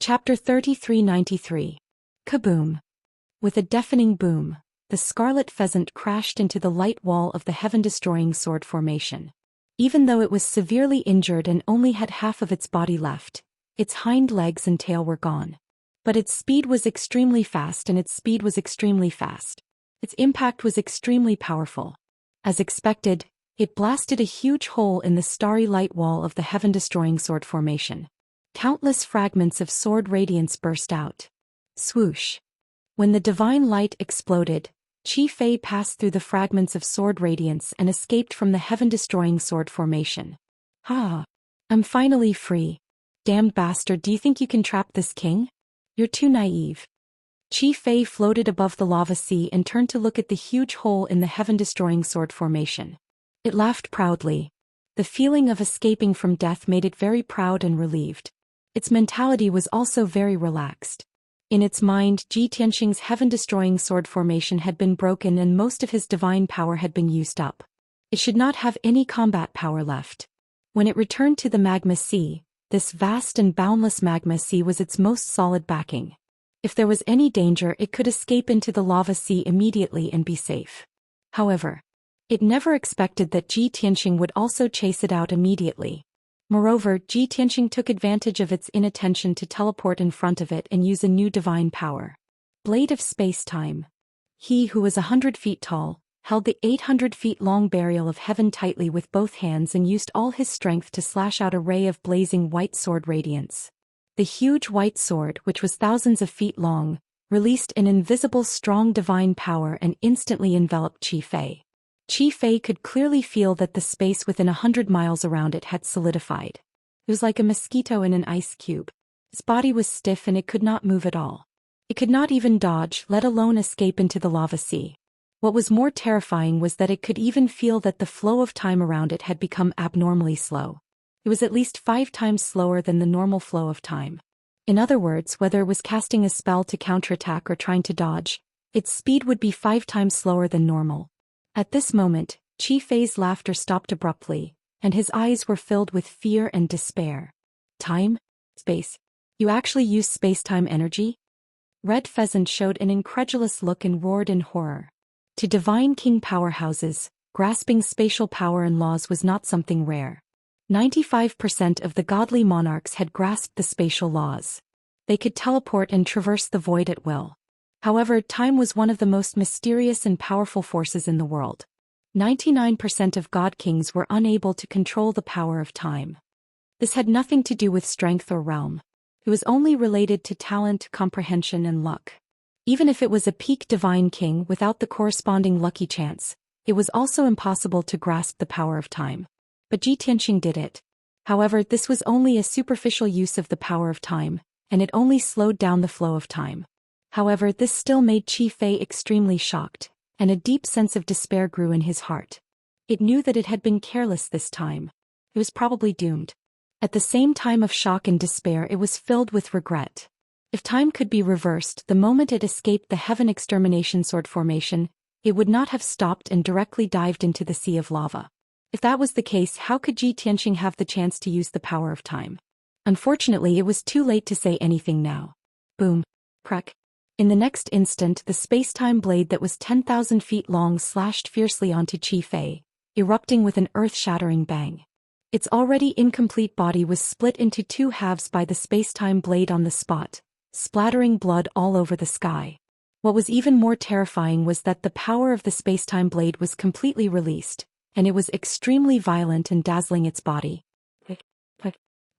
Chapter 3393. Kaboom! With a deafening boom, the scarlet pheasant crashed into the light wall of the heaven-destroying sword formation. Even though it was severely injured and only had half of its body left, its hind legs and tail were gone. But its speed was extremely fast and its speed was extremely fast. Its impact was extremely powerful. As expected, it blasted a huge hole in the starry light wall of the heaven-destroying sword formation. Countless fragments of sword radiance burst out. Swoosh! When the divine light exploded, Qi Fei passed through the fragments of sword radiance and escaped from the heaven-destroying sword formation. Ha! I'm finally free. Damned bastard, do you think you can trap this king? You're too naive. Qi Fei floated above the lava sea and turned to look at the huge hole in the heaven-destroying sword formation. It laughed proudly. The feeling of escaping from death made it very proud and relieved. Its mentality was also very relaxed. In its mind, Ji Tianxing's heaven-destroying sword formation had been broken and most of his divine power had been used up. It should not have any combat power left. When it returned to the magma sea, this vast and boundless magma sea was its most solid backing. If there was any danger, it could escape into the lava sea immediately and be safe. However, it never expected that Ji Tianxing would also chase it out immediately. Moreover, Ji Tianxing took advantage of its inattention to teleport in front of it and use a new divine power. Blade of Space-Time. He who was 100 feet tall, held the 800 feet long barrier of heaven tightly with both hands and used all his strength to slash out a ray of blazing white sword radiance. The huge white sword, which was thousands of feet long, released an invisible strong divine power and instantly enveloped Qi Fei. Qi Fei could clearly feel that the space within 100 miles around it had solidified. It was like a mosquito in an ice cube. Its body was stiff and it could not move at all. It could not even dodge, let alone escape into the lava sea. What was more terrifying was that it could even feel that the flow of time around it had become abnormally slow. It was at least 5 times slower than the normal flow of time. In other words, whether it was casting a spell to counterattack or trying to dodge, its speed would be 5 times slower than normal. At this moment, Qi Fei's laughter stopped abruptly, and his eyes were filled with fear and despair. Time? Space. You actually use space-time energy? Red Pheasant showed an incredulous look and roared in horror. To divine king powerhouses, grasping spatial power and laws was not something rare. 95% of the godly monarchs had grasped the spatial laws. They could teleport and traverse the void at will. However, time was one of the most mysterious and powerful forces in the world. 99% of god kings were unable to control the power of time. This had nothing to do with strength or realm. It was only related to talent, comprehension, and luck. Even if it was a peak divine king without the corresponding lucky chance, it was also impossible to grasp the power of time. But Ji Tianxing did it. However, this was only a superficial use of the power of time, and it only slowed down the flow of time. However, this still made Qi Fei extremely shocked, and a deep sense of despair grew in his heart. It knew that it had been careless this time. It was probably doomed. At the same time of shock and despair, it was filled with regret. If time could be reversed, the moment it escaped the heaven extermination sword formation, it would not have stopped and directly dived into the sea of lava. If that was the case, how could Ji Tianxing have the chance to use the power of time? Unfortunately, it was too late to say anything now. Boom. Crack. In the next instant, the space-time blade that was 10,000 feet long slashed fiercely onto Qi Fei, erupting with an earth-shattering bang. Its already incomplete body was split into 2 halves by the space-time blade on the spot, splattering blood all over the sky. What was even more terrifying was that the power of the space-time blade was completely released, and it was extremely violent and dazzling its body.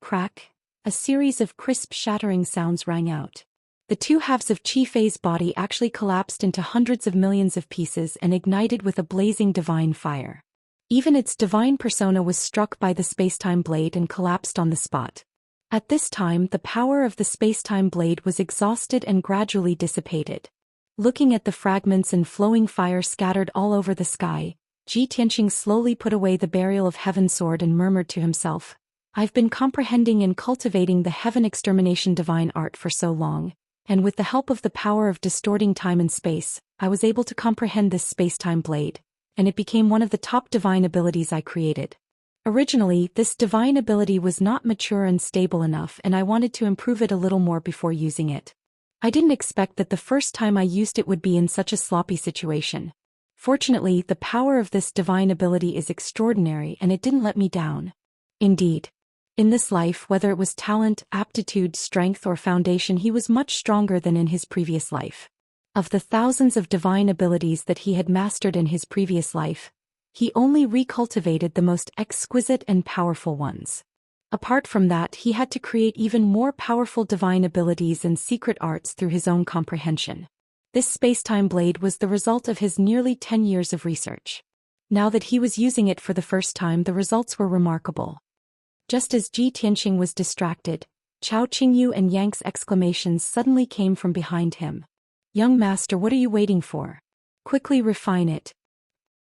Crack. A series of crisp shattering sounds rang out. The 2 halves of Qi Fei's body actually collapsed into hundreds of millions of pieces and ignited with a blazing divine fire. Even its divine persona was struck by the space-time blade and collapsed on the spot. At this time, the power of the space-time blade was exhausted and gradually dissipated. Looking at the fragments and flowing fire scattered all over the sky, Ji Tianxing slowly put away the burial of heaven sword and murmured to himself, "I've been comprehending and cultivating the heaven extermination divine art for so long, and with the help of the power of distorting time and space, I was able to comprehend this space-time blade, and it became one of the top divine abilities I created. Originally, this divine ability was not mature and stable enough, and I wanted to improve it a little more before using it. I didn't expect that the first time I used it would be in such a sloppy situation. Fortunately, the power of this divine ability is extraordinary and it didn't let me down. Indeed. In this life, whether it was talent, aptitude, strength, or foundation, he was much stronger than in his previous life. Of the thousands of divine abilities that he had mastered in his previous life, he only recultivated the most exquisite and powerful ones. Apart from that, he had to create even more powerful divine abilities and secret arts through his own comprehension. This space-time blade was the result of his nearly 10 years of research. Now that he was using it for the first time, the results were remarkable. Just as Ji Tianxing was distracted, Chao Qingyu and Yang's exclamations suddenly came from behind him. "Young master, what are you waiting for? Quickly refine it."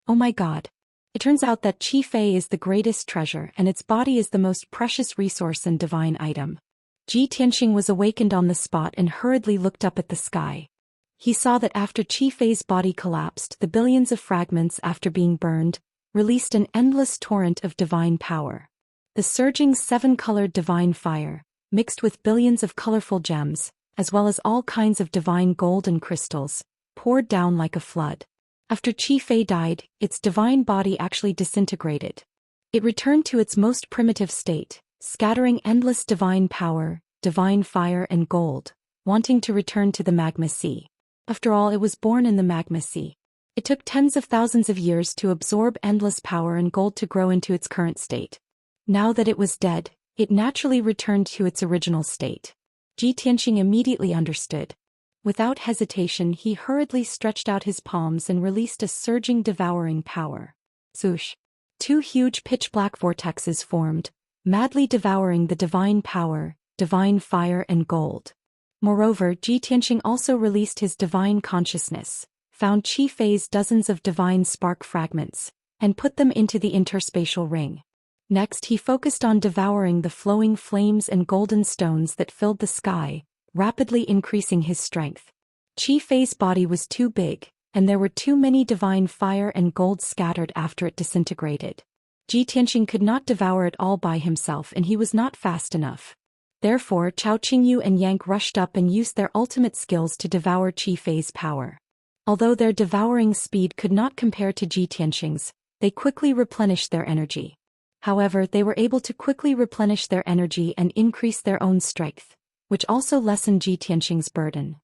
"Oh my God. It turns out that Qi Fei is the greatest treasure and its body is the most precious resource and divine item." Ji Tianxing was awakened on the spot and hurriedly looked up at the sky. He saw that after Qi Fei's body collapsed, the billions of fragments after being burned, released an endless torrent of divine power. The surging seven-colored divine fire, mixed with billions of colorful gems, as well as all kinds of divine gold and crystals, poured down like a flood. After Qi Fei died, its divine body actually disintegrated. It returned to its most primitive state, scattering endless divine power, divine fire and gold, wanting to return to the magma sea. After all, it was born in the magma sea. It took tens of thousands of years to absorb endless power and gold to grow into its current state. Now that it was dead, it naturally returned to its original state. Ji Tianxing immediately understood. Without hesitation, he hurriedly stretched out his palms and released a surging devouring power. Swoosh! Two huge pitch-black vortexes formed, madly devouring the divine power, divine fire and gold. Moreover, Ji Tianxing also released his divine consciousness, found Qi Fei's dozens of divine spark fragments, and put them into the interspatial ring. Next, he focused on devouring the flowing flames and golden stones that filled the sky, rapidly increasing his strength. Qi Fei's body was too big, and there were too many divine fire and gold scattered after it disintegrated. Ji Tianxing could not devour it all by himself, and he was not fast enough. Therefore, Chao Qingyu and Yang rushed up and used their ultimate skills to devour Qi Fei's power. Although their devouring speed could not compare to Ji Tianxing's, they quickly replenished their energy. However, they were able to quickly replenish their energy and increase their own strength, which also lessened Ji Tianxing's burden.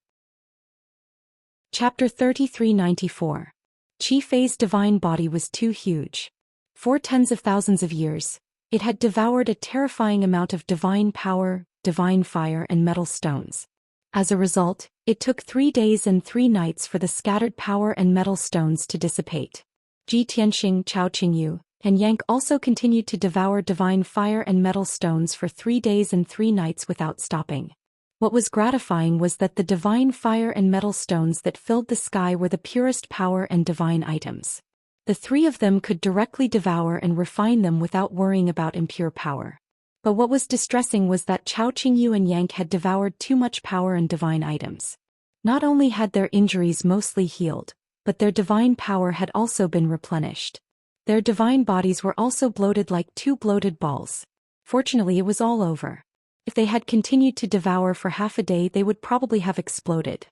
Chapter 3394. Qi Fei's divine body was too huge. For tens of thousands of years, it had devoured a terrifying amount of divine power, divine fire and metal stones. As a result, it took 3 days and 3 nights for the scattered power and metal stones to dissipate. Ji Tianxing, Chao Qingyu, and Yang also continued to devour divine fire and metal stones for 3 days and 3 nights without stopping. What was gratifying was that the divine fire and metal stones that filled the sky were the purest power and divine items. The 3 of them could directly devour and refine them without worrying about impure power. But what was distressing was that Chao Qingyu and Yang had devoured too much power and divine items. Not only had their injuries mostly healed, but their divine power had also been replenished. Their divine bodies were also bloated like 2 bloated balls. Fortunately, it was all over. If they had continued to devour for half a day, they would probably have exploded.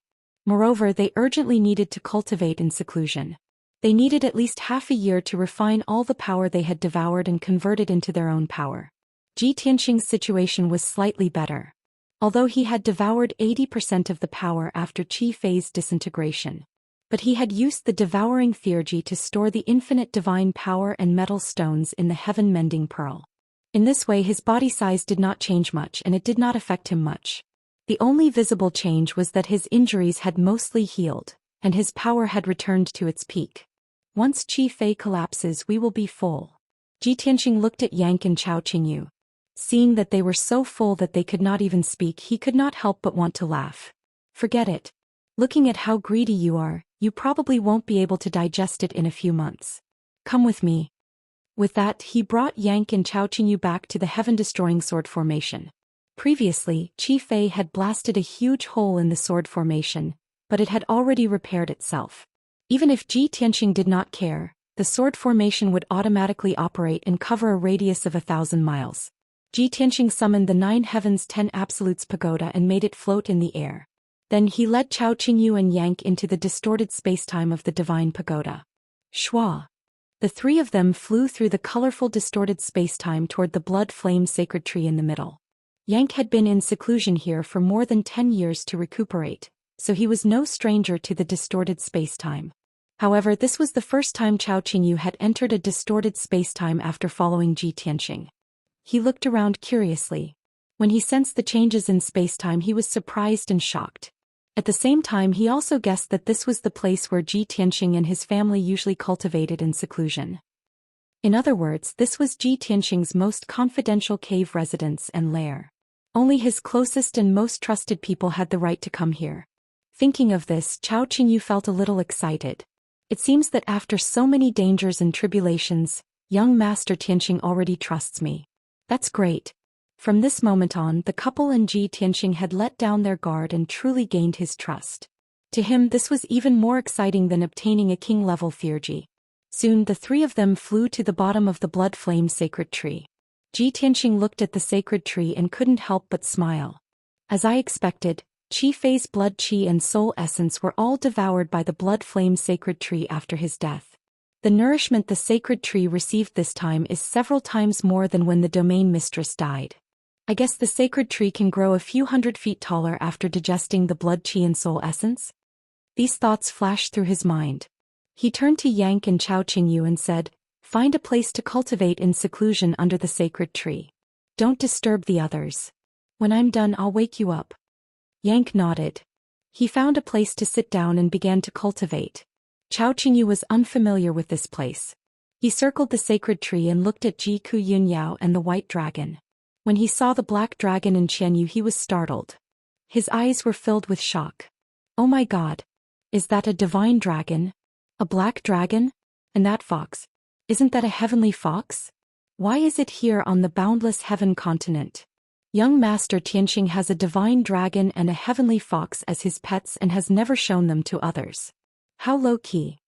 Moreover, they urgently needed to cultivate in seclusion. They needed at least half a year to refine all the power they had devoured and convert it into their own power. Ji Tianxing's situation was slightly better. Although he had devoured 80% of the power after Qi Fei's disintegration. But he had used the devouring theurgy to store the infinite divine power and metal stones in the heaven-mending pearl. In this way, his body size did not change much and it did not affect him much. The only visible change was that his injuries had mostly healed, and his power had returned to its peak. Once Qi Fei collapses, we will be full. Ji Tianxing looked at Yang and Chao Qingyu. Seeing that they were so full that they could not even speak, he could not help but want to laugh. Forget it. Looking at how greedy you are, you probably won't be able to digest it in a few months. Come with me. With that, he brought Yang and Chao Qingyu back to the heaven-destroying sword formation. Previously, Qi Fei had blasted a huge hole in the sword formation, but it had already repaired itself. Even if Ji Tianxing did not care, the the sword formation would automatically operate and cover a radius of 1,000 miles. Ji Tianxing summoned the 9 Heavens 10 Absolutes pagoda and made it float in the air. Then he led Chao Qingyu and Yank into the distorted spacetime of the divine pagoda. Shua. The three of them flew through the colorful distorted spacetime toward the blood flame sacred tree in the middle. Yank had been in seclusion here for more than 10 years to recuperate, so he was no stranger to the distorted spacetime. However, this was the first time Chao Qingyu had entered a distorted spacetime after following Ji Tianxing. He looked around curiously. When he sensed the changes in spacetime, he was surprised and shocked. At the same time, he also guessed that this was the place where Ji Tianxing and his family usually cultivated in seclusion. In other words, this was Ji Tianxing's most confidential cave residence and lair. Only his closest and most trusted people had the right to come here. Thinking of this, Chao Qingyu felt a little excited. It seems that after so many dangers and tribulations, young Master Tianxing already trusts me. That's great. From this moment on, the couple and Ji Tianxing had let down their guard and truly gained his trust. To him, this was even more exciting than obtaining a king-level Fearji. Soon the three of them flew to the bottom of the blood flame sacred tree. Ji Tianxing looked at the sacred tree and couldn't help but smile. As I expected, Qi Fei's blood qi and soul essence were all devoured by the blood flame sacred tree after his death. The nourishment the sacred tree received this time is several times more than when the domain mistress died. I guess the sacred tree can grow a few 100 feet taller after digesting the blood qi and soul essence? These thoughts flashed through his mind. He turned to Yank and Chao Qingyu and said, "Find a place to cultivate in seclusion under the sacred tree. Don't disturb the others. When I'm done, I'll wake you up." Yank nodded. He found a place to sit down and began to cultivate. Chao Qingyu was unfamiliar with this place. He circled the sacred tree and looked at Ji Ku Yunyao and the white dragon. When he saw the black dragon in Qianyu, he was startled. His eyes were filled with shock. "Oh my God! Is that a divine dragon? A black dragon? And that fox? Isn't that a heavenly fox? Why is it here on the boundless heaven continent?" Young Master Tianxing has a divine dragon and a heavenly fox as his pets and has never shown them to others. How low-key.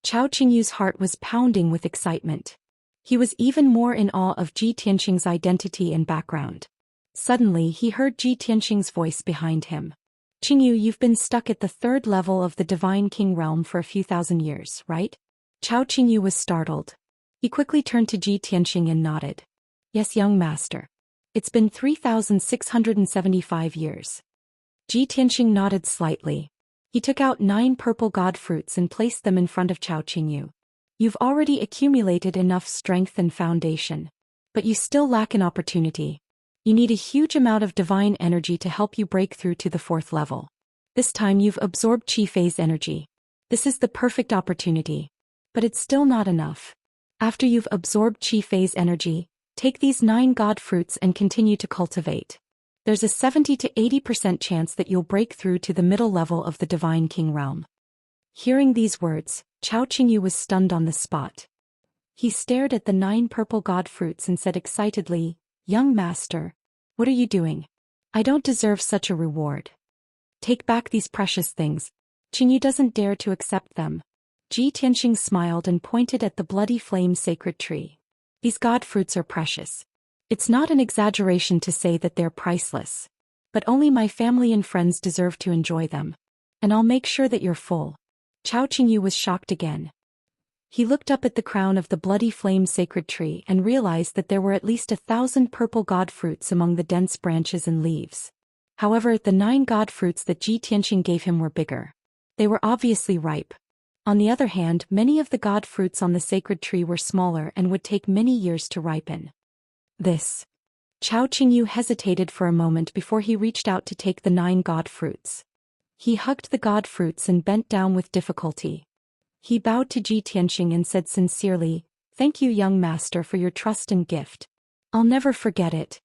Chao Qingyu's heart was pounding with excitement. He was even more in awe of Ji Tianxing's identity and background. Suddenly, he heard Ji Tianxing's voice behind him. "Qingyu, you've been stuck at the 3rd level of the Divine King realm for a few thousand years, right?" Chao Qingyu was startled. He quickly turned to Ji Tianxing and nodded. "Yes, young master. It's been 3,675 years." Ji Tianxing nodded slightly. He took out 9 purple god fruits and placed them in front of Chao Qingyu. "You've already accumulated enough strength and foundation. But you still lack an opportunity. You need a huge amount of divine energy to help you break through to the 4th level. This time you've absorbed Qi Fei's energy. This is the perfect opportunity. But it's still not enough. After you've absorbed Qi Fei's energy, take these 9 god fruits and continue to cultivate. There's a 70 to 80% chance that you'll break through to the middle level of the Divine King realm." Hearing these words, Chao Qingyu was stunned on the spot. He stared at the 9 purple god fruits and said excitedly, "Young master, what are you doing? I don't deserve such a reward. Take back these precious things. Qingyu doesn't dare to accept them." Ji Tianxing smiled and pointed at the bloody flame sacred tree. "These god fruits are precious. It's not an exaggeration to say that they're priceless. But only my family and friends deserve to enjoy them. And I'll make sure that you're full." Chao Qingyu was shocked again. He looked up at the crown of the bloody flame sacred tree and realized that there were at least 1,000 purple god fruits among the dense branches and leaves. However, the 9 god fruits that Ji Tianxing gave him were bigger. They were obviously ripe. On the other hand, many of the god fruits on the sacred tree were smaller and would take many years to ripen. This. Chao Qingyu hesitated for a moment before he reached out to take the 9 god fruits. He hugged the god fruits and bent down with difficulty. He bowed to Ji Tianxing and said sincerely, "Thank you, young master, for your trust and gift. I'll never forget it.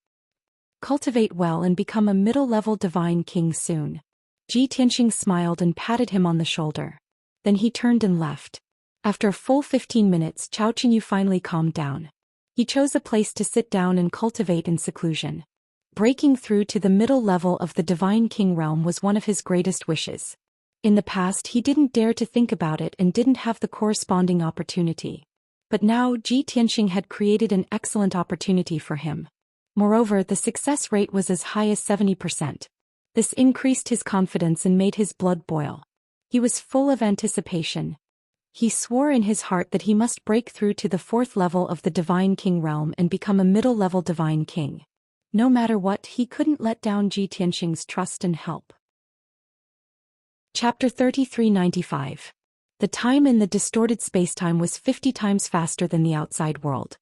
Cultivate well and become a middle-level divine king soon." Ji Tianxing smiled and patted him on the shoulder. Then he turned and left. After a full 15 minutes, Chao Qingyu finally calmed down. He chose a place to sit down and cultivate in seclusion. Breaking through to the middle level of the Divine King realm was one of his greatest wishes. In the past, he didn't dare to think about it and didn't have the corresponding opportunity. But now Ji Tianxing had created an excellent opportunity for him. Moreover, the success rate was as high as 70%. This increased his confidence and made his blood boil. He was full of anticipation. He swore in his heart that he must break through to the 4th level of the Divine King realm and become a middle-level Divine King. No matter what, he couldn't let down Ji Tianxing's trust and help. Chapter 3395. The time in the distorted spacetime was 50 times faster than the outside world.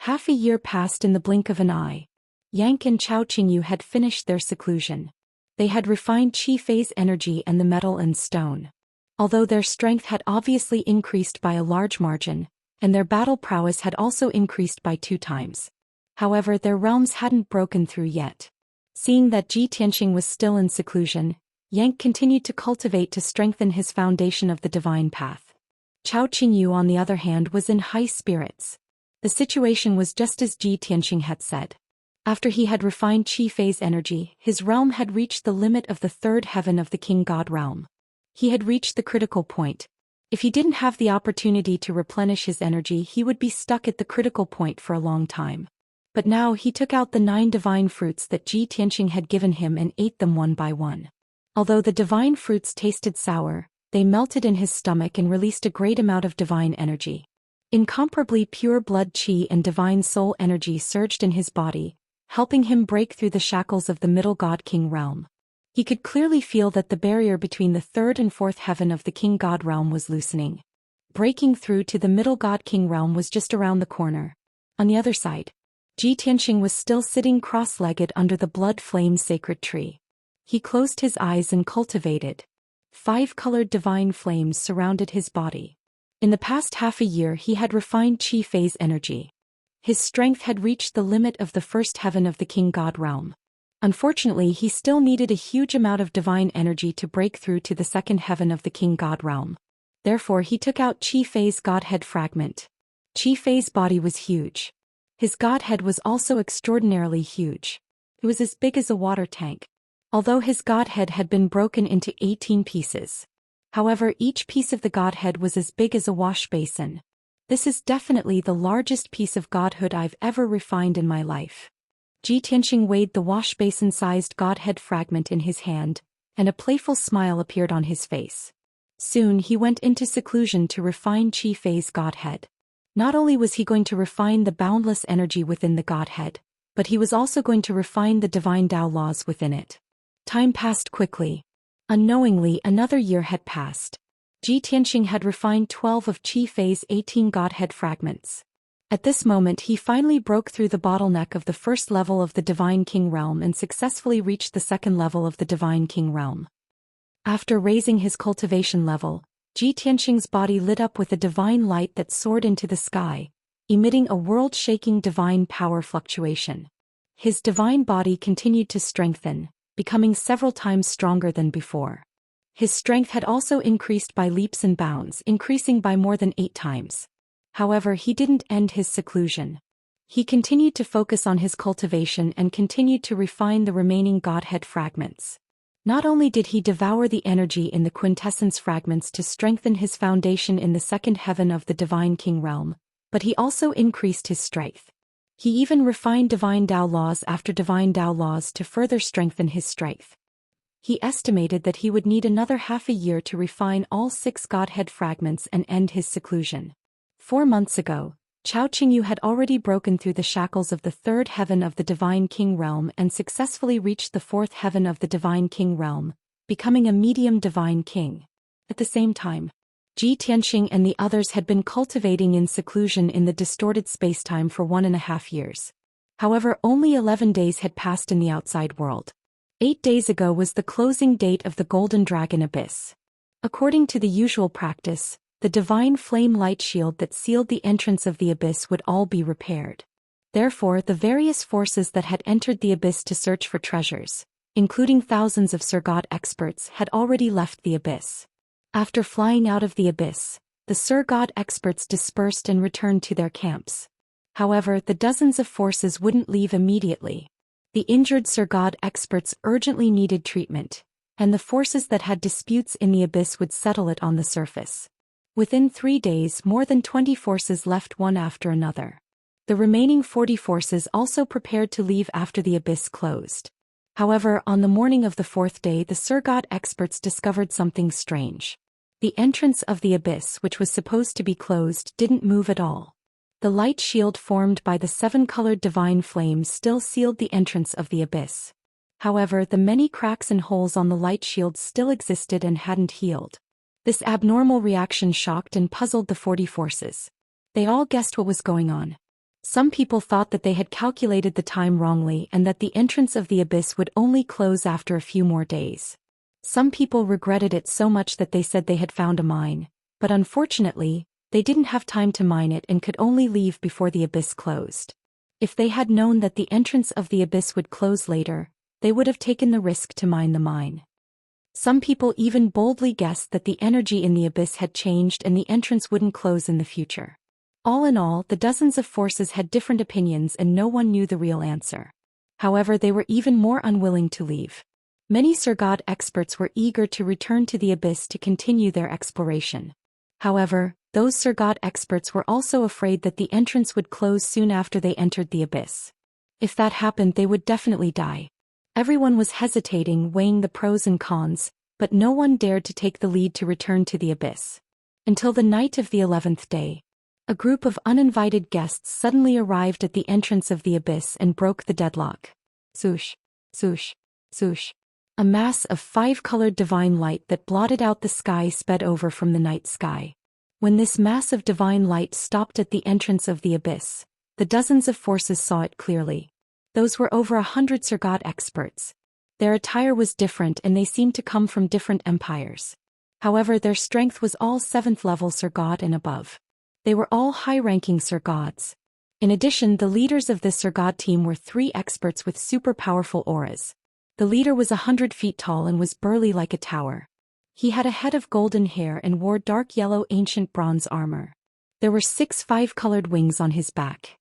Half a year passed in the blink of an eye. Yang and Chao Qingyu had finished their seclusion. They had refined Qi phase energy and the metal and stone. Although their strength had obviously increased by a large margin, and their battle prowess had also increased by 2 times. However, their realms hadn't broken through yet. Seeing that Ji Tianxing was still in seclusion, Yang continued to cultivate to strengthen his foundation of the divine path. Chao Qingyu, on the other hand, was in high spirits. The situation was just as Ji Tianxing had said. After he had refined Qi phase energy, his realm had reached the limit of the 3rd heaven of the King God realm. He had reached the critical point. If he didn't have the opportunity to replenish his energy, he would be stuck at the critical point for a long time. But now he took out the 9 divine fruits that Ji Tianxing had given him and ate them one by one. Although the divine fruits tasted sour, they melted in his stomach and released a great amount of divine energy. Incomparably pure blood Qi and divine soul energy surged in his body, helping him break through the shackles of the Middle God King realm. He could clearly feel that the barrier between the 3rd and 4th heaven of the King God realm was loosening. Breaking through to the Middle God King realm was just around the corner. On the other side, Ji Tianxing was still sitting cross-legged under the blood flame sacred tree. He closed his eyes and cultivated. 5-colored divine flames surrounded his body. In the past half a year he had refined Qi phase energy. His strength had reached the limit of the 1st heaven of the King God realm. Unfortunately, he still needed a huge amount of divine energy to break through to the 2nd heaven of the King God realm. Therefore he took out Qi phase Godhead fragment. Qi phase body was huge. His Godhead was also extraordinarily huge. It was as big as a water tank. Although his Godhead had been broken into 18 pieces. However, each piece of the Godhead was as big as a wash basin. This is definitely the largest piece of Godhood I've ever refined in my life. Ji Tianxing weighed the wash basin-sized Godhead fragment in his hand, and a playful smile appeared on his face. Soon he went into seclusion to refine Qi phase Godhead. Not only was he going to refine the boundless energy within the Godhead, but he was also going to refine the divine Tao laws within it. Time passed quickly. Unknowingly, another year had passed. Ji Tianxing had refined 12 of Qi phase 18 Godhead fragments. At this moment he finally broke through the bottleneck of the 1st level of the Divine King realm and successfully reached the 2nd level of the Divine King realm. After raising his cultivation level, Ji Tianxing's body lit up with a divine light that soared into the sky, emitting a world-shaking divine power fluctuation. His divine body continued to strengthen, becoming several times stronger than before. His strength had also increased by leaps and bounds, increasing by more than 8 times. However, he didn't end his seclusion. He continued to focus on his cultivation and continued to refine the remaining Godhead fragments. Not only did he devour the energy in the quintessence fragments to strengthen his foundation in the 2nd heaven of the Divine King realm, but he also increased his strength. He even refined divine Tao laws after divine Tao laws to further strengthen his strength. He estimated that he would need another half a year to refine all 6 Godhead fragments and end his seclusion. 4 months ago, Chao Qingyu had already broken through the shackles of the 3rd heaven of the Divine King realm and successfully reached the 4th heaven of the Divine King realm, becoming a medium Divine King. At the same time, Ji Tianxing and the others had been cultivating in seclusion in the distorted spacetime for 1.5 years. However, only 11 days had passed in the outside world. 8 days ago was the closing date of the Golden Dragon Abyss. According to the usual practice, the divine flame light shield that sealed the entrance of the abyss would all be repaired. Therefore, the various forces that had entered the abyss to search for treasures, including thousands of Sir God experts, had already left the abyss. After flying out of the abyss, the Sir God experts dispersed and returned to their camps. However, the dozens of forces wouldn't leave immediately. The injured Sir God experts urgently needed treatment, and the forces that had disputes in the abyss would settle it on the surface. Within 3 days, more than 20 forces left one after another. The remaining 40 forces also prepared to leave after the abyss closed. However, on the morning of the 4th day, the Surgod experts discovered something strange. The entrance of the abyss, which was supposed to be closed, didn't move at all. The light shield formed by the 7-colored divine flames still sealed the entrance of the abyss. However, the many cracks and holes on the light shield still existed and hadn't healed. This abnormal reaction shocked and puzzled the 40 forces. They all guessed what was going on. Some people thought that they had calculated the time wrongly and that the entrance of the abyss would only close after a few more days. Some people regretted it so much that they said they had found a mine, but unfortunately, they didn't have time to mine it and could only leave before the abyss closed. If they had known that the entrance of the abyss would close later, they would have taken the risk to mine the mine. Some people even boldly guessed that the energy in the abyss had changed and the entrance wouldn't close in the future. All in all, the dozens of forces had different opinions and no one knew the real answer. However, they were even more unwilling to leave. Many Surgod experts were eager to return to the abyss to continue their exploration. However, those Surgod experts were also afraid that the entrance would close soon after they entered the abyss. If that happened, they would definitely die. Everyone was hesitating, weighing the pros and cons, but no one dared to take the lead to return to the abyss. Until the night of the 11th day. A group of uninvited guests suddenly arrived at the entrance of the abyss and broke the deadlock. Swoosh, swoosh, swoosh. A mass of 5-colored divine light that blotted out the sky sped over from the night sky. When this mass of divine light stopped at the entrance of the abyss, the dozens of forces saw it clearly. Those were over 100 Surgod experts. Their attire was different and they seemed to come from different empires. However, their strength was all 7th-level Surgod and above. They were all high-ranking Surgods. In addition, the leaders of this Surgod team were 3 experts with super powerful auras. The leader was 100 feet tall and was burly like a tower. He had a head of golden hair and wore dark yellow ancient bronze armor. There were 6 5-colored wings on his back.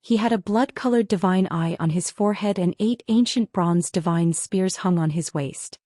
He had a blood-colored divine eye on his forehead and 8 ancient bronze divine spears hung on his waist.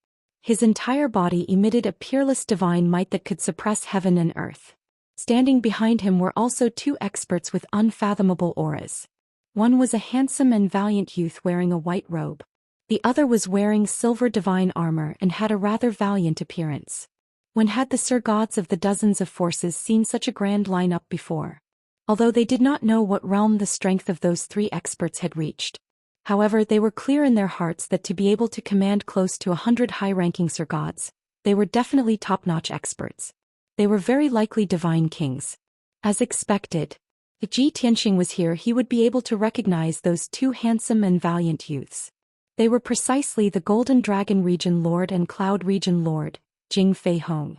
His entire body emitted a peerless divine might that could suppress heaven and earth. Standing behind him were also 2 experts with unfathomable auras. One was a handsome and valiant youth wearing a white robe. The other was wearing silver divine armor and had a rather valiant appearance. When had the Surgods of the dozens of forces seen such a grand lineup before? Although they did not know what realm the strength of those 3 experts had reached. However, they were clear in their hearts that to be able to command close to 100 high-ranking Surgods, they were definitely top-notch experts. They were very likely divine kings. As expected, if Ji Tianxing was here, he would be able to recognize those 2 handsome and valiant youths. They were precisely the Golden Dragon Region Lord and Cloud Region Lord, Jing Fei Hong.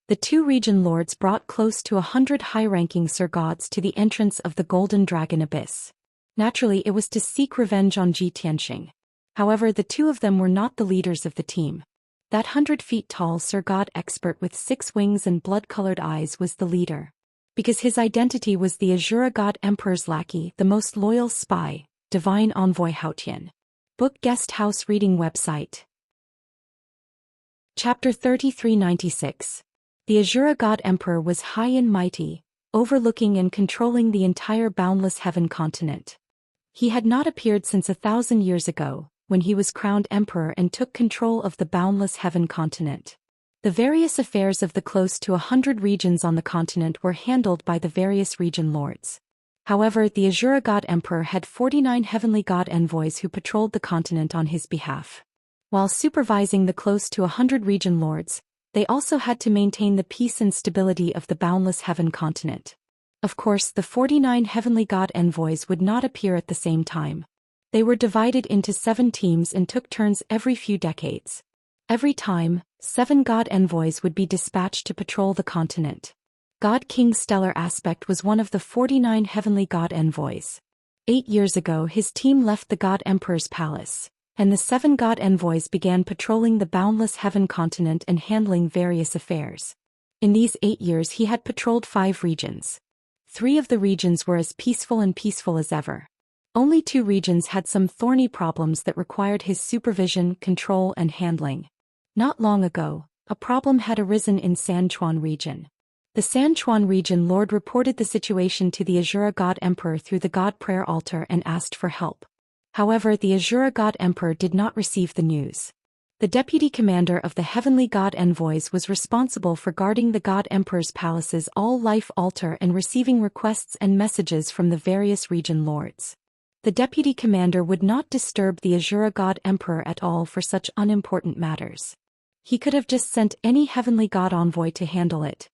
The 2 region lords brought close to 100 high-ranking Surgods to the entrance of the Golden Dragon Abyss. Naturally, it was to seek revenge on Ji Tianxing. However, the 2 of them were not the leaders of the team. That 100-feet-tall Surgod expert with 6 wings and blood-colored eyes was the leader. Because his identity was the Azura God Emperor's lackey, the most loyal spy, Divine Envoy Haotian. Book Guest House Reading Website. Chapter 3396. The Azura God Emperor was high and mighty, overlooking and controlling the entire boundless heaven continent. He had not appeared since 1,000 years ago, when he was crowned emperor and took control of the boundless heaven continent. The various affairs of the close to 100 regions on the continent were handled by the various region lords. However, the Azura God Emperor had 49 heavenly god envoys who patrolled the continent on his behalf. While supervising the close to 100 region lords, they also had to maintain the peace and stability of the boundless heaven continent. Of course, the 49 heavenly god envoys would not appear at the same time. They were divided into 7 teams and took turns every few decades. Every time, 7 god envoys would be dispatched to patrol the continent. God King Stellar Aspect was one of the 49 heavenly god envoys. 8 years ago, his team left the God Emperor's palace, and the 7 god envoys began patrolling the boundless heaven continent and handling various affairs. In these 8 years he had patrolled 5 regions. 3 of the regions were as peaceful as ever. Only 2 regions had some thorny problems that required his supervision, control and handling. Not long ago, a problem had arisen in Sanchuan region. The Sanchuan region lord reported the situation to the Azura God Emperor through the God Prayer Altar and asked for help. However, the Azura God Emperor did not receive the news. The deputy commander of the heavenly God envoys was responsible for guarding the God Emperor's palace's all-life altar and receiving requests and messages from the various region lords. The deputy commander would not disturb the Azura God Emperor at all for such unimportant matters. He could have just sent any heavenly God envoy to handle it.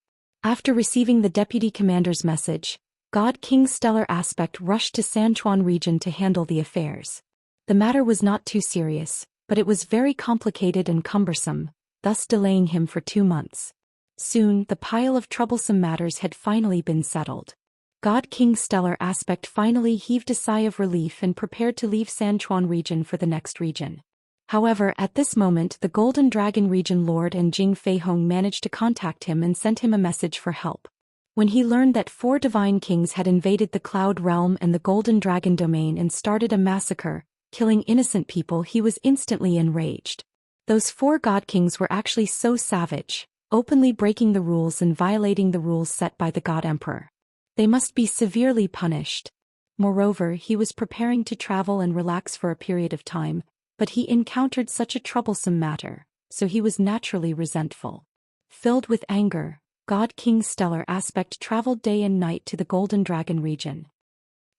After receiving the deputy commander's message, God King Stellar Aspect rushed to Sanchuan region to handle the affairs. The matter was not too serious, but it was very complicated and cumbersome, thus delaying him for 2 months. Soon, the pile of troublesome matters had finally been settled. God King Stellar Aspect finally heaved a sigh of relief and prepared to leave Sanchuan region for the next region. However, at this moment the Golden Dragon region lord and Jing Feihong managed to contact him and sent him a message for help. When he learned that 4 divine kings had invaded the Cloud Realm and the Golden Dragon domain and started a massacre, killing innocent people, he was instantly enraged. Those 4 god kings were actually so savage, openly breaking the rules and violating the rules set by the God Emperor. They must be severely punished. Moreover, he was preparing to travel and relax for a period of time, but he encountered such a troublesome matter, so he was naturally resentful. Filled with anger, God King Stellar Aspect traveled day and night to the Golden Dragon region.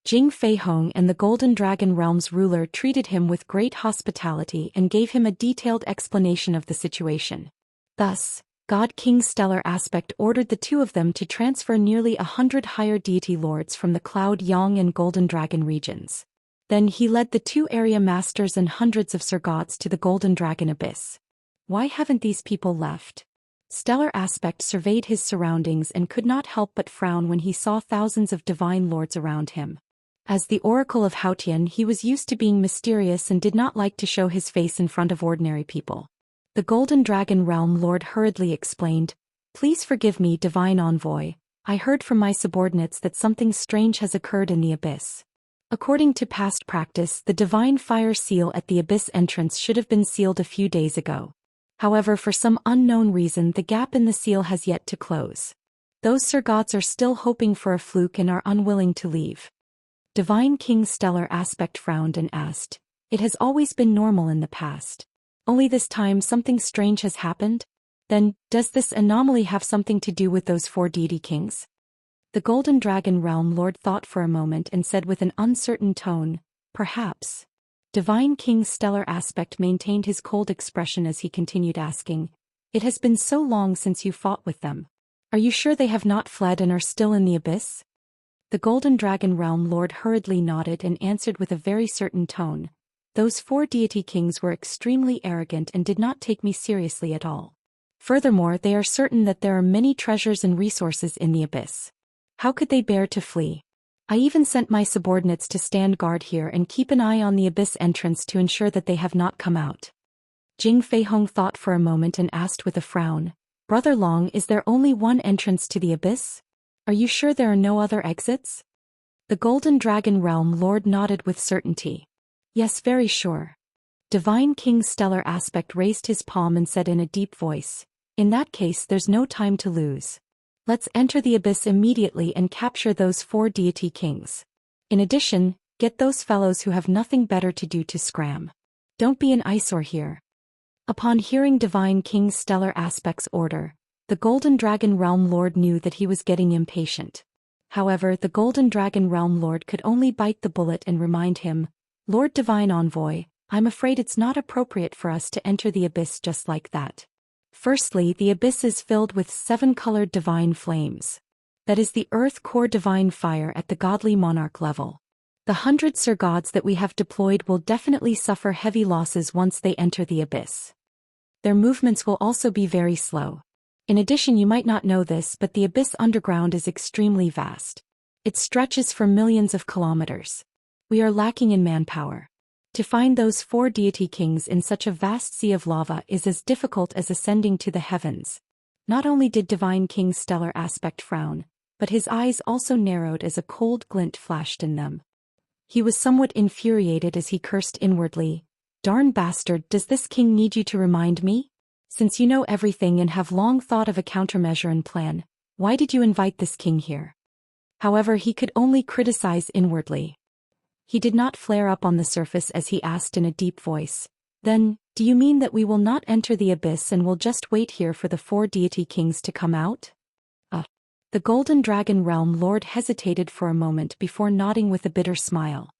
Jing Feihong and the Golden Dragon Realm's ruler treated him with great hospitality and gave him a detailed explanation of the situation. Thus, God King Stellar Aspect ordered the 2 of them to transfer nearly 100 higher deity lords from the Cloud Yang and Golden Dragon regions. Then he led the 2 area masters and hundreds of Sir Gods to the Golden Dragon Abyss. Why haven't these people left? Stellar Aspect surveyed his surroundings and could not help but frown when he saw thousands of divine lords around him. As the Oracle of Haotian, he was used to being mysterious and did not like to show his face in front of ordinary people. The Golden Dragon Realm Lord hurriedly explained, "Please forgive me, Divine Envoy. I heard from my subordinates that something strange has occurred in the Abyss. According to past practice, the Divine Fire Seal at the Abyss entrance should have been sealed a few days ago. However, for some unknown reason, the gap in the seal has yet to close. Those Sir Gods are still hoping for a fluke and are unwilling to leave." Divine King Stellar Aspect frowned and asked, "It has always been normal in the past. Only this time something strange has happened? Then, does this anomaly have something to do with those 4 deity kings?" The Golden Dragon Realm Lord thought for a moment and said with an uncertain tone, "Perhaps." Divine King Stellar Aspect maintained his cold expression as he continued asking, "It has been so long since you fought with them. Are you sure they have not fled and are still in the Abyss?" The Golden Dragon Realm Lord hurriedly nodded and answered with a very certain tone, "Those 4 deity kings were extremely arrogant and did not take me seriously at all. Furthermore, they are certain that there are many treasures and resources in the Abyss. How could they bear to flee? I even sent my subordinates to stand guard here and keep an eye on the Abyss entrance to ensure that they have not come out." Jing Feihong thought for a moment and asked with a frown, "Brother Long, is there only one entrance to the Abyss? Are you sure there are no other exits?" The Golden Dragon Realm Lord nodded with certainty. "Yes, very sure." Divine King Stellar Aspect raised his palm and said in a deep voice, "In that case, there's no time to lose. Let's enter the Abyss immediately and capture those 4 deity kings. In addition, get those fellows who have nothing better to do to scram. Don't be an eyesore here." Upon hearing Divine King Stellar Aspect's order, the Golden Dragon Realm Lord knew that he was getting impatient. However, the Golden Dragon Realm Lord could only bite the bullet and remind him, "Lord Divine Envoy, I'm afraid it's not appropriate for us to enter the Abyss just like that. Firstly, the Abyss is filled with 7-colored divine flames. That is the Earth Core divine fire at the godly monarch level. The 100 Sir Gods that we have deployed will definitely suffer heavy losses once they enter the Abyss. Their movements will also be very slow. In addition, you might not know this, but the Abyss underground is extremely vast. It stretches for millions of kilometers. We are lacking in manpower. To find those 4 deity kings in such a vast sea of lava is as difficult as ascending to the heavens." Not only did Divine King Stellar Aspect frown, but his eyes also narrowed as a cold glint flashed in them. He was somewhat infuriated as he cursed inwardly, "Darn bastard, does this king need you to remind me? Since you know everything and have long thought of a countermeasure and plan, Why did you invite this king here? However, he could only criticize inwardly. He did not flare up on the surface as he asked in a deep voice. Then, do you mean that we will not enter the abyss and will just wait here for the 4 deity kings to come out? The Golden Dragon Realm Lord hesitated for a moment before nodding with a bitter smile.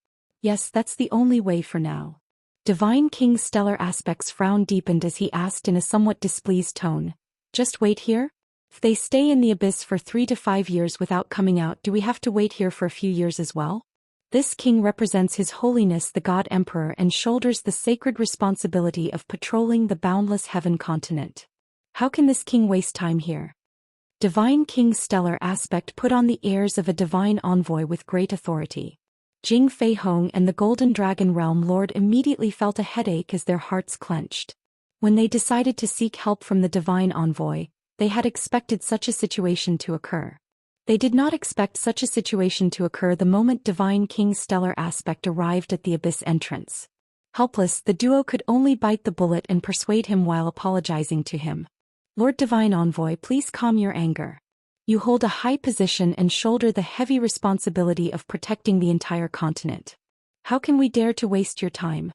Yes, that's the only way for now. Divine King's stellar aspects frown deepened as he asked in a somewhat displeased tone. Just wait here? If they stay in the abyss for 3 to 5 years without coming out, do we have to wait here for a few years as well? This king represents His Holiness the God Emperor and shoulders the sacred responsibility of patrolling the boundless heaven continent. How can this king waste time here? Divine King's stellar aspect put on the airs of a divine envoy with great authority. Jing Fei Hong and the Golden Dragon Realm Lord immediately felt a headache as their hearts clenched. When they decided to seek help from the divine envoy, they had expected such a situation to occur. They did not expect such a situation to occur the moment Divine King's stellar aspect arrived at the abyss entrance. Helpless, the duo could only bite the bullet and persuade him while apologizing to him. Lord Divine Envoy, please calm your anger. You hold a high position and shoulder the heavy responsibility of protecting the entire continent. How can we dare to waste your time?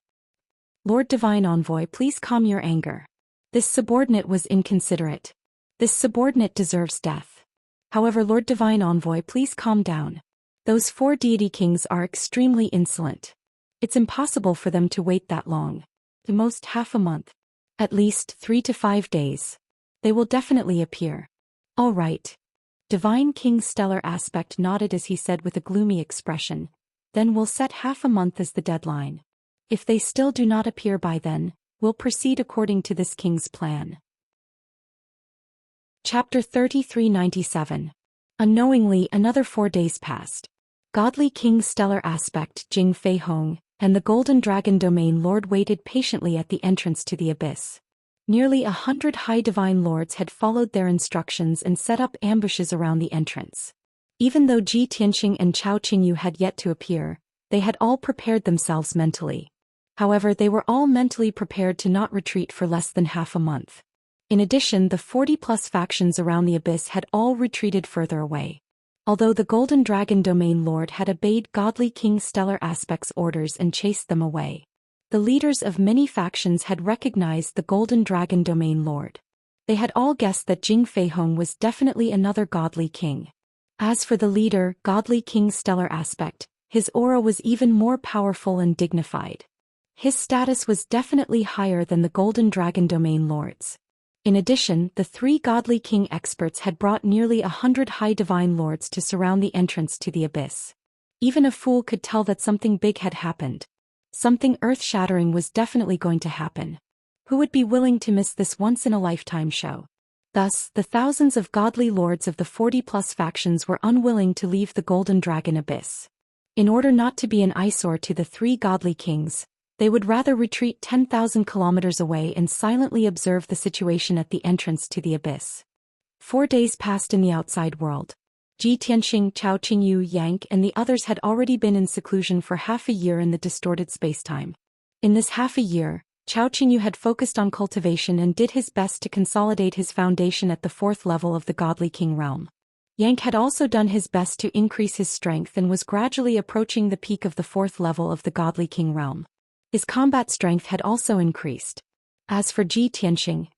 Lord Divine Envoy, please calm your anger. This subordinate was inconsiderate. This subordinate deserves death. However, Lord Divine Envoy, please calm down. Those 4 deity kings are extremely insolent. It's impossible for them to wait that long. The most half a month. At least 3 to 5 days. They will definitely appear. All right. Divine King's stellar aspect nodded as he said with a gloomy expression. Then we'll set half a month as the deadline. If they still do not appear by then, we'll proceed according to this king's plan. Chapter 3397. Unknowingly, another 4 days passed. Godly King's stellar aspect Jing Fei Hong and the Golden Dragon Domain Lord waited patiently at the entrance to the abyss. Nearly 100 high divine lords had followed their instructions and set up ambushes around the entrance. Even though Ji Tianxing and Chao Qingyu had yet to appear, they had all prepared themselves mentally. However, they were all mentally prepared to not retreat for less than half a month. In addition, the 40-plus factions around the abyss had all retreated further away. Although the Golden Dragon Domain Lord had obeyed Godly King's stellar aspect's orders and chased them away, the leaders of many factions had recognized the Golden Dragon Domain Lord. They had all guessed that Jing Fei Hong was definitely another godly king. As for the leader, Godly King's stellar aspect, his aura was even more powerful and dignified. His status was definitely higher than the Golden Dragon Domain Lord's. In addition, the 3 Godly King experts had brought nearly 100 high divine lords to surround the entrance to the abyss. Even a fool could tell that something big had happened. Something earth-shattering was definitely going to happen. Who would be willing to miss this once-in-a-lifetime show? Thus, the thousands of godly lords of the 40-plus factions were unwilling to leave the Golden Dragon Abyss. In order not to be an eyesore to the 3 godly kings, they would rather retreat 10,000 kilometers away and silently observe the situation at the entrance to the abyss. 4 days passed in the outside world. Ji Tianxing, Chao Qingyu, Yang and the others had already been in seclusion for half a year in the distorted spacetime. In this half a year, Chao Qingyu had focused on cultivation and did his best to consolidate his foundation at the 4th level of the Godly King realm. Yang had also done his best to increase his strength and was gradually approaching the peak of the 4th level of the Godly King realm. His combat strength had also increased. As for Ji Tianxing,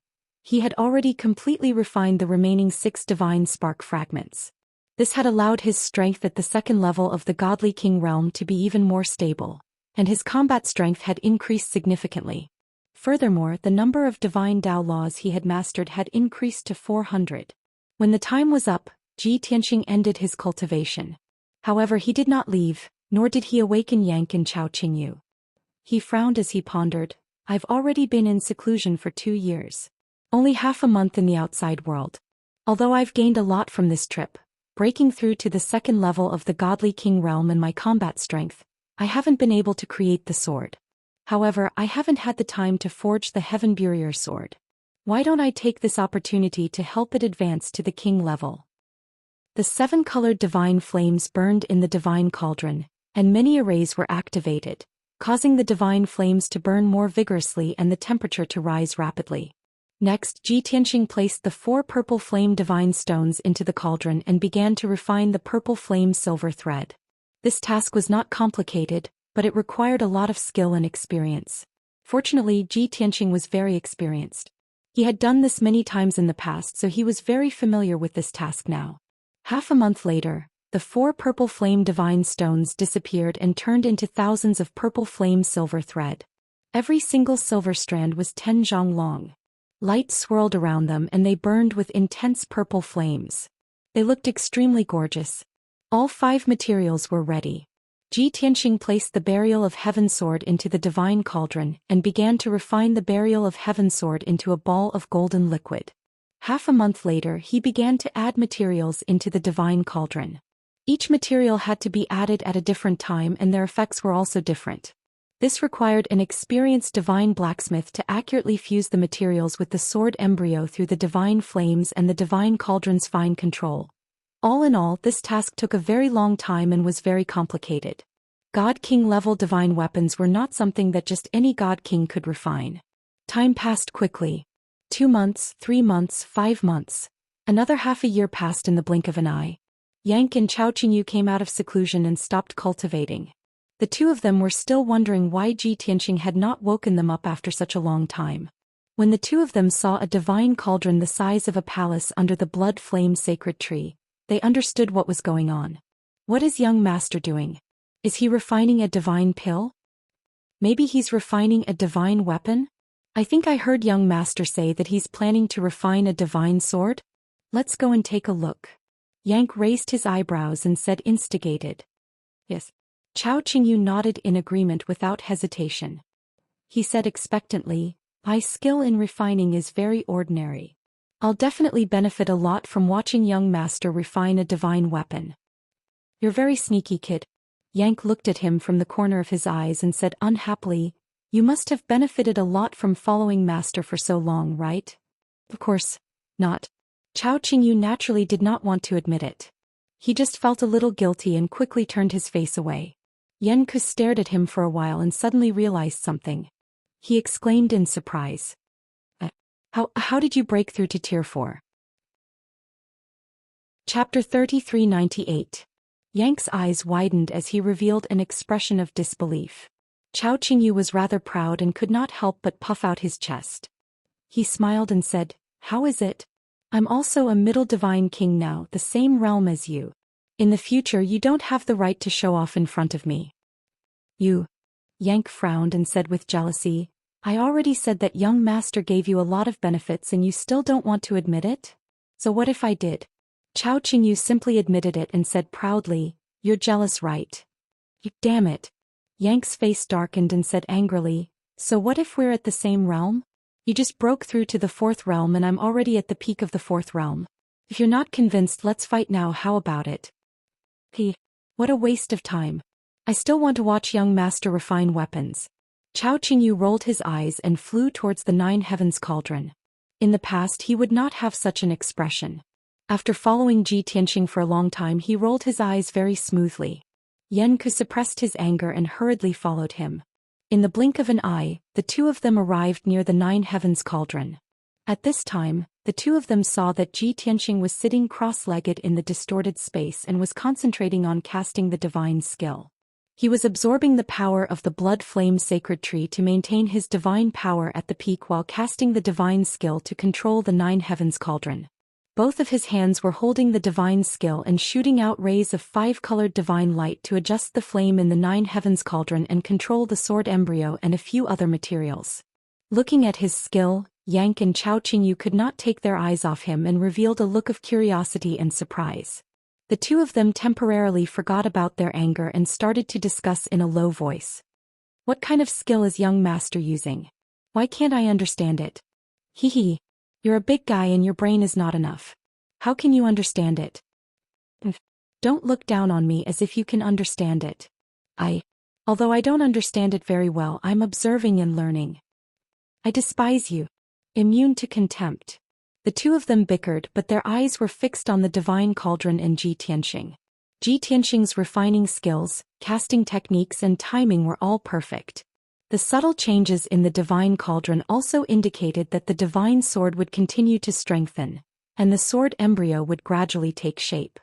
he had already completely refined the remaining 6 divine spark fragments. This had allowed his strength at the 2nd level of the Godly King realm to be even more stable, and his combat strength had increased significantly. Furthermore, the number of divine Dao laws he had mastered had increased to 400. When the time was up, Ji Tianxing ended his cultivation. However, he did not leave, nor did he awaken Yang and Chao Qingyu. He frowned as he pondered, I've already been in seclusion for 2 years. Only half a month in the outside world. Although I've gained a lot from this trip, breaking through to the 2nd level of the Godly King realm and my combat strength, I haven't been able to create the sword. However, I haven't had the time to forge the Heaven Burier sword. Why don't I take this opportunity to help it advance to the king level? The 7-colored divine flames burned in the divine cauldron, and many arrays were activated, causing the divine flames to burn more vigorously and the temperature to rise rapidly. Next, Ji Tianxing placed the 4 purple flame divine stones into the cauldron and began to refine the purple flame silver thread. This task was not complicated, but it required a lot of skill and experience. Fortunately, Ji Tianxing was very experienced. He had done this many times in the past, so he was very familiar with this task now. Half a month later, the 4 purple flame divine stones disappeared and turned into thousands of purple flame silver thread. Every single silver strand was 10 zhang long. Light swirled around them and they burned with intense purple flames. They looked extremely gorgeous. All 5 materials were ready. Ji Tianxing placed the Burial of Heaven sword into the divine cauldron and began to refine the Burial of Heaven sword into a ball of golden liquid. Half a month later, he began to add materials into the divine cauldron. Each material had to be added at a different time and their effects were also different. This required an experienced divine blacksmith to accurately fuse the materials with the sword embryo through the divine flames and the divine cauldron's fine control. All in all, this task took a very long time and was very complicated. God King level divine weapons were not something that just any God King could refine. Time passed quickly. 2 months, 3 months, 5 months. Another half a year passed in the blink of an eye. Yank and Chao Qingyu came out of seclusion and stopped cultivating. The 2 of them were still wondering why Ji Tianxing had not woken them up after such a long time. When the 2 of them saw a divine cauldron the size of a palace under the blood flame sacred tree, they understood what was going on. What is young master doing? Is he refining a divine pill? Maybe he's refining a divine weapon? I think I heard young master say that he's planning to refine a divine sword. Let's go and take a look. Yank raised his eyebrows and said instigated. Yes. Chao Qingyu nodded in agreement without hesitation. He said expectantly, my skill in refining is very ordinary. I'll definitely benefit a lot from watching young master refine a divine weapon. You're very sneaky, kid. Yank looked at him from the corner of his eyes and said unhappily, you must have benefited a lot from following master for so long, right? Of course not. Chao Qingyu naturally did not want to admit it. He just felt a little guilty and quickly turned his face away. Yanku stared at him for a while and suddenly realized something. He exclaimed in surprise. How did you break through to Tier 4? Chapter 3398. Yank's eyes widened as he revealed an expression of disbelief. Chao Qingyu was rather proud and could not help but puff out his chest. He smiled and said, how is it? I'm also a middle divine king now, the same realm as you. In the future you don't have the right to show off in front of me. You. Yank frowned and said with jealousy, I already said that young master gave you a lot of benefits and you still don't want to admit it? So what if I did? Chao Qingyu simply admitted it and said proudly, you're jealous, right? Damn it. Yank's face darkened and said angrily, so what if we're at the same realm? You just broke through to the 4th realm and I'm already at the peak of the 4th realm. If you're not convinced, let's fight now, how about it? What a waste of time. I still want to watch young master refine weapons. Chao Qingyu rolled his eyes and flew towards the 9 heavens cauldron. In the past he would not have such an expression. After following Ji Tianxing for a long time he rolled his eyes very smoothly. Yanku suppressed his anger and hurriedly followed him. In the blink of an eye, the 2 of them arrived near the 9 heavens cauldron. At this time, the 2 of them saw that Ji Tianxing was sitting cross-legged in the distorted space and was concentrating on casting the divine skill. He was absorbing the power of the blood flame sacred tree to maintain his divine power at the peak while casting the divine skill to control the 9 heavens cauldron. Both of his hands were holding the divine skill and shooting out rays of 5-colored divine light to adjust the flame in the 9 heavens cauldron and control the sword embryo and a few other materials. Looking at his skill, Yank and Chao Qingyu could not take their eyes off him and revealed a look of curiosity and surprise. The 2 of them temporarily forgot about their anger and started to discuss in a low voice. What kind of skill is young master using? Why can't I understand it? Hee. You're a big guy and your brain is not enough. How can you understand it? Don't look down on me as if you can understand it. Although I don't understand it very well, I'm observing and learning. I despise you. Immune to contempt. The 2 of them bickered, but their eyes were fixed on the divine cauldron and Ji Tianxing. Ji Tianxing's refining skills, casting techniques and timing were all perfect. The subtle changes in the divine cauldron also indicated that the divine sword would continue to strengthen, and the sword embryo would gradually take shape.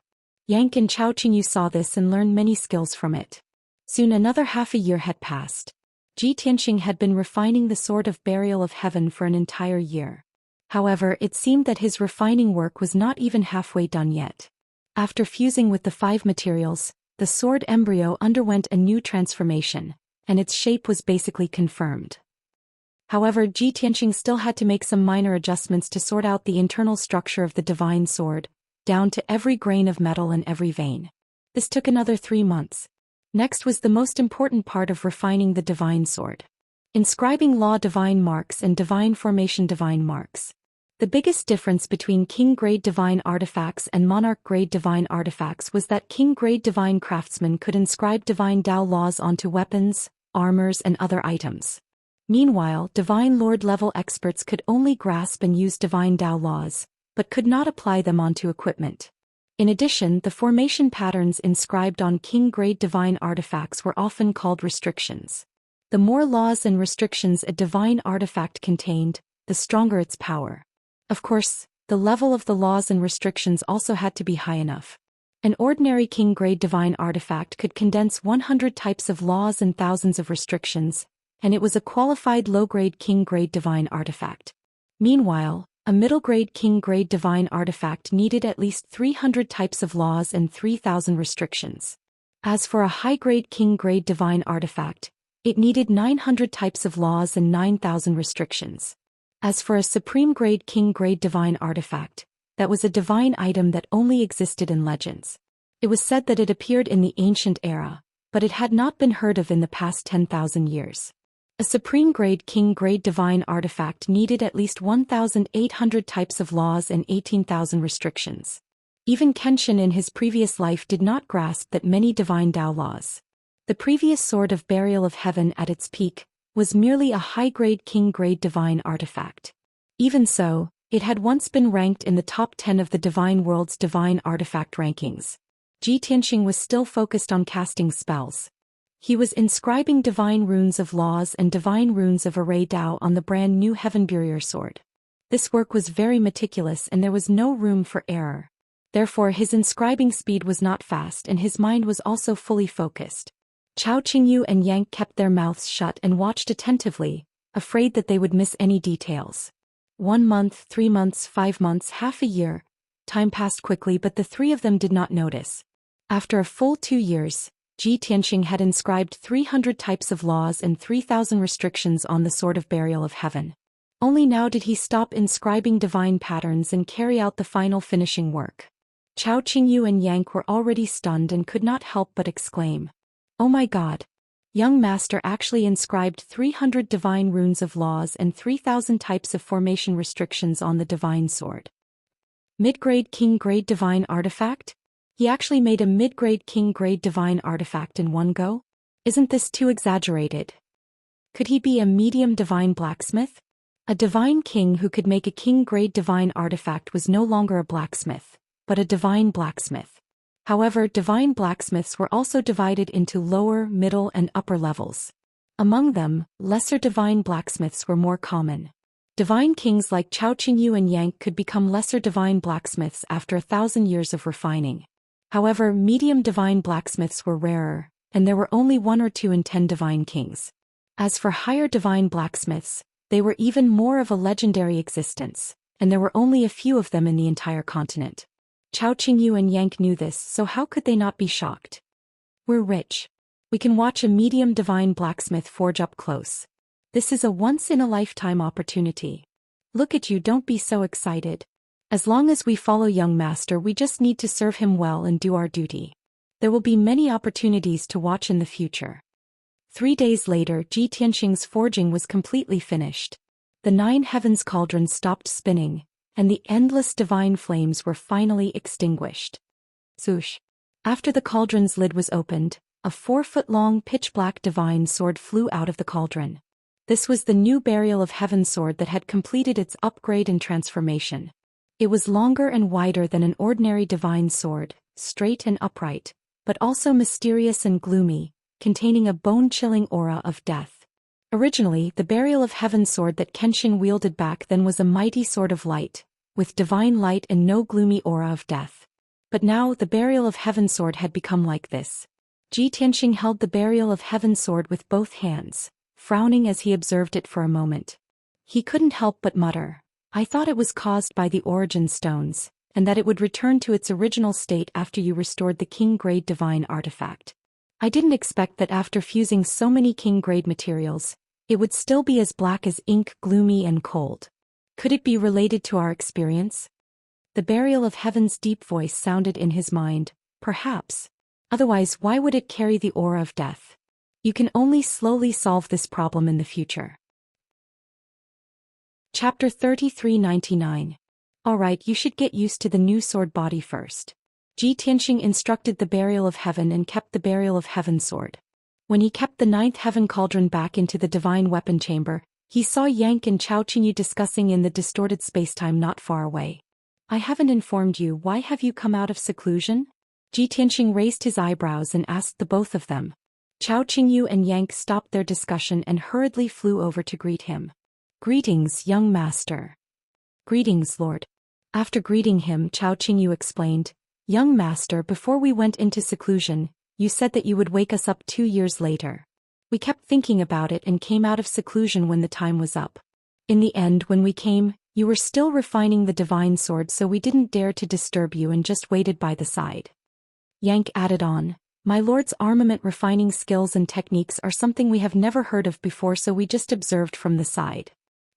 Yang and Chao Qingyu saw this and learned many skills from it. Soon another half a year had passed. Ji Tianxing had been refining the sword of burial of heaven for an entire year. However, it seemed that his refining work was not even halfway done yet. After fusing with the 5 materials, the sword embryo underwent a new transformation, and its shape was basically confirmed. However, Ji Tianxing still had to make some minor adjustments to sort out the internal structure of the divine sword, down to every grain of metal and every vein. This took another 3 months. Next was the most important part of refining the divine sword. Inscribing law divine marks and divine formation divine marks. The biggest difference between king-grade divine artifacts and monarch-grade divine artifacts was that king-grade divine craftsmen could inscribe divine Tao laws onto weapons, armors and other items. Meanwhile, divine lord-level experts could only grasp and use divine Tao laws, but could not apply them onto equipment. In addition, the formation patterns inscribed on king-grade divine artifacts were often called restrictions. The more laws and restrictions a divine artifact contained, the stronger its power. Of course, the level of the laws and restrictions also had to be high enough. An ordinary king-grade divine artifact could condense 100 types of laws and thousands of restrictions, and it was a qualified low-grade king-grade divine artifact. Meanwhile, a middle-grade king-grade divine artifact needed at least 300 types of laws and 3,000 restrictions. As for a high-grade king-grade divine artifact, it needed 900 types of laws and 9,000 restrictions. As for a supreme-grade king-grade divine artifact, that was a divine item that only existed in legends. It was said that it appeared in the ancient era, but it had not been heard of in the past 10,000 years. A supreme-grade king-grade divine artifact needed at least 1,800 types of laws and 18,000 restrictions. Even Kenshin in his previous life did not grasp that many divine Tao laws. The previous sword of burial of heaven at its peak was merely a high-grade king-grade divine artifact. Even so, it had once been ranked in the top 10 of the divine world's divine artifact rankings. Ji Tianxing was still focused on casting spells. He was inscribing divine runes of laws and divine runes of array Tao on the brand new Heaven Barrier sword. This work was very meticulous and there was no room for error. Therefore his inscribing speed was not fast and his mind was also fully focused. Chao Qingyu and Yang kept their mouths shut and watched attentively, afraid that they would miss any details. 1 month, 3 months, 5 months, half a year. Time passed quickly but the 3 of them did not notice. After a full 2 years, Ji Tianxing had inscribed 300 types of laws and 3,000 restrictions on the sword of burial of heaven. Only now did he stop inscribing divine patterns and carry out the final finishing work. Chao Qingyu and Yang were already stunned and could not help but exclaim, "Oh my God! Young master actually inscribed 300 divine runes of laws and 3,000 types of formation restrictions on the divine sword. Mid-grade king-grade divine artifact? He actually made a mid-grade king-grade divine artifact in one go? Isn't this too exaggerated? Could he be a medium divine blacksmith?" A divine king who could make a king-grade divine artifact was no longer a blacksmith, but a divine blacksmith. However, divine blacksmiths were also divided into lower, middle, and upper levels. Among them, lesser divine blacksmiths were more common. Divine kings like Chao Qingyu and Yang could become lesser divine blacksmiths after 1,000 years of refining. However, medium divine blacksmiths were rarer, and there were only 1 or 2 in 10 divine kings. As for higher divine blacksmiths, they were even more of a legendary existence, and there were only a few of them in the entire continent. Chao Qingyu and Yang knew this, so how could they not be shocked? "We're rich. We can watch a medium divine blacksmith forge up close. This is a once-in-a-lifetime opportunity. Look at you, don't be so excited. As long as we follow young master, we just need to serve him well and do our duty. There will be many opportunities to watch in the future." 3 days later, Ji Tianxing's forging was completely finished. The 9 heavens cauldron stopped spinning, and the endless divine flames were finally extinguished. Swoosh! After the cauldron's lid was opened, a 4-foot-long pitch-black divine sword flew out of the cauldron. This was the new Burial of Heaven sword that had completed its upgrade and transformation. It was longer and wider than an ordinary divine sword, straight and upright, but also mysterious and gloomy, containing a bone-chilling aura of death. Originally, the Burial of Heaven sword that Kenshin wielded back then was a mighty sword of light, with divine light and no gloomy aura of death. But now the Burial of Heaven sword had become like this. Ji Tianxing held the Burial of Heaven sword with both hands, frowning as he observed it for a moment. He couldn't help but mutter, "I thought it was caused by the origin stones, and that it would return to its original state after you restored the king-grade divine artifact. I didn't expect that after fusing so many king-grade materials, it would still be as black as ink, gloomy and cold. Could it be related to our experience?" The Burial of Heaven's deep voice sounded in his mind, "Perhaps. Otherwise, why would it carry the aura of death? You can only slowly solve this problem in the future." Chapter 3399. Alright, you should get used to the new sword body first. Ji Tianxing instructed the Burial of Heaven and kept the Burial of Heaven sword. When he kept the ninth heaven cauldron back into the divine weapon chamber, he saw Yank and Chao Qingyu discussing in the distorted spacetime not far away. "I haven't informed you, why have you come out of seclusion?" Ji Tianxing raised his eyebrows and asked the both of them. Chao Qingyu and Yank stopped their discussion and hurriedly flew over to greet him. "Greetings, young master." "Greetings, lord." After greeting him, Chao Qingyu explained, "Young master, before we went into seclusion, you said that you would wake us up 2 years later. We kept thinking about it and came out of seclusion when the time was up. In the end, when we came, you were still refining the divine sword, so we didn't dare to disturb you and just waited by the side." Yank added on, "My lord's armament refining skills and techniques are something we have never heard of before, so we just observed from the side.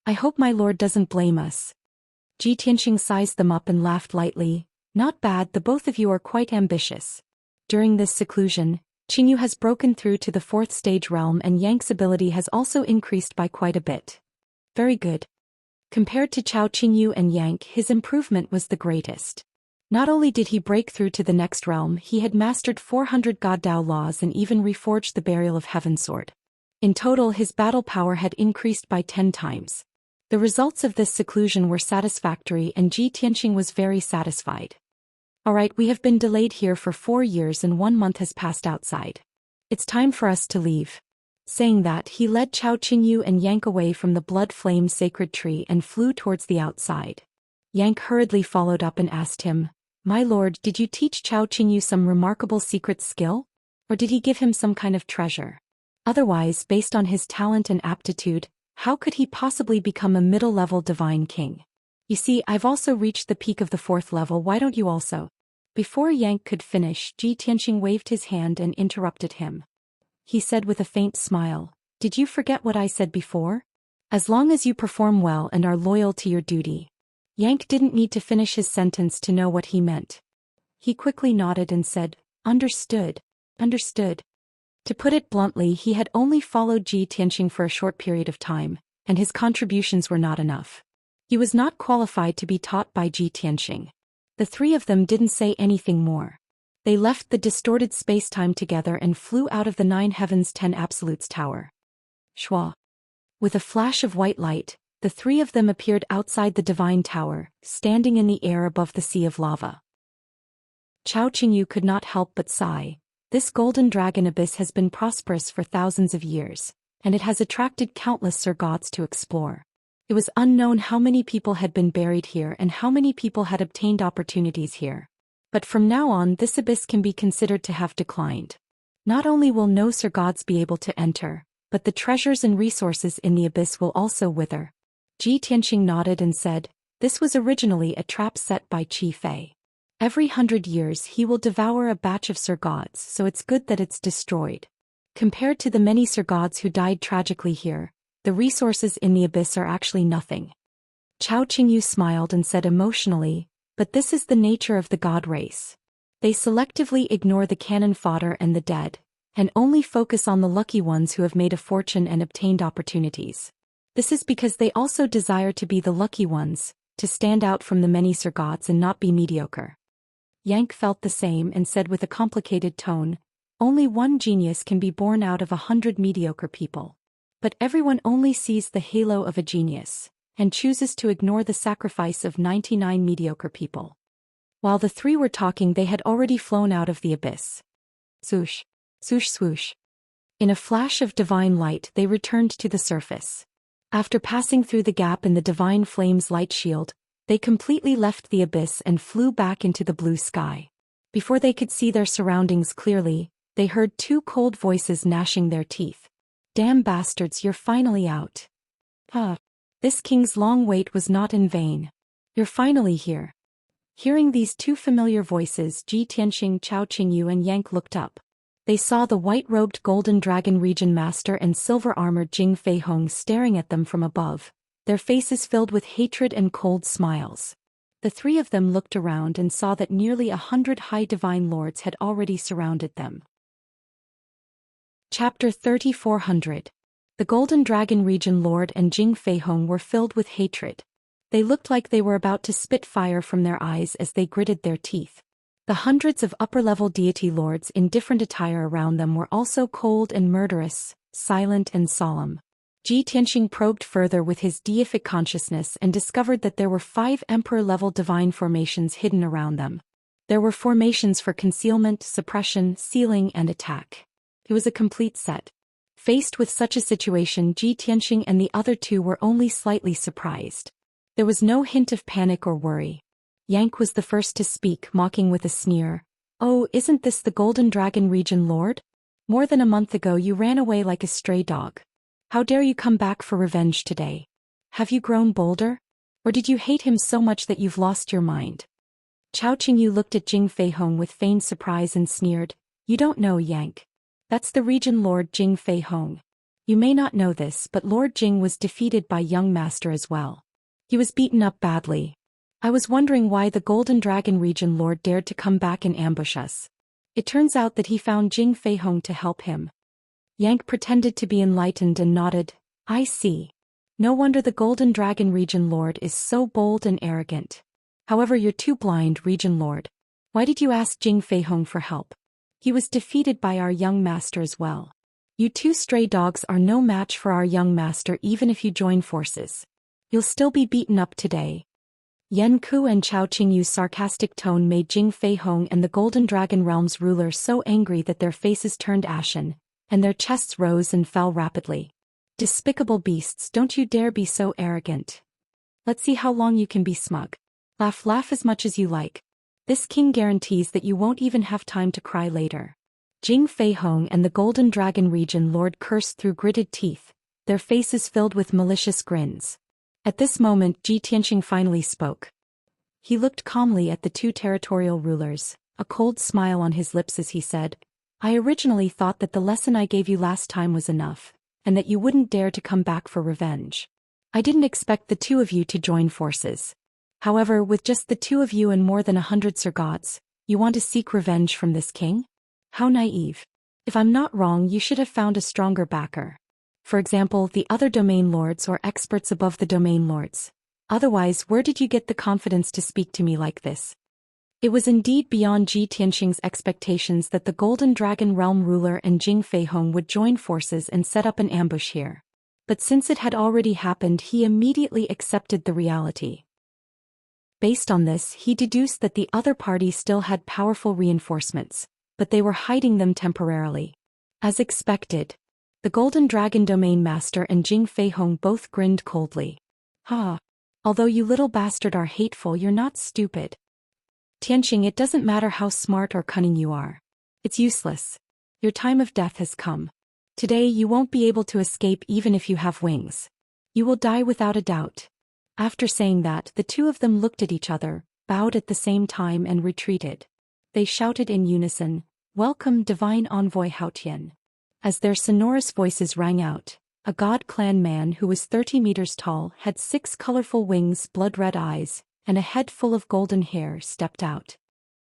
I hope my lord doesn't blame us." Ji Tianxing sized them up and laughed lightly. "Not bad, the both of you are quite ambitious. During this seclusion, Qingyu has broken through to the 4th stage realm and Yank's ability has also increased by quite a bit. Very good." Compared to Chao Qingyu and Yank, his improvement was the greatest. Not only did he break through to the next realm, he had mastered 400 God Dao laws and even reforged the Burial of Heaven sword. In total, his battle power had increased by 10 times. The results of this seclusion were satisfactory and Ji Tianxing was very satisfied. "Alright, we have been delayed here for 4 years and 1 month has passed outside. It's time for us to leave." Saying that, he led Chao Qingyu and Yank away from the blood flame sacred tree and flew towards the outside. Yank hurriedly followed up and asked him, "My lord, did you teach Chao Qingyu some remarkable secret skill? Or did he give him some kind of treasure? Otherwise, based on his talent and aptitude, how could he possibly become a middle-level divine king? You see, I've also reached the peak of the 4th level, why don't you also?" Before Yank could finish, Ji Tianxing waved his hand and interrupted him. He said with a faint smile, "Did you forget what I said before? As long as you perform well and are loyal to your duty." Yank didn't need to finish his sentence to know what he meant. He quickly nodded and said, "Understood. Understood." To put it bluntly, he had only followed Ji Tianxing for a short period of time, and his contributions were not enough. He was not qualified to be taught by Ji Tianxing. The 3 of them didn't say anything more. They left the distorted spacetime together and flew out of the 9 Heavens 10 Absolutes tower. Shwa. With a flash of white light, the 3 of them appeared outside the divine tower, standing in the air above the sea of lava. Chao Qingyu could not help but sigh. This golden dragon abyss has been prosperous for thousands of years, and it has attracted countless Sir Gods to explore. It was unknown how many people had been buried here and how many people had obtained opportunities here. But from now on, this abyss can be considered to have declined. Not only will no Sir Gods be able to enter, but the treasures and resources in the abyss will also wither. Ji Tianxing nodded and said, "This was originally a trap set by Qi Fei. Every 100 years he will devour a batch of Sir Gods, so it's good that it's destroyed. Compared to the many Sir Gods who died tragically here, the resources in the abyss are actually nothing." Chao Qingyu smiled and said emotionally, "But this is the nature of the God race. They selectively ignore the cannon fodder and the dead, and only focus on the lucky ones who have made a fortune and obtained opportunities. This is because they also desire to be the lucky ones, to stand out from the many Sir Gods and not be mediocre." Yank felt the same and said with a complicated tone, "Only one genius can be born out of 100 mediocre people. But everyone only sees the halo of a genius, and chooses to ignore the sacrifice of 99 mediocre people." While the 3 were talking, they had already flown out of the abyss. Swoosh, swoosh, swoosh. In a flash of divine light they returned to the surface. After passing through the gap in the divine flame's light shield, they completely left the abyss and flew back into the blue sky. Before they could see their surroundings clearly, they heard two cold voices gnashing their teeth. "Damn bastards, you're finally out. This king's long wait was not in vain. You're finally here." Hearing these two familiar voices, Ji Tianxing, Chao Qingyu and Yank looked up. They saw the white-robed Golden Dragon Region Master and silver-armored Jing Feihong staring at them from above, their faces filled with hatred and cold smiles. The three of them looked around and saw that nearly 100 high divine lords had already surrounded them. Chapter 3400. The Golden Dragon Region Lord and Jing Feihong were filled with hatred. They looked like they were about to spit fire from their eyes as they gritted their teeth. The hundreds of upper-level deity lords in different attire around them were also cold and murderous, silent and solemn. Ji Tianxing probed further with his deific consciousness and discovered that there were 5 emperor-level divine formations hidden around them. There were formations for concealment, suppression, sealing, and attack. It was a complete set. Faced with such a situation, Ji Tianxing and the other two were only slightly surprised. There was no hint of panic or worry. Yank was the first to speak, mocking with a sneer. "Oh, isn't this the Golden Dragon Region Lord? More than a month ago you ran away like a stray dog. How dare you come back for revenge today? Have you grown bolder? Or did you hate him so much that you've lost your mind?" Chao Qingyu looked at Jing Feihong with feigned surprise and sneered. "You don't know, Yank. That's the Region Lord Jing Feihong. You may not know this, but Lord Jing was defeated by young master as well. He was beaten up badly. I was wondering why the Golden Dragon Region Lord dared to come back and ambush us. It turns out that he found Jing Feihong to help him." Yank pretended to be enlightened and nodded. "I see. No wonder the Golden Dragon Region Lord is so bold and arrogant. However, you're too blind, Region Lord. Why did you ask Jing Feihong for help? He was defeated by our young master as well. You two stray dogs are no match for our young master even if you join forces. You'll still be beaten up today." Yan Ku and Chao Qingyu's sarcastic tone made Jing Feihong and the Golden Dragon Realm's ruler so angry that their faces turned ashen, and their chests rose and fell rapidly. "Despicable beasts, don't you dare be so arrogant. Let's see how long you can be smug. Laugh as much as you like. This king guarantees that you won't even have time to cry later." Jing Feihong and the Golden Dragon Region Lord cursed through gritted teeth, their faces filled with malicious grins. At this moment, Ji Tianxing finally spoke. He looked calmly at the two territorial rulers, a cold smile on his lips as he said, "I originally thought that the lesson I gave you last time was enough, and that you wouldn't dare to come back for revenge. I didn't expect the two of you to join forces. However, with just the two of you and more than 100 Sir-Gods, you want to seek revenge from this king? How naive. If I'm not wrong, you should have found a stronger backer. For example, the other domain lords or experts above the domain lords. Otherwise, where did you get the confidence to speak to me like this?" It was indeed beyond Ji Tianxing's expectations that the Golden Dragon Realm ruler and Jing Feihong would join forces and set up an ambush here. But since it had already happened, he immediately accepted the reality. Based on this, he deduced that the other party still had powerful reinforcements, but they were hiding them temporarily. As expected, the Golden Dragon Domain Master and Jing Feihong both grinned coldly. Although you little bastard are hateful, you're not stupid. Tianxing, it doesn't matter how smart or cunning you are. It's useless. Your time of death has come. Today you won't be able to escape even if you have wings. You will die without a doubt." After saying that, the two of them looked at each other, bowed at the same time and retreated. They shouted in unison, "Welcome, Divine Envoy Haotian." As their sonorous voices rang out, a God Clan man who was 30 meters tall, had 6 colorful wings, blood-red eyes, and a head full of golden hair stepped out.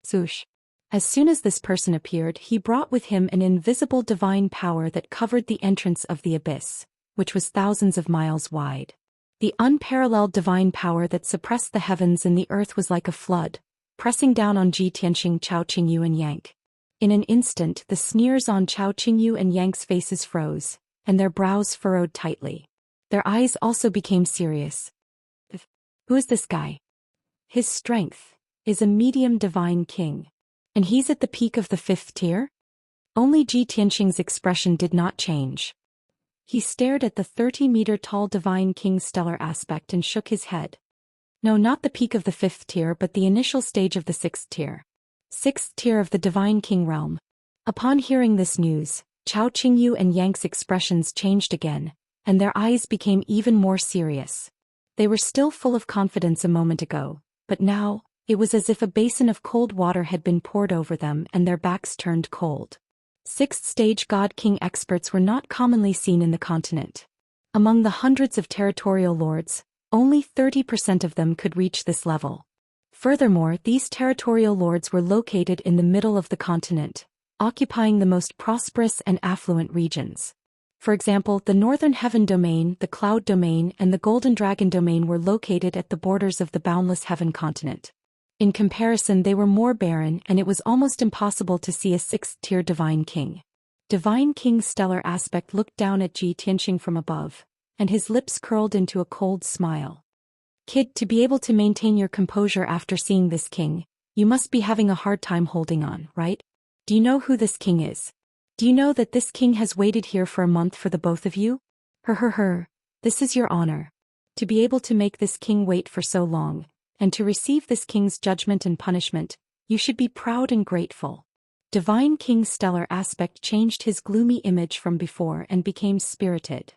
Zhoosh. As soon as this person appeared, he brought with him an invisible divine power that covered the entrance of the abyss, which was thousands of miles wide. The unparalleled divine power that suppressed the heavens and the earth was like a flood, pressing down on Ji Tianxing, Chao Qingyu and Yank. In an instant, the sneers on Chao Qingyu and Yank's faces froze, and their brows furrowed tightly. Their eyes also became serious. Who is this guy? His strength is a medium divine king. And he's at the peak of the 5th tier? Only Ji Tianqing's expression did not change. He stared at the 30-meter-tall divine king's stellar aspect and shook his head. No, not the peak of the 5th tier but the initial stage of the 6th tier. 6th tier of the divine king realm. Upon hearing this news, Chao Qingyu and Yang's expressions changed again, and their eyes became even more serious. They were still full of confidence a moment ago, but now, it was as if a basin of cold water had been poured over them and their backs turned cold. 6th stage God King experts were not commonly seen in the continent. Among the hundreds of territorial lords, only 30% of them could reach this level. Furthermore, these territorial lords were located in the middle of the continent, occupying the most prosperous and affluent regions. For example, the Northern Heaven Domain, the Cloud Domain, and the Golden Dragon Domain were located at the borders of the Boundless Heaven continent. In comparison, they were more barren and it was almost impossible to see a 6th-tier Divine King. Divine King's stellar aspect looked down at Ji Tianqing from above, and his lips curled into a cold smile. Kid, to be able to maintain your composure after seeing this king, you must be having a hard time holding on, right? Do you know who this king is? Do you know that this king has waited here for a month for the both of you? This is your honor. To be able to make this king wait for so long, and to receive this king's judgment and punishment, you should be proud and grateful. Divine King's stellar aspect changed his gloomy image from before and became spirited.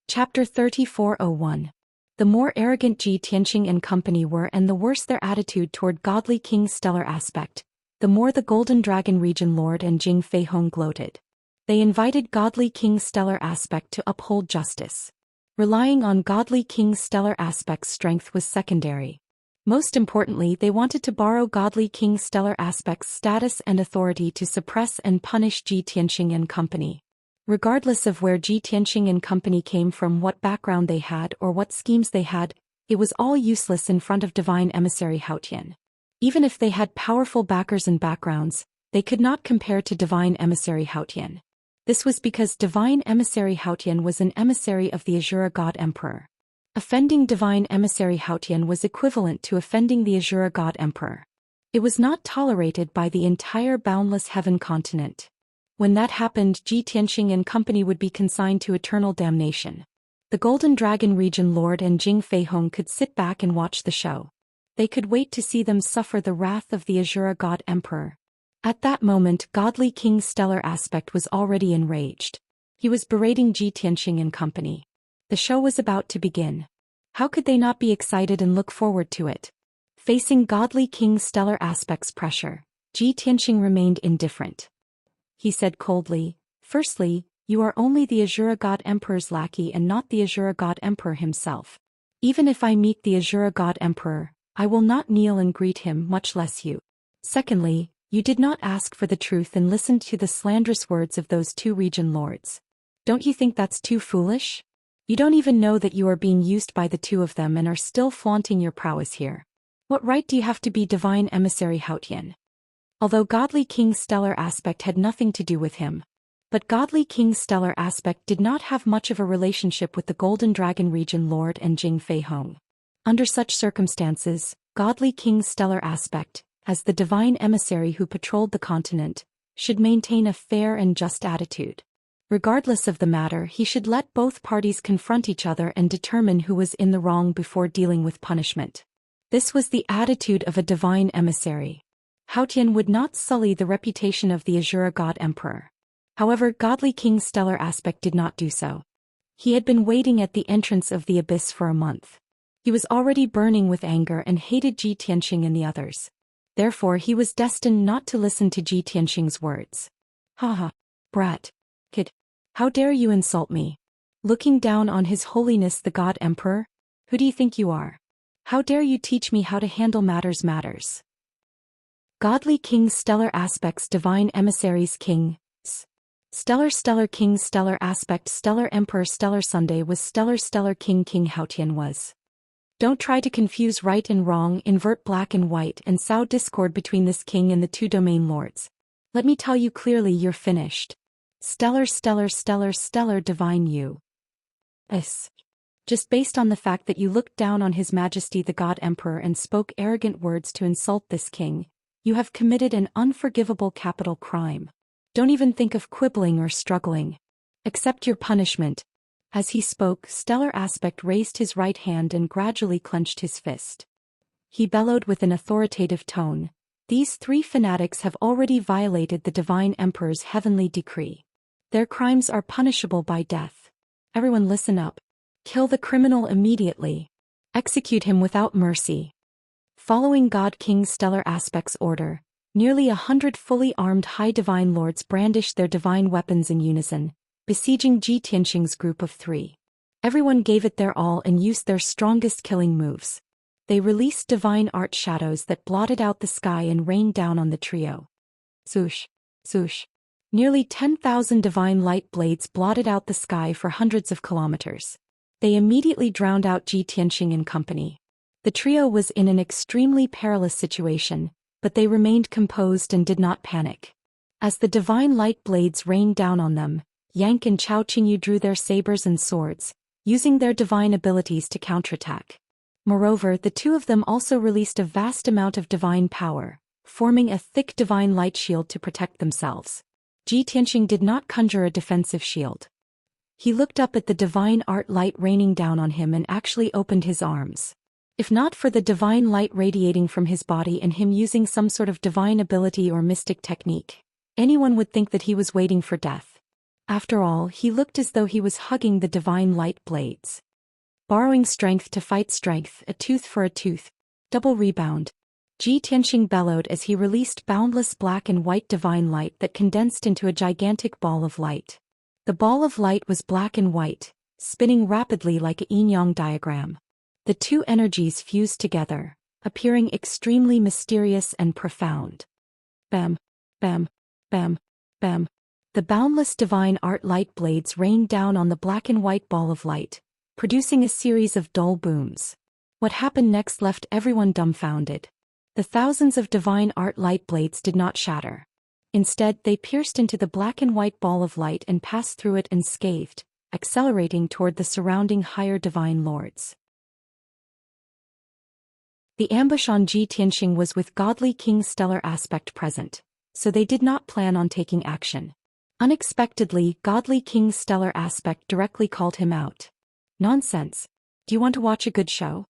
Chapter 3401. The more arrogant Ji Tianqing and company were and the worse their attitude toward Godly King's stellar aspect, the more the Golden Dragon Region Lord and Jing Feihong gloated. They invited Godly King's stellar aspect to uphold justice. Relying on Godly King's stellar aspect's strength was secondary. Most importantly, they wanted to borrow Godly King's stellar aspect's status and authority to suppress and punish Ji Tianqing and company. Regardless of where Ji Tianqing and company came from, what background they had or what schemes they had, it was all useless in front of Divine Emissary Hao Tian. Even if they had powerful backers and backgrounds, they could not compare to Divine Emissary Hao Tian. This was because Divine Emissary Hao Tian was an emissary of the Azura God Emperor. Offending Divine Emissary Hao Tian was equivalent to offending the Azura God Emperor. It was not tolerated by the entire Boundless Heaven continent. When that happened, Ji Tianqing and company would be consigned to eternal damnation. The Golden Dragon Region Lord and Jing Feihong could sit back and watch the show. They could wait to see them suffer the wrath of the Azura God Emperor. At that moment, Godly King's stellar aspect was already enraged. He was berating Ji Tianqing and company. The show was about to begin. How could they not be excited and look forward to it? Facing Godly King's stellar aspect's pressure, Ji Tianqing remained indifferent. He said coldly, "Firstly, you are only the Azura God Emperor's lackey and not the Azura God Emperor himself. Even if I meet the Azura God Emperor, I will not kneel and greet him, much less you. Secondly, you did not ask for the truth and listened to the slanderous words of those two region lords. Don't you think that's too foolish? You don't even know that you are being used by the two of them and are still flaunting your prowess here. What right do you have to be Divine Emissary Hao Tian?" Although Godly King's stellar aspect had nothing to do with him. But Godly King's stellar aspect did not have much of a relationship with the Golden Dragon Region Lord and Jing Feihong. Under such circumstances, Godly King's stellar aspect, as the divine emissary who patrolled the continent, should maintain a fair and just attitude. Regardless of the matter, he should let both parties confront each other and determine who was in the wrong before dealing with punishment. This was the attitude of a divine emissary. Hao Tian would not sully the reputation of the Azura God Emperor. However, Godly King's stellar aspect did not do so. He had been waiting at the entrance of the abyss for a month. He was already burning with anger and hated Ji Tianqing and the others. Therefore, he was destined not to listen to Ji Tianqing's words. "Ha, brat. Kid. How dare you insult me? Looking down on His Holiness the God Emperor? Who do you think you are? How dare you teach me how to handle matters? Godly King's stellar aspects, divine emissaries, King. Stellar King's stellar aspect, stellar Emperor, stellar Sunday was stellar King Hao Tian was. Don't try to confuse right and wrong, invert black and white, and sow discord between this king and the two domain lords. Let me tell you clearly, you're finished. Stellar divine you. Just based on the fact that you looked down on His Majesty the God Emperor and spoke arrogant words to insult this king, You have committed an unforgivable capital crime. Don't even think of quibbling or struggling. Accept your punishment. As he spoke, Stellar Aspect raised his right hand and gradually clenched his fist. He bellowed with an authoritative tone, "These 3 fanatics have already violated the Divine Emperor's heavenly decree. Their crimes are punishable by death. Everyone listen up. Kill the criminal immediately. Execute him without mercy." Following God King Stellar Aspect's order, nearly 100 fully armed High Divine Lords brandished their divine weapons in unison, besieging Ji Tianxing's group of 3. Everyone gave it their all and used their strongest killing moves. They released divine art shadows that blotted out the sky and rained down on the trio. Swoosh, swoosh. Nearly 10,000 divine light blades blotted out the sky for hundreds of kilometers. They immediately drowned out Ji Tianxing and company. The trio was in an extremely perilous situation, but they remained composed and did not panic. As the divine light blades rained down on them, Yang and Chao Qingyu drew their sabers and swords, using their divine abilities to counterattack. Moreover, the 2 of them also released a vast amount of divine power, forming a thick divine light shield to protect themselves. Ji Tianxing did not conjure a defensive shield. He looked up at the divine art light raining down on him and actually opened his arms. If not for the divine light radiating from his body and him using some sort of divine ability or mystic technique, anyone would think that he was waiting for death. After all, he looked as though he was hugging the divine light blades. Borrowing strength to fight strength, a tooth for a tooth. Double rebound. Ji Tianxing bellowed as he released boundless black and white divine light that condensed into a gigantic ball of light. The ball of light was black and white, spinning rapidly like a yin-yang diagram. The 2 energies fused together, appearing extremely mysterious and profound. Bam, bam, bam, bam. The boundless divine art light blades rained down on the black and white ball of light, producing a series of dull booms. What happened next left everyone dumbfounded. The thousands of divine art light blades did not shatter. Instead, they pierced into the black and white ball of light and passed through it unscathed, accelerating toward the surrounding higher divine lords. The ambush on Ji Tianxing was with Godly King Stellar Aspect present, so they did not plan on taking action. Unexpectedly, Godly King Stellar Aspect directly called him out. "Nonsense. Do you want to watch a good show?"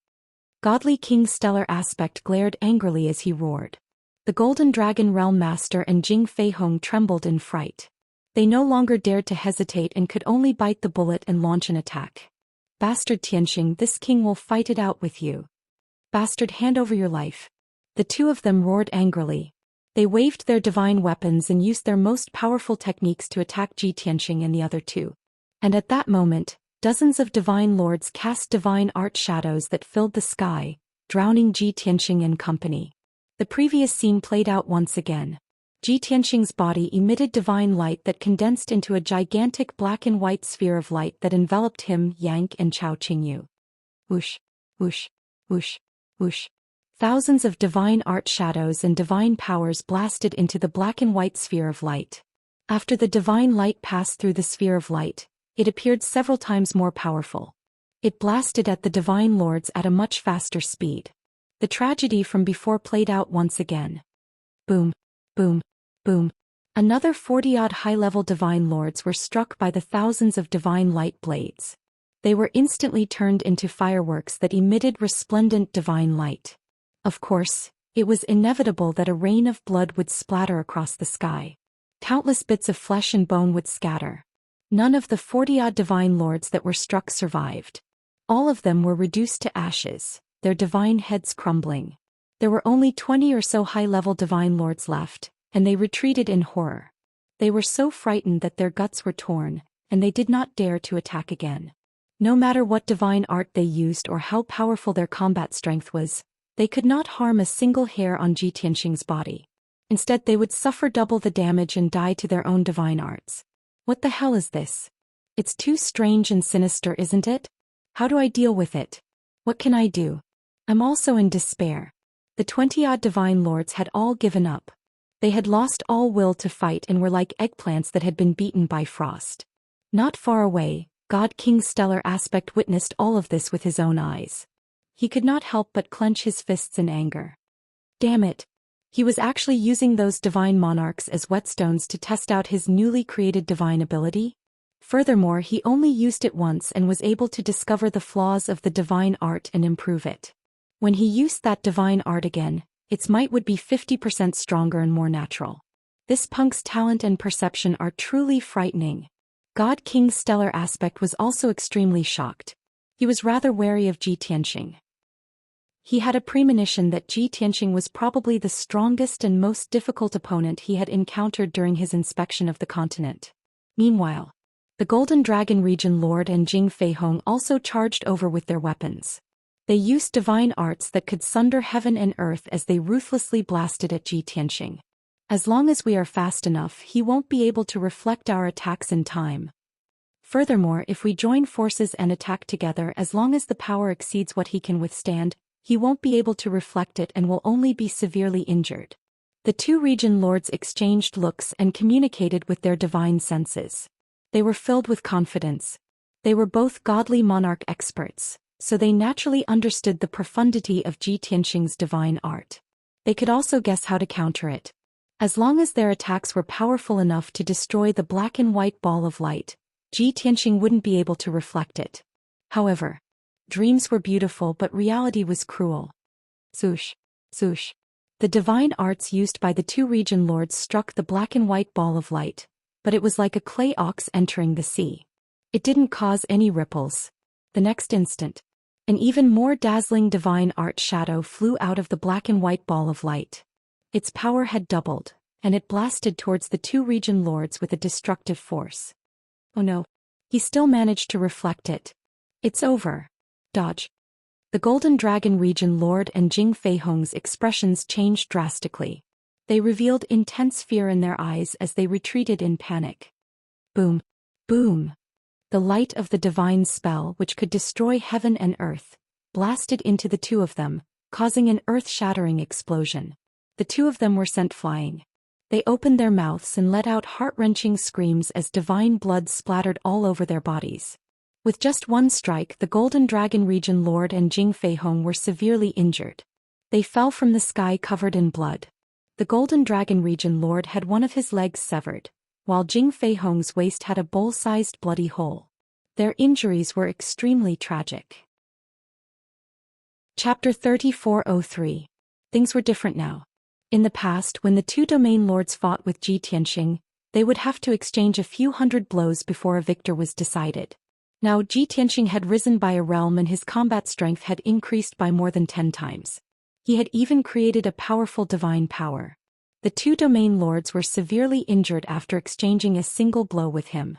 Godly King Stellar Aspect glared angrily as he roared. The Golden Dragon Realm Master and Jing Feihong trembled in fright. They no longer dared to hesitate and could only bite the bullet and launch an attack. "Bastard Tianxing, this king will fight it out with you. Bastard, hand over your life." The 2 of them roared angrily. They waved their divine weapons and used their most powerful techniques to attack Ji Tianxing and the other 2. And at that moment, dozens of divine lords cast divine art shadows that filled the sky, drowning Ji Tianxing and company. The previous scene played out once again. Ji Tianxing's body emitted divine light that condensed into a gigantic black and white sphere of light that enveloped him, Yang and Chao Qingyu. Whoosh, whoosh, whoosh, whoosh. Thousands of divine art shadows and divine powers blasted into the black and white sphere of light. After the divine light passed through the sphere of light, it appeared several times more powerful. It blasted at the divine lords at a much faster speed. The tragedy from before played out once again. Boom, boom, boom. Another 40-odd high-level divine lords were struck by the thousands of divine light blades. They were instantly turned into fireworks that emitted resplendent divine light. Of course, it was inevitable that a rain of blood would splatter across the sky. Countless bits of flesh and bone would scatter. None of the 40-odd divine lords that were struck survived. All of them were reduced to ashes, their divine heads crumbling. There were only 20 or so high-level divine lords left, and they retreated in horror. They were so frightened that their guts were torn, and they did not dare to attack again. No matter what divine art they used or how powerful their combat strength was, they could not harm a single hair on Ji Tianxing's body. Instead, they would suffer double the damage and die to their own divine arts. What the hell is this? It's too strange and sinister, isn't it? How do I deal with it? What can I do? I'm also in despair. The 20-odd divine lords had all given up. They had lost all will to fight and were like eggplants that had been beaten by frost. Not far away, God King Stellar Aspect witnessed all of this with his own eyes. He could not help but clench his fists in anger. Damn it! He was actually using those divine monarchs as whetstones to test out his newly created divine ability. Furthermore, he only used it once and was able to discover the flaws of the divine art and improve it. When he used that divine art again, its might would be 50% stronger and more natural. This punk's talent and perception are truly frightening. God King's stellar aspect was also extremely shocked. He was rather wary of Zhi Tianxing. He had a premonition that Zhi Tianxing was probably the strongest and most difficult opponent he had encountered during his inspection of the continent. Meanwhile, the Golden Dragon Region Lord and Jing Feihong also charged over with their weapons. They used divine arts that could sunder heaven and earth as they ruthlessly blasted at Zhi Tianxing. As long as we are fast enough, he won't be able to reflect our attacks in time. Furthermore, if we join forces and attack together, as long as the power exceeds what he can withstand, he won't be able to reflect it and will only be severely injured. The two region lords exchanged looks and communicated with their divine senses. They were filled with confidence. They were both godly monarch experts, so they naturally understood the profundity of Zhi Tianxing's divine art. They could also guess how to counter it. As long as their attacks were powerful enough to destroy the black and white ball of light, Zhi Tianxing wouldn't be able to reflect it. However, dreams were beautiful but reality was cruel. Swoosh, swoosh. The divine arts used by the two region lords struck the black and white ball of light, but it was like a clay ox entering the sea. It didn't cause any ripples. The next instant, an even more dazzling divine art shadow flew out of the black and white ball of light. Its power had doubled, and it blasted towards the two region lords with a destructive force. Oh no. He still managed to reflect it. It's over. Dodge. The Golden Dragon Region Lord and Jing Feihong's expressions changed drastically. They revealed intense fear in their eyes as they retreated in panic. Boom. Boom. The light of the divine spell, which could destroy heaven and earth, blasted into the two of them, causing an earth-shattering explosion. The two of them were sent flying. They opened their mouths and let out heart-wrenching screams as divine blood splattered all over their bodies. With just one strike, the Golden Dragon Region Lord and Jing Feihong were severely injured. They fell from the sky covered in blood. The Golden Dragon Region Lord had one of his legs severed, while Jing Feihong's waist had a bowl-sized bloody hole. Their injuries were extremely tragic. Chapter 3403. Things were different now. In the past, when the two domain lords fought with Zhi Tianxing, they would have to exchange a few hundred blows before a victor was decided. Now Zhi Tianxing had risen by a realm and his combat strength had increased by more than 10 times. He had even created a powerful divine power. The two domain lords were severely injured after exchanging a single blow with him.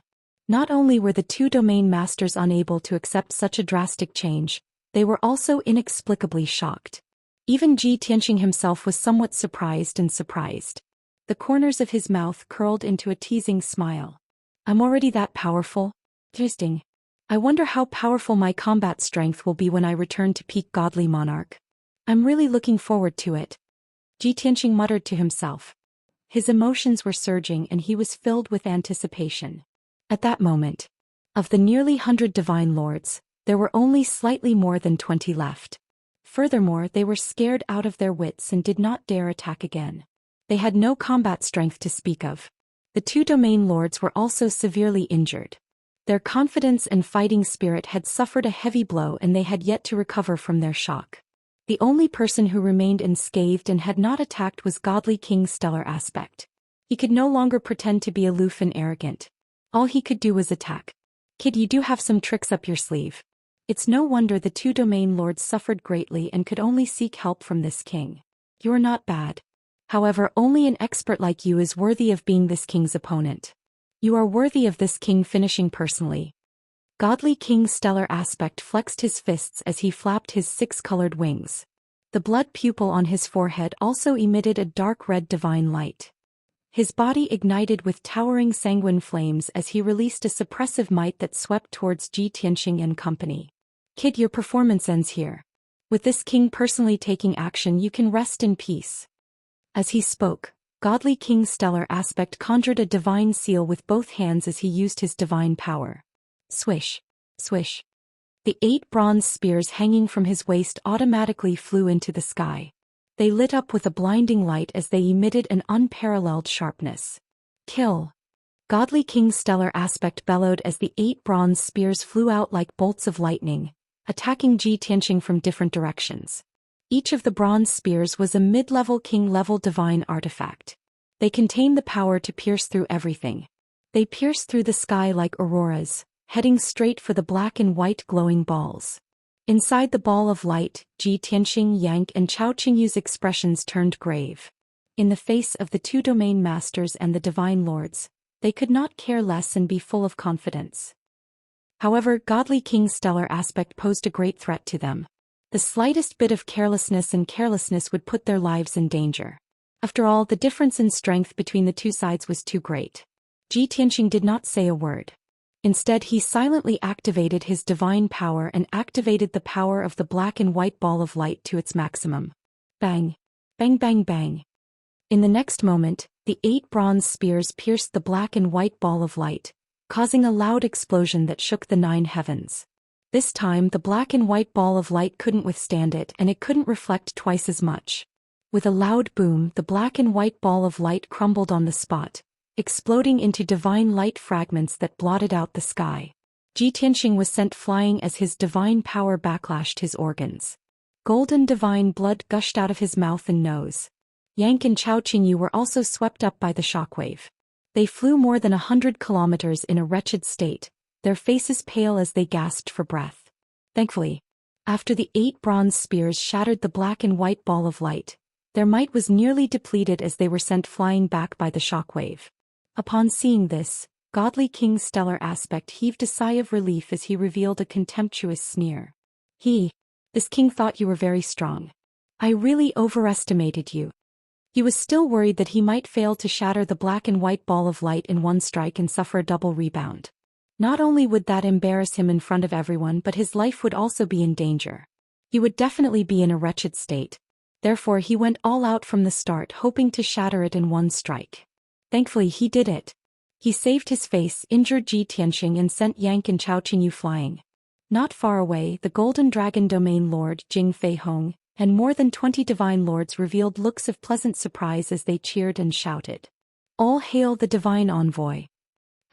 Not only were the two domain masters unable to accept such a drastic change, they were also inexplicably shocked. Even Zhi Tianxing himself was somewhat surprised. The corners of his mouth curled into a teasing smile. I'm already that powerful? Interesting. I wonder how powerful my combat strength will be when I return to peak godly monarch. I'm really looking forward to it. Zhi Tianxing muttered to himself. His emotions were surging and he was filled with anticipation. At that moment, of the nearly 100 divine lords, there were only slightly more than 20 left. Furthermore, they were scared out of their wits and did not dare attack again. They had no combat strength to speak of. The two domain lords were also severely injured. Their confidence and fighting spirit had suffered a heavy blow and they had yet to recover from their shock. The only person who remained unscathed and had not attacked was Godly King's stellar aspect. He could no longer pretend to be aloof and arrogant. All he could do was attack. Kid, you do have some tricks up your sleeve. It's no wonder the two domain lords suffered greatly and could only seek help from this king. You're not bad. However, only an expert like you is worthy of being this king's opponent. You are worthy of this king finishing personally. Godly King's stellar aspect flexed his fists as he flapped his 6-colored wings. The blood pupil on his forehead also emitted a dark red divine light. His body ignited with towering sanguine flames as he released a suppressive might that swept towards Zhi Tianxing and company. Kid, your performance ends here. With this king personally taking action, you can rest in peace. As he spoke, Godly King's stellar aspect conjured a divine seal with both hands as he used his divine power. Swish, swish. The 8 bronze spears hanging from his waist automatically flew into the sky. They lit up with a blinding light as they emitted an unparalleled sharpness. Kill! Godly King's stellar aspect bellowed as the 8 bronze spears flew out like bolts of lightning, attacking Ji Tianqing from different directions. Each of the bronze spears was a mid-level king-level divine artifact. They contained the power to pierce through everything. They pierced through the sky like auroras, heading straight for the black and white glowing balls. Inside the ball of light, Ji Tianqing, Yang and Chao Qingyu's expressions turned grave. In the face of the 2 domain masters and the divine lords, they could not care less and be full of confidence. However, Godly King's stellar aspect posed a great threat to them. The slightest bit of carelessness would put their lives in danger. After all, the difference in strength between the 2 sides was too great. Ji Tianqing did not say a word. Instead, he silently activated his divine power and activated the power of the black and white ball of light to its maximum. Bang! Bang bang bang! In the next moment, the 8 bronze spears pierced the black and white ball of light, causing a loud explosion that shook the 9 heavens. This time the black and white ball of light couldn't withstand it, and it couldn't reflect twice as much. With a loud boom, the black and white ball of light crumbled on the spot, exploding into divine light fragments that blotted out the sky. Ji Tianqing was sent flying as his divine power backlashed his organs. Golden divine blood gushed out of his mouth and nose. Yang and Chao Qingyu were also swept up by the shockwave. They flew more than 100 kilometers in a wretched state, their faces pale as they gasped for breath. Thankfully, after the 8 bronze spears shattered the black and white ball of light, their might was nearly depleted as they were sent flying back by the shockwave. Upon seeing this, Godly King's stellar aspect heaved a sigh of relief as he revealed a contemptuous sneer. This king thought you were very strong. I really overestimated you. He was still worried that he might fail to shatter the black and white ball of light in one strike and suffer a double rebound. Not only would that embarrass him in front of everyone, but his life would also be in danger. He would definitely be in a wretched state. Therefore he went all out from the start, hoping to shatter it in one strike. Thankfully he did it. He saved his face, injured Ji Tianqing and sent Yang and Chao Qingyu flying. Not far away, the Golden Dragon Domain Lord Jing Fei Hong and more than 20 divine lords revealed looks of pleasant surprise as they cheered and shouted. All hail the divine envoy.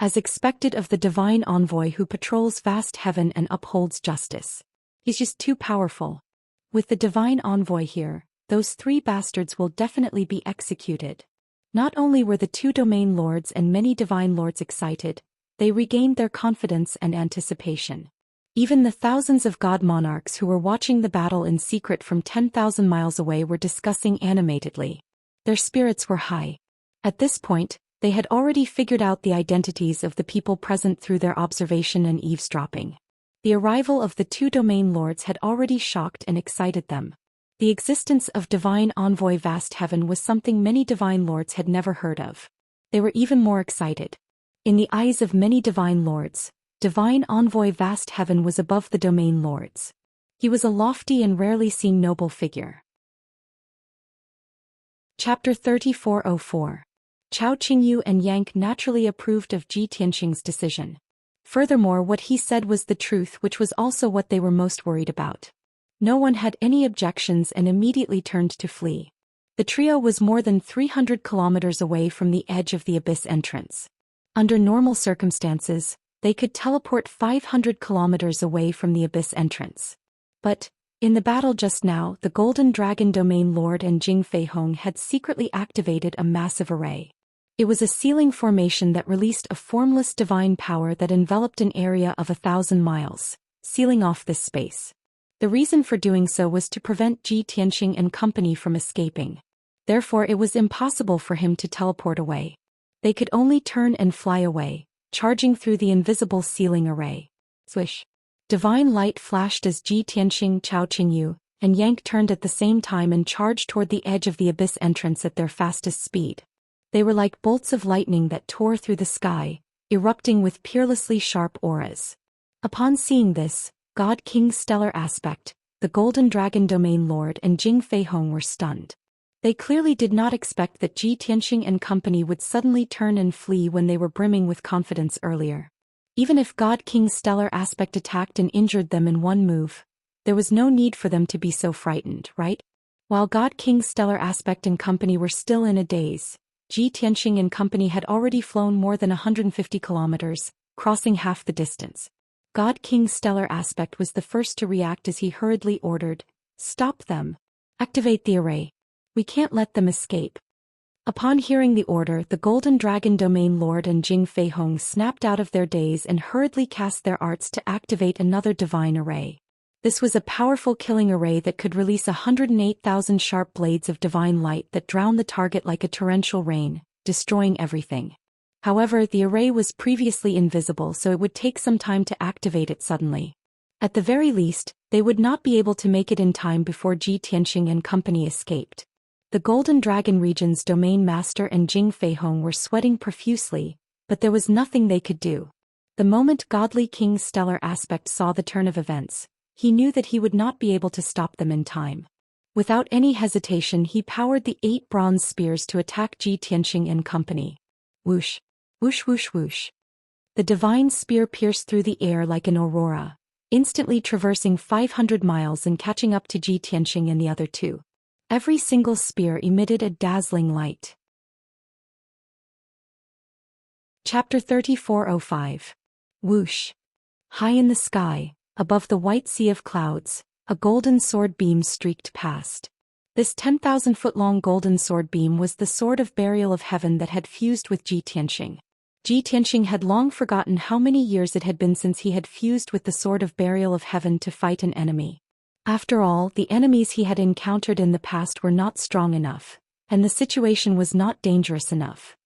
As expected of the divine envoy who patrols vast heaven and upholds justice. He's just too powerful. With the divine envoy here, those 3 bastards will definitely be executed. Not only were the 2 domain lords and many divine lords excited, they regained their confidence and anticipation. Even the thousands of god monarchs who were watching the battle in secret from 10,000 miles away were discussing animatedly. Their spirits were high. At this point, they had already figured out the identities of the people present through their observation and eavesdropping. The arrival of the 2 domain lords had already shocked and excited them. The existence of divine envoy vast heaven was something many divine lords had never heard of. They were even more excited. In the eyes of many divine lords, divine envoy vast heaven was above the domain lords. He was a lofty and rarely seen noble figure. Chapter 3404. Chao Qingyu and Yang naturally approved of Ji Tianqing's decision. Furthermore, what he said was the truth, which was also what they were most worried about. No one had any objections and immediately turned to flee. The trio was more than 300 kilometers away from the edge of the abyss entrance. Under normal circumstances, they could teleport 500 kilometers away from the abyss entrance. But, in the battle just now, the Golden Dragon Domain Lord and Jing Fei Hong had secretly activated a massive array. It was a sealing formation that released a formless divine power that enveloped an area of 1,000 miles, sealing off this space. The reason for doing so was to prevent Ji Tianqing and company from escaping. Therefore it was impossible for him to teleport away. They could only turn and fly away, charging through the invisible sealing array. Swish! Divine light flashed as Ji Tianqing, Chao Qingyu, and Yang turned at the same time and charged toward the edge of the abyss entrance at their fastest speed. They were like bolts of lightning that tore through the sky, erupting with peerlessly sharp auras. Upon seeing this, God King's stellar aspect, the Golden Dragon Domain Lord and Jing Fei Hong were stunned. They clearly did not expect that Ji Tianqing and company would suddenly turn and flee when they were brimming with confidence earlier. Even if God King's stellar aspect attacked and injured them in one move, there was no need for them to be so frightened, right? While God King Stellar Aspect and company were still in a daze, Ji Tianxing and company had already flown more than 150 kilometers, crossing half the distance. God King Stellar Aspect was the first to react as he hurriedly ordered, "Stop them. Activate the array. We can't let them escape." Upon hearing the order, the Golden Dragon Domain Lord and Jing Feihong snapped out of their daze and hurriedly cast their arts to activate another divine array. This was a powerful killing array that could release 108,000 sharp blades of divine light that drowned the target like a torrential rain, destroying everything. However, the array was previously invisible, so it would take some time to activate it suddenly. At the very least, they would not be able to make it in time before Ji Tianxing and company escaped. The Golden Dragon Region's Domain Master and Jing Feihong were sweating profusely, but there was nothing they could do. The moment Godly King Stellar Aspect saw the turn of events, he knew that he would not be able to stop them in time. Without any hesitation, he powered the 8 bronze spears to attack Ji Tianxing and company. Whoosh! Whoosh whoosh whoosh! The divine spear pierced through the air like an aurora, instantly traversing 500 miles and catching up to Ji Tianxing and the other 2. Every single spear emitted a dazzling light. Chapter 3405. Whoosh! High in the sky, above the white sea of clouds, a golden sword beam streaked past. This 10,000-foot-long golden sword beam was the sword of burial of heaven that had fused with Ji Tianxing. Ji Tianxing had long forgotten how many years it had been since he had fused with the sword of burial of heaven to fight an enemy. After all, the enemies he had encountered in the past were not strong enough, and the situation was not dangerous enough.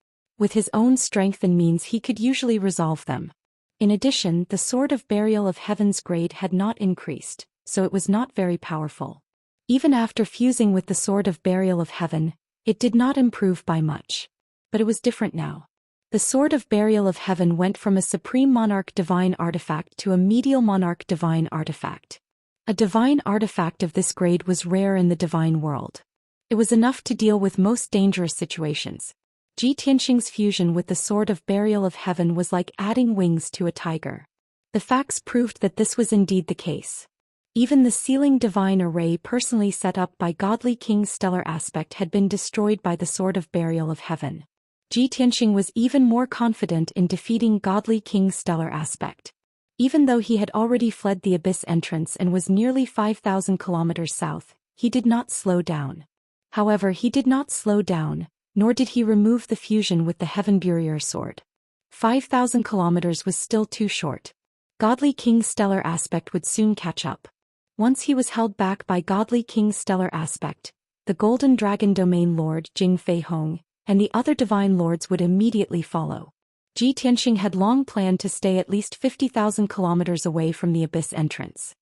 With his own strength and means he could usually resolve them. In addition, the sword of burial of heaven's grade had not increased, so it was not very powerful. Even after fusing with the sword of burial of heaven, it did not improve by much. But it was different now. The sword of burial of heaven went from a supreme monarch divine artifact to a medial monarch divine artifact. A divine artifact of this grade was rare in the divine world. It was enough to deal with most dangerous situations. Ji Tianxing's fusion with the sword of burial of heaven was like adding wings to a tiger. The facts proved that this was indeed the case. Even the sealing divine array personally set up by Godly King Stellar Aspect had been destroyed by the sword of burial of heaven. Ji Tianxing was even more confident in defeating Godly King Stellar Aspect. Even though he had already fled the abyss entrance and was nearly 5,000 kilometers south, he did not slow down. However, he did not slow down, nor did he remove the fusion with the Heaven Burier sword. 5,000 kilometers was still too short. Godly King Stellar Aspect would soon catch up. Once he was held back by Godly King Stellar Aspect, the Golden Dragon Domain Lord Jing Feihong and the other divine lords would immediately follow. Ji Tianxing had long planned to stay at least 50,000 kilometers away from the abyss entrance.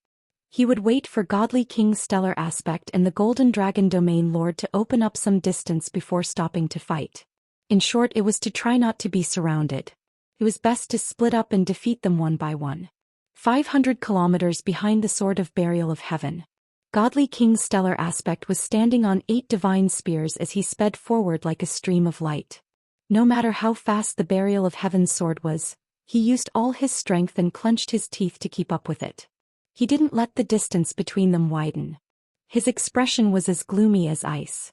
He would wait for Godly King Stellar Aspect and the Golden Dragon Domain Lord to open up some distance before stopping to fight. In short, it was to try not to be surrounded. It was best to split up and defeat them one by one. 500 kilometers behind the sword of burial of heaven, Godly King Stellar Aspect was standing on 8 divine spears as he sped forward like a stream of light. No matter how fast the burial of heaven's sword was, he used all his strength and clenched his teeth to keep up with it. He didn't let the distance between them widen. His expression was as gloomy as ice.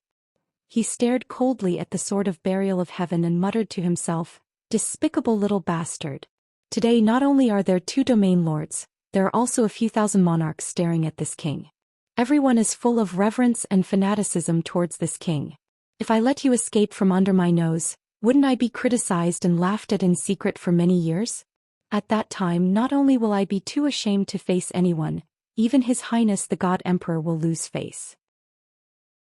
He stared coldly at the sword of burial of heaven and muttered to himself, "Despicable little bastard. Today not only are there 2 domain lords, there are also a few thousand monarchs staring at this king. Everyone is full of reverence and fanaticism towards this king. If I let you escape from under my nose, wouldn't I be criticized and laughed at in secret for many years? At that time not only will I be too ashamed to face anyone, even His Highness the God Emperor will lose face.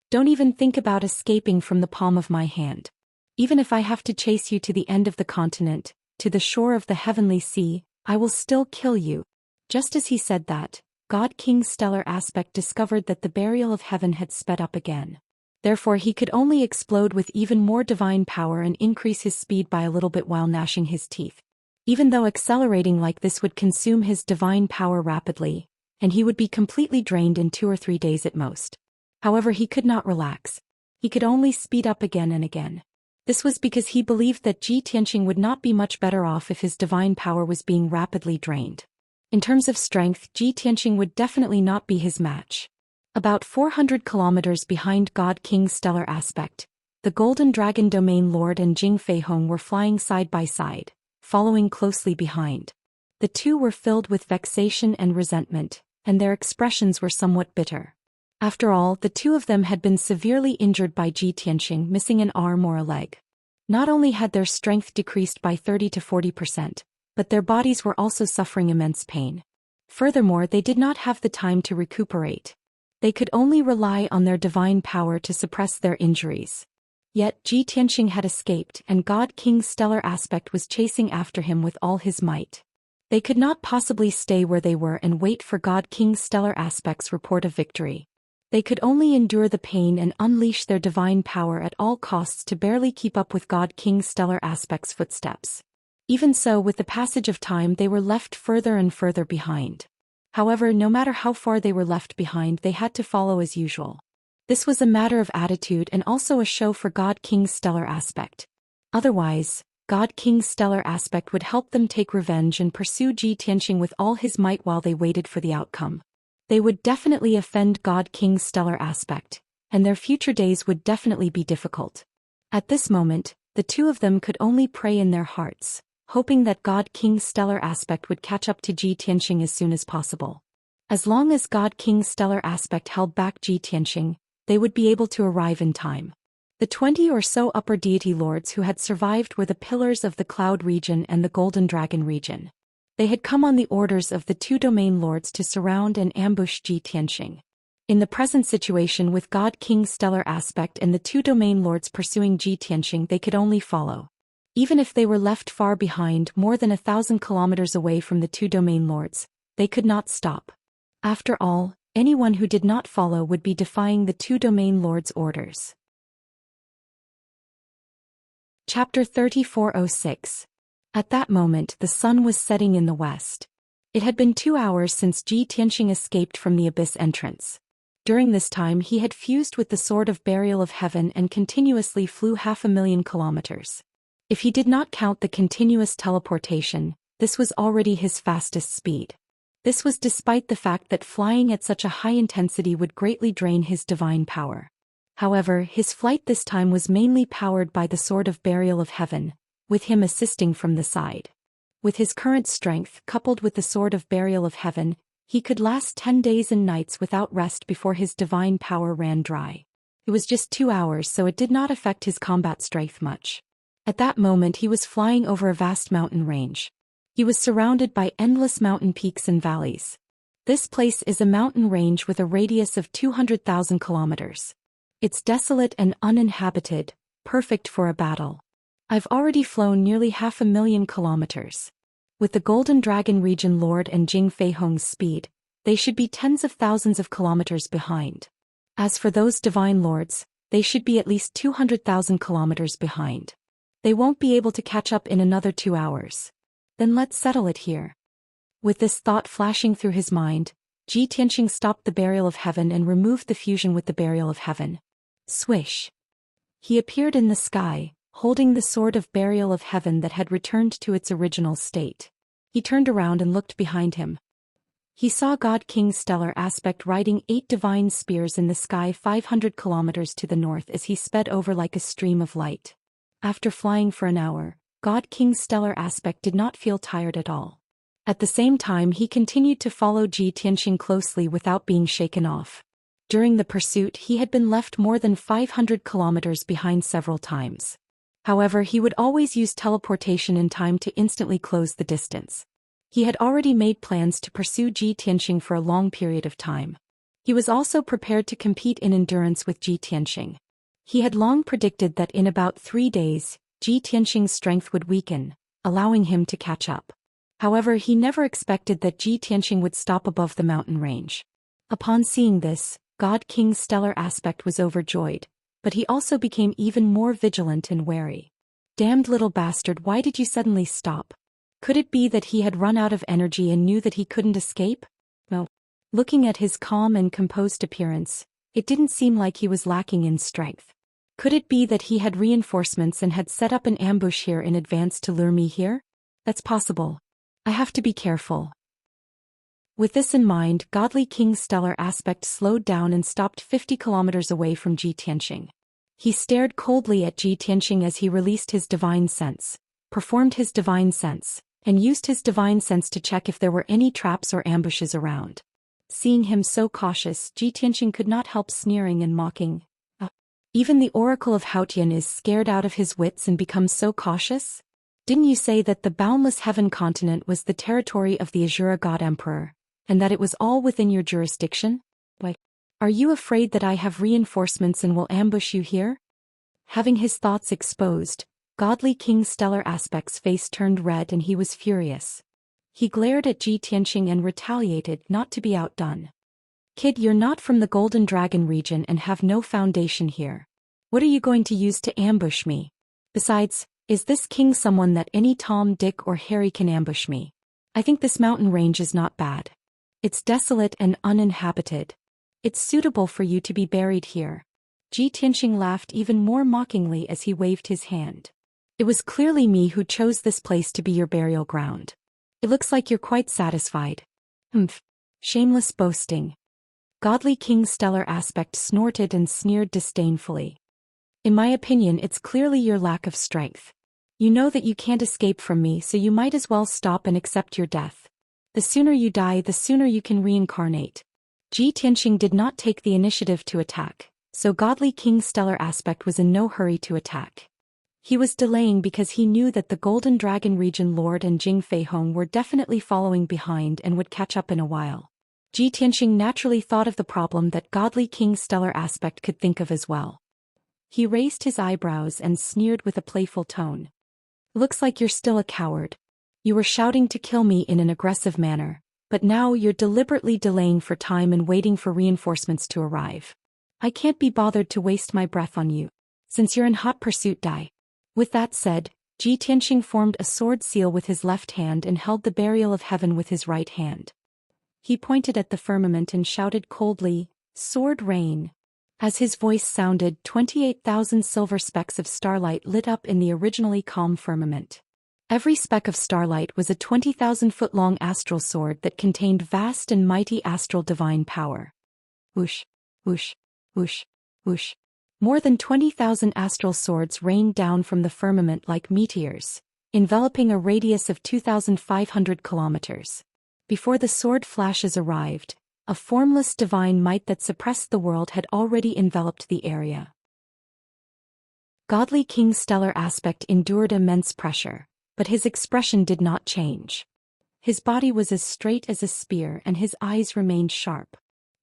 Don't even think about escaping from the palm of my hand. Even if I have to chase you to the end of the continent, to the shore of the heavenly sea, I will still kill you." Just as he said that, God King Stellar Aspect discovered that the burial of heaven had sped up again. Therefore he could only explode with even more divine power and increase his speed by a little bit while gnashing his teeth. Even though accelerating like this would consume his divine power rapidly, and he would be completely drained in 2 or 3 days at most. However, he could not relax. He could only speed up again and again. This was because he believed that Ji Tianxing would not be much better off if his divine power was being rapidly drained. In terms of strength, Ji Tianxing would definitely not be his match. About 400 kilometers behind God King's stellar aspect, the Golden Dragon Domain Lord and Jing Feihong were flying side by side, following closely behind. The two were filled with vexation and resentment, and their expressions were somewhat bitter. After all, the two of them had been severely injured by Ji Tianqing missing an arm or a leg. Not only had their strength decreased by 30 to 40%, but their bodies were also suffering immense pain. Furthermore, they did not have the time to recuperate. They could only rely on their divine power to suppress their injuries. Yet Ji Tianqing had escaped, and God King's stellar aspect was chasing after him with all his might. They could not possibly stay where they were and wait for God King's stellar aspect's report of victory. They could only endure the pain and unleash their divine power at all costs to barely keep up with God King's stellar aspect's footsteps. Even so, with the passage of time, they were left further and further behind. However, no matter how far they were left behind, they had to follow as usual. This was a matter of attitude and also a show for God King's stellar aspect. Otherwise, God King's stellar aspect would help them take revenge and pursue Ji Tianqing with all his might while they waited for the outcome. They would definitely offend God King's stellar aspect, and their future days would definitely be difficult. At this moment, the two of them could only pray in their hearts, hoping that God King's stellar aspect would catch up to Ji Tianqing as soon as possible. As long as God King's stellar aspect held back Ji Tianqing, they would be able to arrive in time. The 20 or so upper deity lords who had survived were the pillars of the Cloud region and the Golden Dragon region. They had come on the orders of the two domain lords to surround and ambush Ji Tianqing. In the present situation with God King's stellar aspect and the two domain lords pursuing Ji Tianqing, they could only follow. Even if they were left far behind, more than 1,000 kilometers away from the two domain lords, they could not stop. After all, anyone who did not follow would be defying the two domain lords' orders. Chapter 3406. At that moment, the sun was setting in the west. It had been 2 hours since Ji Tianqing escaped from the abyss entrance. During this time, he had fused with the Sword of Burial of Heaven and continuously flew 500,000 kilometers. If he did not count the continuous teleportation, this was already his fastest speed. This was despite the fact that flying at such a high intensity would greatly drain his divine power. However, his flight this time was mainly powered by the Sword of Burial of Heaven, with him assisting from the side. With his current strength, coupled with the Sword of Burial of Heaven, he could last 10 days and nights without rest before his divine power ran dry. It was just 2 hours, so it did not affect his combat strength much. At that moment, he was flying over a vast mountain range. He was surrounded by endless mountain peaks and valleys. This place is a mountain range with a radius of 200,000 kilometers. It's desolate and uninhabited, perfect for a battle. I've already flown nearly 500,000 kilometers. With the Golden Dragon region Lord and Jing Feihong's speed, they should be tens of thousands of kilometers behind. As for those divine lords, they should be at least 200,000 kilometers behind. They won't be able to catch up in another 2 hours. Then let's settle it here. With this thought flashing through his mind, Ji Tianqing stopped the Burial of Heaven and removed the fusion with the Burial of Heaven. Swish! He appeared in the sky, holding the Sword of Burial of Heaven that had returned to its original state. He turned around and looked behind him. He saw God King's stellar aspect riding 8 divine spears in the sky 500 kilometers to the north as he sped over like a stream of light. After flying for an hour, God King's stellar aspect did not feel tired at all. At the same time, he continued to follow Ji Tianqing closely without being shaken off. During the pursuit, he had been left more than 500 kilometers behind several times. However, he would always use teleportation in time to instantly close the distance. He had already made plans to pursue Ji Tianqing for a long period of time. He was also prepared to compete in endurance with Ji Tianqing. He had long predicted that in about 3 days, Ji Tianqing's strength would weaken, allowing him to catch up. However, he never expected that Ji Tianqing would stop above the mountain range. Upon seeing this, God King's stellar aspect was overjoyed, but he also became even more vigilant and wary. Damned little bastard, why did you suddenly stop? Could it be that he had run out of energy and knew that he couldn't escape? No. Looking at his calm and composed appearance, it didn't seem like he was lacking in strength. Could it be that he had reinforcements and had set up an ambush here in advance to lure me here? That's possible. I have to be careful. With this in mind, Godly King's stellar aspect slowed down and stopped 50 kilometers away from Ji Tianxing. He stared coldly at Ji Tianxing as he released his divine sense, performed his divine sense, and used his divine sense to check if there were any traps or ambushes around. Seeing him so cautious, Ji Tianxing could not help sneering and mocking. Even the Oracle of Haotian is scared out of his wits and becomes so cautious? Didn't you say that the boundless heaven continent was the territory of the Azura God Emperor, and that it was all within your jurisdiction? Why, are you afraid that I have reinforcements and will ambush you here? Having his thoughts exposed, Godly King's stellar aspect's face turned red and he was furious. He glared at Ji Tianxing and retaliated, not to be outdone. Kid, you're not from the Golden Dragon region and have no foundation here. What are you going to use to ambush me? Besides, is this king someone that any Tom, Dick or Harry can ambush me? I think this mountain range is not bad. It's desolate and uninhabited. It's suitable for you to be buried here. Ji Tianxing laughed even more mockingly as he waved his hand. It was clearly me who chose this place to be your burial ground. It looks like you're quite satisfied. Humph. Shameless boasting. Godly King's stellar aspect snorted and sneered disdainfully. In my opinion, it's clearly your lack of strength. You know that you can't escape from me, so you might as well stop and accept your death. The sooner you die, the sooner you can reincarnate. Ji Tianxing did not take the initiative to attack, so Godly King's stellar aspect was in no hurry to attack. He was delaying because he knew that the Golden Dragon region Lord and Jing Feihong were definitely following behind and would catch up in a while. Ji Tianxing naturally thought of the problem that Godly King's stellar aspect could think of as well. He raised his eyebrows and sneered with a playful tone. Looks like you're still a coward. You were shouting to kill me in an aggressive manner, but now you're deliberately delaying for time and waiting for reinforcements to arrive. I can't be bothered to waste my breath on you, since you're in hot pursuit. Die. With that said, Ji Tianxing formed a sword seal with his left hand and held the burial of heaven with his right hand. He pointed at the firmament and shouted coldly, "Sword rain." As his voice sounded, 28,000 silver specks of starlight lit up in the originally calm firmament. Every speck of starlight was a 20,000-foot-long astral sword that contained vast and mighty astral divine power. Whoosh, whoosh, whoosh, whoosh. More than 20,000 astral swords rained down from the firmament like meteors, enveloping a radius of 2,500 kilometers. Before the sword flashes arrived, a formless divine might that suppressed the world had already enveloped the area. Godly King's stellar aspect endured immense pressure, but his expression did not change. His body was as straight as a spear and his eyes remained sharp.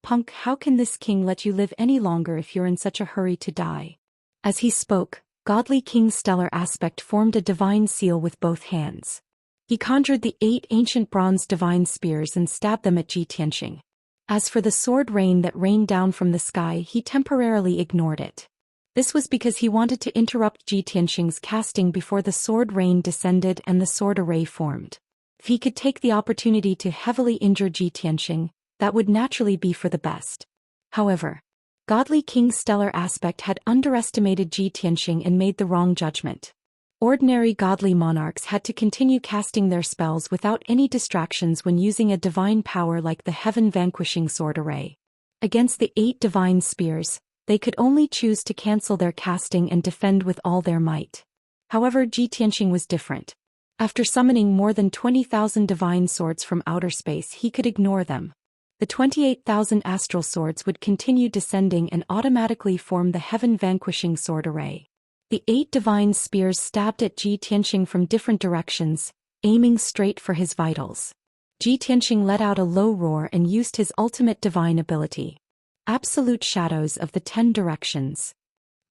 Punk, how can this king let you live any longer if you're in such a hurry to die? As he spoke, Godly King's stellar aspect formed a divine seal with both hands. He conjured the 8 ancient bronze divine spears and stabbed them at Ji Tianxing. As for the sword rain that rained down from the sky, he temporarily ignored it. This was because he wanted to interrupt Ji Tianxing's casting before the sword rain descended and the sword array formed. If he could take the opportunity to heavily injure Ji Tianxing, that would naturally be for the best. However, Godly King's stellar aspect had underestimated Ji Tianxing and made the wrong judgment. Ordinary godly monarchs had to continue casting their spells without any distractions when using a divine power like the heaven-vanquishing sword array. Against the 8 divine spears, they could only choose to cancel their casting and defend with all their might. However, Ji Tianxing was different. After summoning more than 20,000 divine swords from outer space, he could ignore them. The 28,000 astral swords would continue descending and automatically form the heaven-vanquishing sword array. The 8 divine spears stabbed at Ji Tianxing from different directions, aiming straight for his vitals. Ji Tianxing let out a low roar and used his ultimate divine ability, Absolute Shadows of the 10 Directions.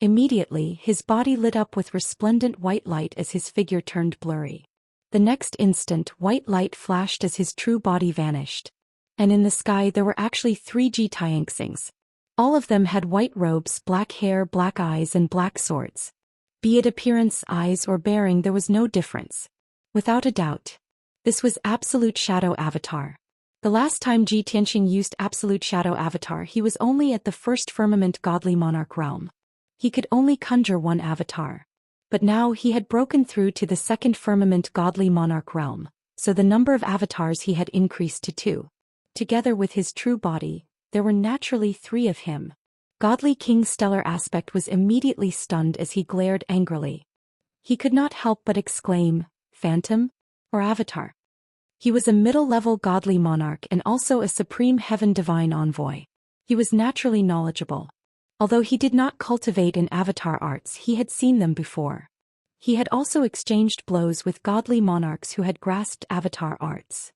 Immediately, his body lit up with resplendent white light as his figure turned blurry. The next instant, white light flashed as his true body vanished. And in the sky there were actually 3 Ji Tianxings. All of them had white robes, black hair, black eyes and black swords. Be it appearance, eyes or bearing, there was no difference. Without a doubt, this was Absolute Shadow Avatar. The last time Ji Tianxing used Absolute Shadow Avatar, he was only at the first firmament godly monarch realm. He could only conjure one avatar. But now he had broken through to the second firmament godly monarch realm, so the number of avatars he had increased to 2. together with his true body, there were naturally 3 of him. Godly King's stellar aspect was immediately stunned as he glared angrily. He could not help but exclaim, "Phantom? Or avatar?" He was a middle-level godly monarch and also a supreme heaven divine envoy. He was naturally knowledgeable. Although he did not cultivate in avatar arts, he had seen them before. He had also exchanged blows with godly monarchs who had grasped avatar arts.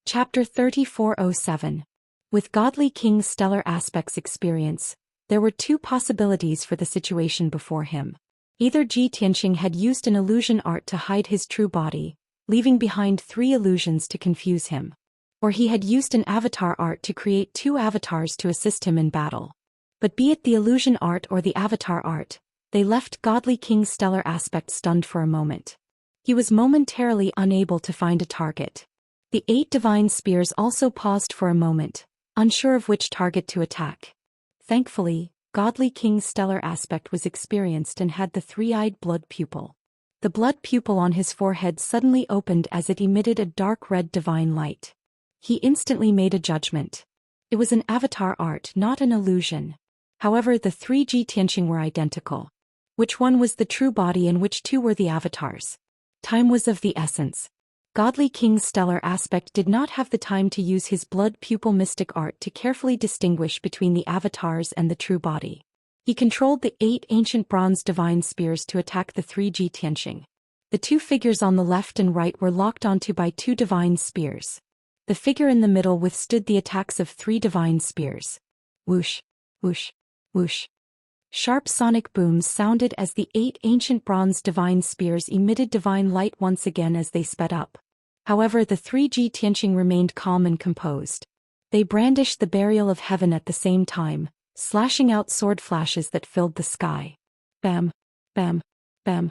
Chapter 3407. With Godly King's stellar aspects experience, there were 2 possibilities for the situation before him. Either Ji Tianxing had used an illusion art to hide his true body, leaving behind 3 illusions to confuse him. Or he had used an avatar art to create 2 avatars to assist him in battle. But be it the illusion art or the avatar art, they left Godly King's stellar aspect stunned for a moment. He was momentarily unable to find a target. The 8 divine spears also paused for a moment, unsure of which target to attack. Thankfully, Godly King's stellar aspect was experienced and had the 3-eyed blood pupil. The blood pupil on his forehead suddenly opened as it emitted a dark red divine light. He instantly made a judgment. It was an avatar art, not an illusion. However, the 3 Ji Tianxing were identical. Which one was the true body and which 2 were the avatars? Time was of the essence. Godly King's stellar aspect did not have the time to use his blood pupil mystic art to carefully distinguish between the avatars and the true body. He controlled the 8 ancient bronze divine spears to attack the 3 Ji Tianxing. The 2 figures on the left and right were locked onto by 2 divine spears. The figure in the middle withstood the attacks of 3 divine spears. Whoosh, whoosh, whoosh. Sharp sonic booms sounded as the 8 ancient bronze divine spears emitted divine light once again as they sped up. However, the 3 Ji Tianxing remained calm and composed. They brandished the burial of heaven at the same time, slashing out sword flashes that filled the sky. Bam, bam, bam.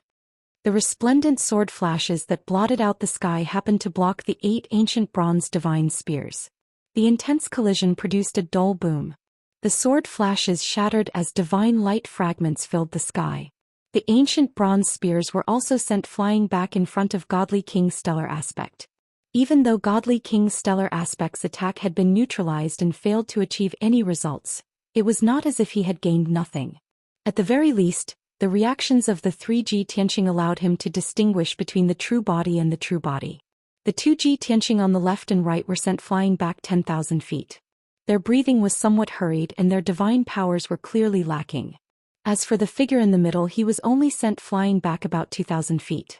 The resplendent sword flashes that blotted out the sky happened to block the 8 ancient bronze divine spears. The intense collision produced a dull boom. The sword flashes shattered as divine light fragments filled the sky. The ancient bronze spears were also sent flying back in front of Godly King's stellar aspect. Even though Godly King's stellar aspect's attack had been neutralized and failed to achieve any results, it was not as if he had gained nothing. At the very least, the reactions of the 3 Ji Tianxing allowed him to distinguish between the true body and the true body. The 2 Ji Tianxing on the left and right were sent flying back 10,000 feet. Their breathing was somewhat hurried and their divine powers were clearly lacking. As for the figure in the middle, he was only sent flying back about 2,000 feet.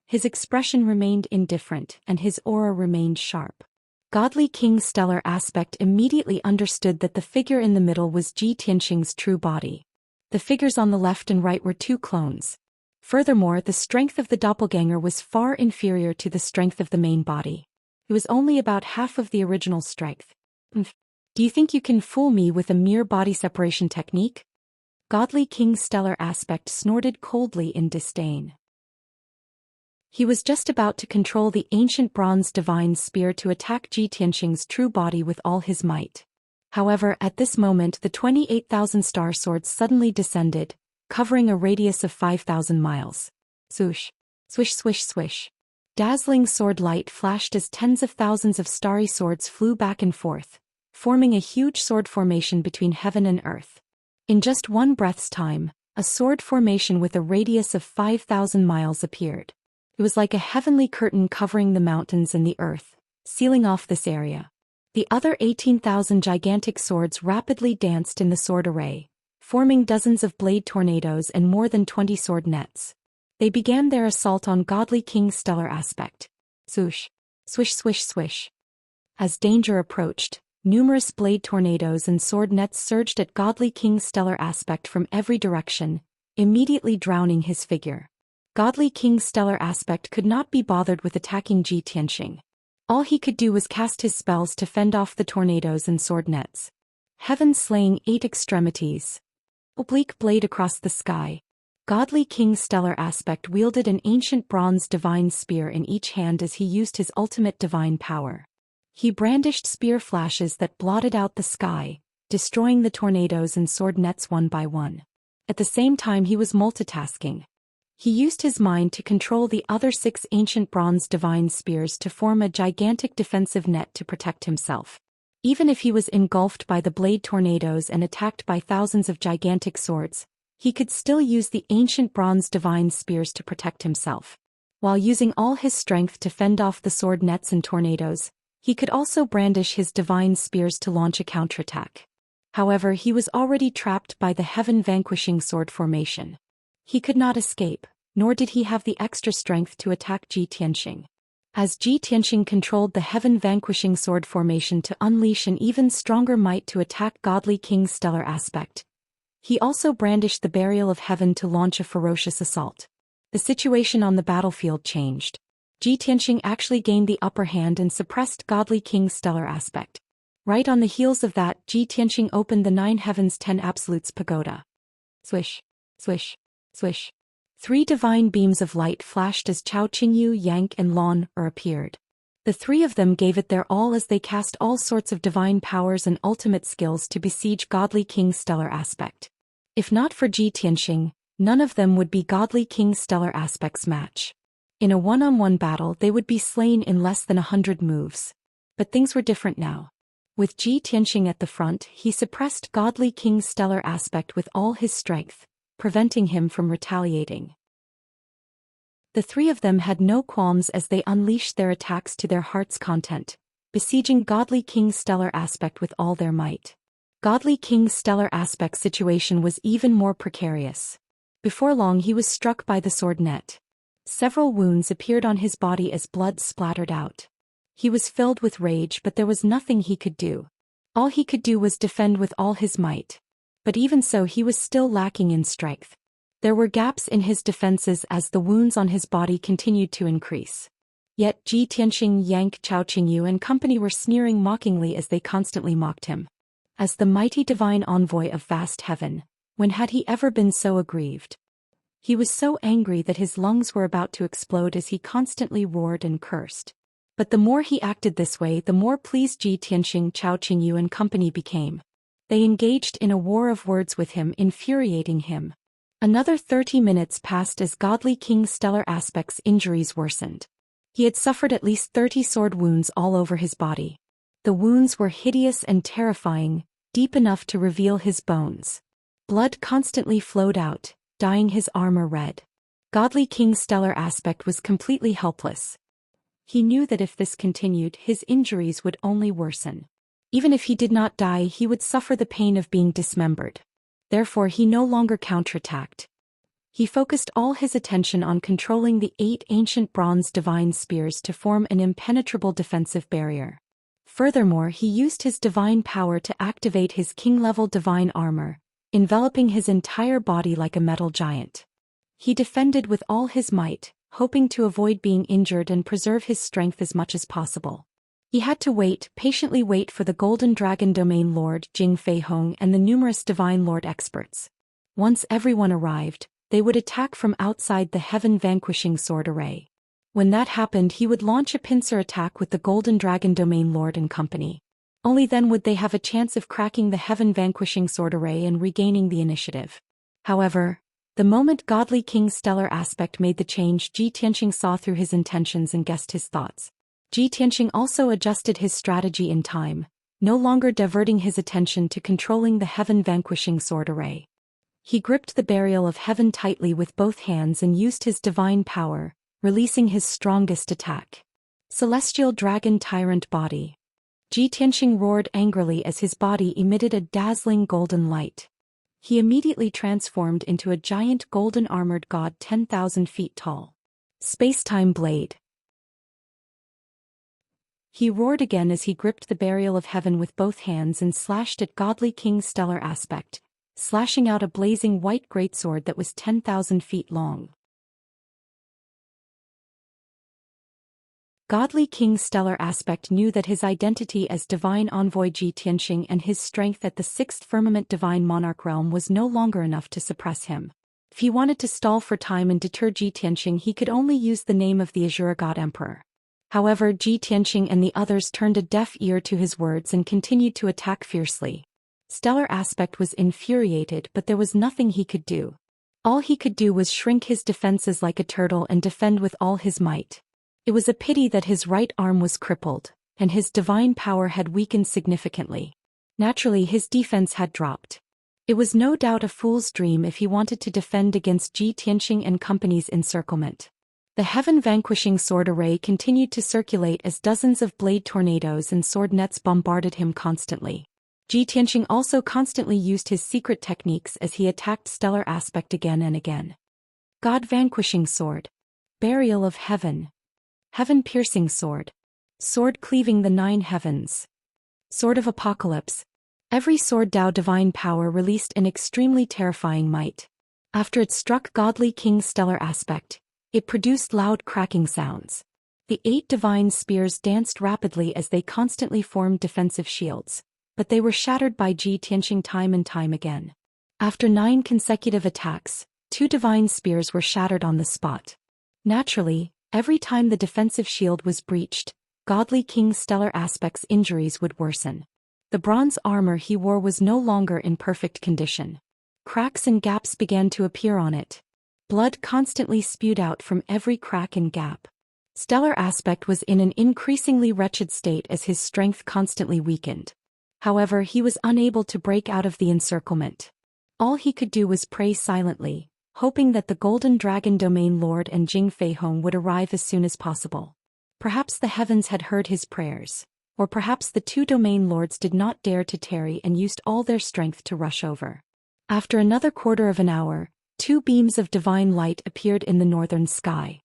His expression remained indifferent and his aura remained sharp. Godly King's stellar aspect immediately understood that the figure in the middle was Ji Tianxing's true body. The figures on the left and right were 2 clones. Furthermore, the strength of the doppelganger was far inferior to the strength of the main body. It was only about half of the original strength. Do you think you can fool me with a mere body separation technique? Godly King's stellar aspect snorted coldly in disdain. He was just about to control the ancient bronze divine spear to attack Ji Tianxing's true body with all his might. However, at this moment the 28,000 star swords suddenly descended, covering a radius of 5,000 miles. Swoosh, swish swish swish. Dazzling sword light flashed as tens of thousands of starry swords flew back and forth, forming a huge sword formation between heaven and earth. In just one breath's time, a sword formation with a radius of 5,000 miles appeared. It was like a heavenly curtain covering the mountains and the earth, sealing off this area. The other 18,000 gigantic swords rapidly danced in the sword array, forming dozens of blade tornadoes and more than 20 sword nets. They began their assault on Godly King's stellar aspect. Swoosh, swish swish swish. As danger approached, numerous blade tornadoes and sword nets surged at Godly King's stellar aspect from every direction, immediately drowning his figure. Godly King's stellar aspect could not be bothered with attacking Ji Tianxing. All he could do was cast his spells to fend off the tornadoes and sword nets. Heaven slaying 8 extremities. Oblique blade across the sky. Godly King's stellar aspect wielded an ancient bronze divine spear in each hand as he used his ultimate divine power. He brandished spear flashes that blotted out the sky, destroying the tornadoes and sword nets one by one. At the same time he was multitasking. He used his mind to control the other 6 ancient bronze divine spears to form a gigantic defensive net to protect himself. Even if he was engulfed by the blade tornadoes and attacked by thousands of gigantic swords, he could still use the ancient bronze divine spears to protect himself. While using all his strength to fend off the sword nets and tornadoes, he could also brandish his divine spears to launch a counterattack. However, he was already trapped by the heaven-vanquishing sword formation. He could not escape, nor did he have the extra strength to attack Zhi Tianxing. As Zhi Tianxing controlled the heaven-vanquishing sword formation to unleash an even stronger might to attack Godly King's stellar aspect, he also brandished the Burial of Heaven to launch a ferocious assault. The situation on the battlefield changed. Zhi Tianxing actually gained the upper hand and suppressed Godly King's stellar aspect. Right on the heels of that, Zhi Tianxing opened the 9 Heavens 10 Absolutes Pagoda. Swish, swish, swish. 3 divine beams of light flashed as Chao Qingyu, Yang and Lan Er appeared. The 3 of them gave it their all as they cast all sorts of divine powers and ultimate skills to besiege Godly King's stellar aspect. If not for Zhi Tianxing, none of them would be Godly King's stellar aspect's match. In a one-on-one battle they would be slain in less than 100 moves. But things were different now. With Zhi Tianxing at the front, he suppressed Godly King's stellar aspect with all his strength, preventing him from retaliating. The 3 of them had no qualms as they unleashed their attacks to their heart's content, besieging Godly King's stellar aspect with all their might. Godly King's stellar aspect's situation was even more precarious. Before long he was struck by the sword net. Several wounds appeared on his body as blood splattered out. He was filled with rage, but there was nothing he could do. All he could do was defend with all his might. But even so he was still lacking in strength. There were gaps in his defenses as the wounds on his body continued to increase. Yet Zhi Tianxing, Yang, Chao Qingyu and company were sneering mockingly as they constantly mocked him. As the mighty divine envoy of vast heaven, when had he ever been so aggrieved? He was so angry that his lungs were about to explode as he constantly roared and cursed. But the more he acted this way, the more pleased Zhi Tianxing, Chao Qingyu and company became. They engaged in a war of words with him, infuriating him. Another 30 minutes passed as Godly King's stellar aspect's injuries worsened. He had suffered at least 30 sword wounds all over his body. The wounds were hideous and terrifying, deep enough to reveal his bones. Blood constantly flowed out, dyeing his armor red. Godly King's stellar aspect was completely helpless. He knew that if this continued, his injuries would only worsen. Even if he did not die, he would suffer the pain of being dismembered. Therefore he no longer counterattacked. He focused all his attention on controlling the 8 ancient bronze divine spears to form an impenetrable defensive barrier. Furthermore, he used his divine power to activate his king-level divine armor, enveloping his entire body like a metal giant. He defended with all his might, hoping to avoid being injured and preserve his strength as much as possible. He had to patiently wait for the Golden Dragon Domain Lord Jing Fei Hong and the numerous Divine Lord experts. Once everyone arrived, they would attack from outside the heaven-vanquishing sword array. When that happened, he would launch a pincer attack with the Golden Dragon Domain Lord and company. Only then would they have a chance of cracking the heaven-vanquishing sword array and regaining the initiative. However, the moment Godly King's stellar aspect made the change, Zhi Tianxing saw through his intentions and guessed his thoughts. Zhi Tianxing also adjusted his strategy in time, no longer diverting his attention to controlling the heaven-vanquishing sword array. He gripped the Burial of Heaven tightly with both hands and used his divine power, releasing his strongest attack. Celestial Dragon Tyrant Body. Zhi Tianxing roared angrily as his body emitted a dazzling golden light. He immediately transformed into a giant golden armored god 10,000 feet tall. Space-time Blade. He roared again as he gripped the Burial of Heaven with both hands and slashed at Godly King's stellar aspect, slashing out a blazing white greatsword that was 10,000 feet long. Godly King's stellar aspect knew that his identity as divine envoy Zhi Tianxing and his strength at the 6th firmament divine monarch realm was no longer enough to suppress him. If he wanted to stall for time and deter Zhi Tianxing, he could only use the name of the Azure God Emperor. However, Zhi Tianxing and the others turned a deaf ear to his words and continued to attack fiercely. Stellar Aspect was infuriated, but there was nothing he could do. All he could do was shrink his defenses like a turtle and defend with all his might. It was a pity that his right arm was crippled, and his divine power had weakened significantly. Naturally, his defense had dropped. It was no doubt a fool's dream if he wanted to defend against Ji Tianxing and company's encirclement. The heaven-vanquishing sword array continued to circulate as dozens of blade tornadoes and sword nets bombarded him constantly. Ji Tianxing also constantly used his secret techniques as he attacked stellar aspect again and again. God-vanquishing sword. Burial of heaven. Heaven-piercing sword. Sword cleaving the 9 heavens. Sword of apocalypse. Every sword Dao divine power released an extremely terrifying might. After it struck godly king's stellar aspect, it produced loud cracking sounds. The 8 divine spears danced rapidly as they constantly formed defensive shields, but they were shattered by Ji Tianxing time and time again. After 9 consecutive attacks, 2 divine spears were shattered on the spot. Naturally, every time the defensive shield was breached, godly king's stellar aspect's injuries would worsen. The bronze armor he wore was no longer in perfect condition. Cracks and gaps began to appear on it. Blood constantly spewed out from every crack and gap. Stellar aspect was in an increasingly wretched state as his strength constantly weakened. However, he was unable to break out of the encirclement. All he could do was pray silently, hoping that the Golden Dragon Domain Lord and Jing Feihong would arrive as soon as possible. Perhaps the heavens had heard his prayers, or perhaps the 2 domain lords did not dare to tarry and used all their strength to rush over. After another quarter of an hour, 2 beams of divine light appeared in the northern sky.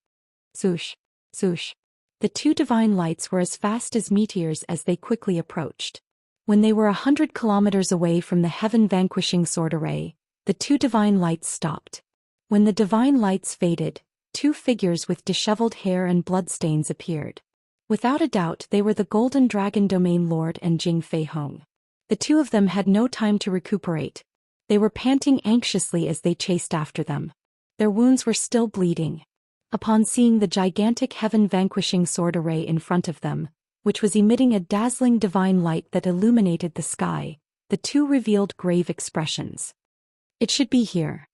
Swoosh, swoosh. The 2 divine lights were as fast as meteors as they quickly approached. When they were 100 kilometers away from the heaven-vanquishing sword array, the 2 divine lights stopped. When the divine lights faded, 2 figures with disheveled hair and bloodstains appeared. Without a doubt, they were the Golden Dragon Domain Lord and Jing Feihong. The 2 of them had no time to recuperate. They were panting anxiously as they chased after them. Their wounds were still bleeding. Upon seeing the gigantic heaven-vanquishing sword array in front of them, which was emitting a dazzling divine light that illuminated the sky, the 2 revealed grave expressions. It should be here.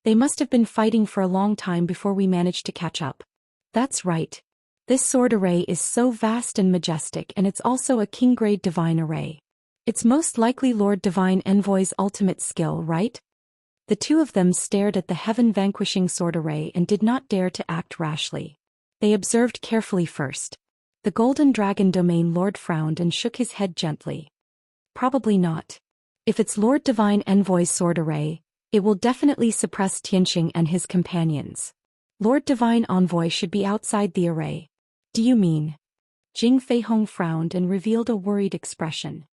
They must have been fighting for a long time before we managed to catch up. That's right. This sword array is so vast and majestic, and it's also a king-grade divine array. It's most likely Lord Divine Envoy's ultimate skill, right? The 2 of them stared at the heaven-vanquishing sword array and did not dare to act rashly. They observed carefully first. The Golden Dragon Domain Lord frowned and shook his head gently. Probably not. If it's Lord Divine Envoy's sword array, it will definitely suppress Tianxing and his companions. Lord Divine Envoy should be outside the array. Do you mean? Jing Feihong frowned and revealed a worried expression.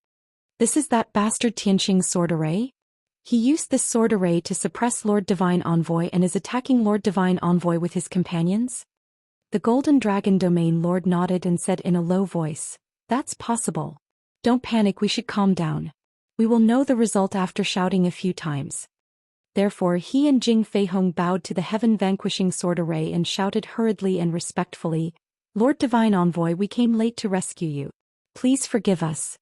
This is that bastard Tianxing's sword array? He used this sword array to suppress Lord Divine Envoy and is attacking Lord Divine Envoy with his companions? The Golden Dragon Domain Lord nodded and said in a low voice, "That's possible. Don't panic, we should calm down. We will know the result after shouting a few times." Therefore he and Jing Feihong bowed to the heaven-vanquishing sword array and shouted hurriedly and respectfully, "Lord Divine Envoy, we came late to rescue you. Please forgive us."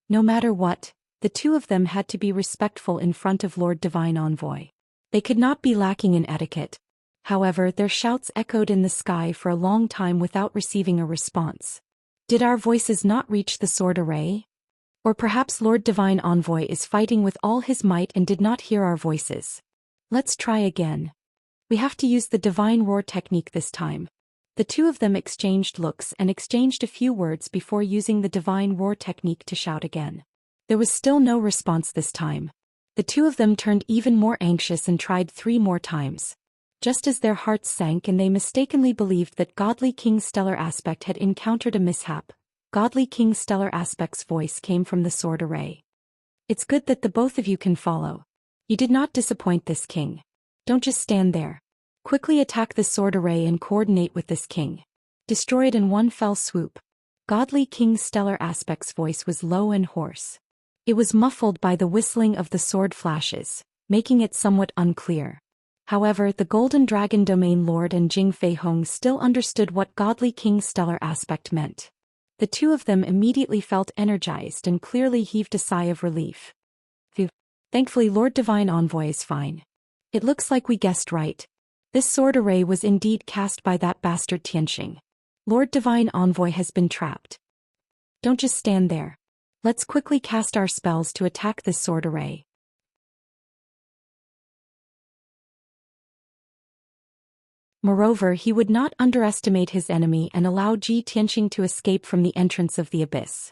No matter what, the 2 of them had to be respectful in front of Lord Divine Envoy. They could not be lacking in etiquette. However, their shouts echoed in the sky for a long time without receiving a response. Did our voices not reach the sword array? Or perhaps Lord Divine Envoy is fighting with all his might and did not hear our voices. Let's try again. We have to use the divine roar technique this time. The 2 of them exchanged looks and exchanged a few words before using the divine roar technique to shout again. There was still no response this time. The 2 of them turned even more anxious and tried 3 more times. Just as their hearts sank and they mistakenly believed that Godly King Stellar Aspect had encountered a mishap, Godly King Stellar Aspect's voice came from the sword array. "It's good that the both of you can follow. You did not disappoint this king. Don't just stand there. Quickly attack the sword array and coordinate with this king. Destroy it in one fell swoop." Godly King Stellar Aspect's voice was low and hoarse. It was muffled by the whistling of the sword flashes, making it somewhat unclear. However, the Golden Dragon Domain Lord and Jing Feihong still understood what Godly King Stellar Aspect meant. The 2 of them immediately felt energized and clearly heaved a sigh of relief. Phew. Thankfully Lord Divine Envoy is fine. It looks like we guessed right. This sword array was indeed cast by that bastard Xianxia. Lord Divine Envoy has been trapped. Don't just stand there. Let's quickly cast our spells to attack this sword array. Moreover, he would not underestimate his enemy and allow Ji Tianxing to escape from the entrance of the abyss.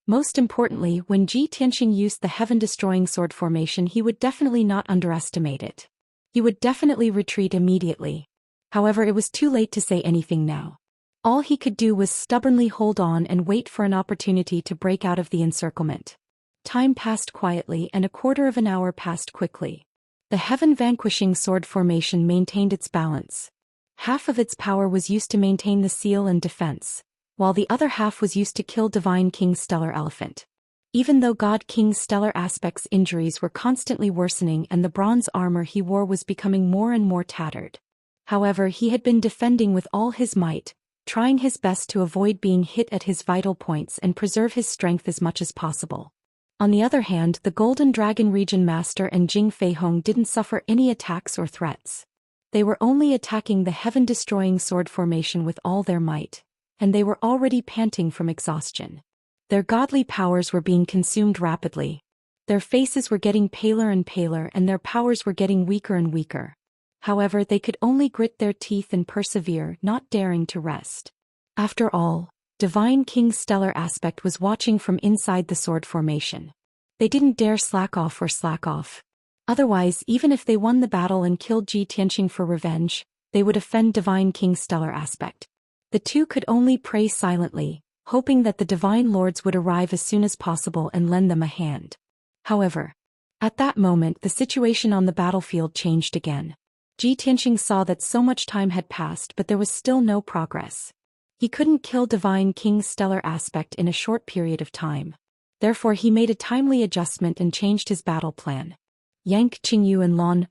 Most importantly, when Ji Tianxing used the heaven-destroying sword formation, he would definitely not underestimate it. He would definitely retreat immediately. However, it was too late to say anything now. All he could do was stubbornly hold on and wait for an opportunity to break out of the encirclement. Time passed quietly and a quarter of an hour passed quickly. The heaven-vanquishing sword formation maintained its balance. Half of its power was used to maintain the seal and defense, while the other half was used to kill Divine King Stellar Elephant. Even though God King Stellar Aspect's injuries were constantly worsening and the bronze armor he wore was becoming more and more tattered. However, he had been defending with all his might, trying his best to avoid being hit at his vital points and preserve his strength as much as possible. On the other hand, the Golden Dragon Region Master and Jing Feihong didn't suffer any attacks or threats. They were only attacking the heaven-destroying sword formation with all their might, and they were already panting from exhaustion. Their godly powers were being consumed rapidly. Their faces were getting paler and paler and their powers were getting weaker and weaker. However, they could only grit their teeth and persevere, not daring to rest. After all, Divine King Stellar Aspect was watching from inside the sword formation. They didn't dare slack off. Otherwise, even if they won the battle and killed Ji Tianxing for revenge, they would offend Divine King Stellar Aspect. The two could only pray silently, hoping that the Divine Lords would arrive as soon as possible and lend them a hand. However, at that moment the situation on the battlefield changed again. Ji Tianxing saw that so much time had passed but there was still no progress. He couldn't kill Divine King Stellar Aspect in a short period of time. Therefore he made a timely adjustment and changed his battle plan. Yank Qingyu and Lon,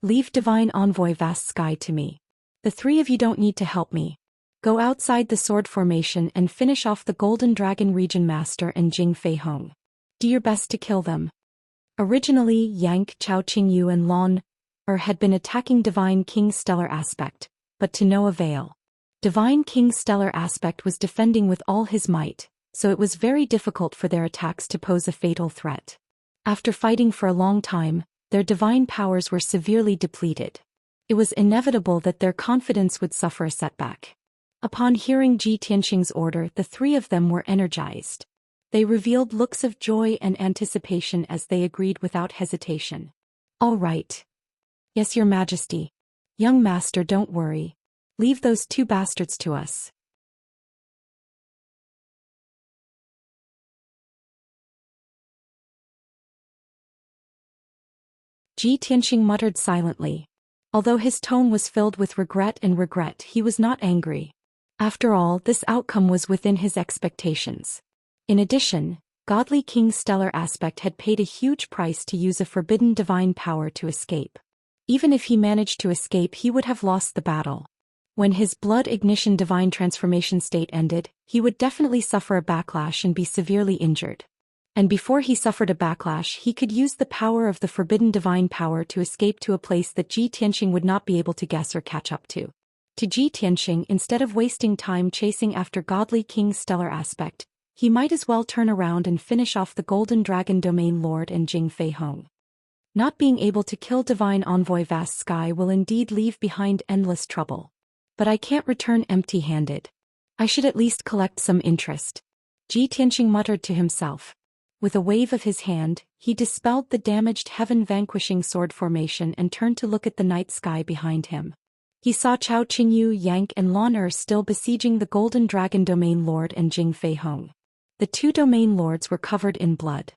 leave Divine Envoy Vast Sky to me. The three of you don't need to help me. Go outside the sword formation and finish off the Golden Dragon Region Master and Jing Feihong. Do your best to kill them. Originally, Yank, Chao Qingyu and Lon had been attacking Divine King Stellar Aspect, but to no avail. Divine King Stellar Aspect was defending with all his might, so it was very difficult for their attacks to pose a fatal threat. After fighting for a long time, their divine powers were severely depleted. It was inevitable that their confidence would suffer a setback. Upon hearing Ji Tianxing's order, the three of them were energized. They revealed looks of joy and anticipation as they agreed without hesitation. All right. Yes, Your Majesty. Young Master, don't worry. Leave those two bastards to us. Ji Tianxing muttered silently. Although his tone was filled with regret, he was not angry. After all, this outcome was within his expectations. In addition, Godly King Stellar Aspect had paid a huge price to use a forbidden divine power to escape. Even if he managed to escape, he would have lost the battle. When his blood ignition divine transformation state ended, he would definitely suffer a backlash and be severely injured. And before he suffered a backlash, he could use the power of the forbidden divine power to escape to a place that Ji Tianxing would not be able to guess or catch up to. To Ji Tianxing, instead of wasting time chasing after Godly King Stellar Aspect, he might as well turn around and finish off the Golden Dragon Domain Lord and Jing Feihong. Not being able to kill Divine Envoy Vast Sky will indeed leave behind endless trouble. But I can't return empty-handed. I should at least collect some interest. Ji Tianxing muttered to himself. With a wave of his hand, he dispelled the damaged heaven-vanquishing sword formation and turned to look at the night sky behind him. He saw Chao Qingyu, Yank and Lon still besieging the Golden Dragon Domain Lord and Jing Feihong. The two domain lords were covered in blood.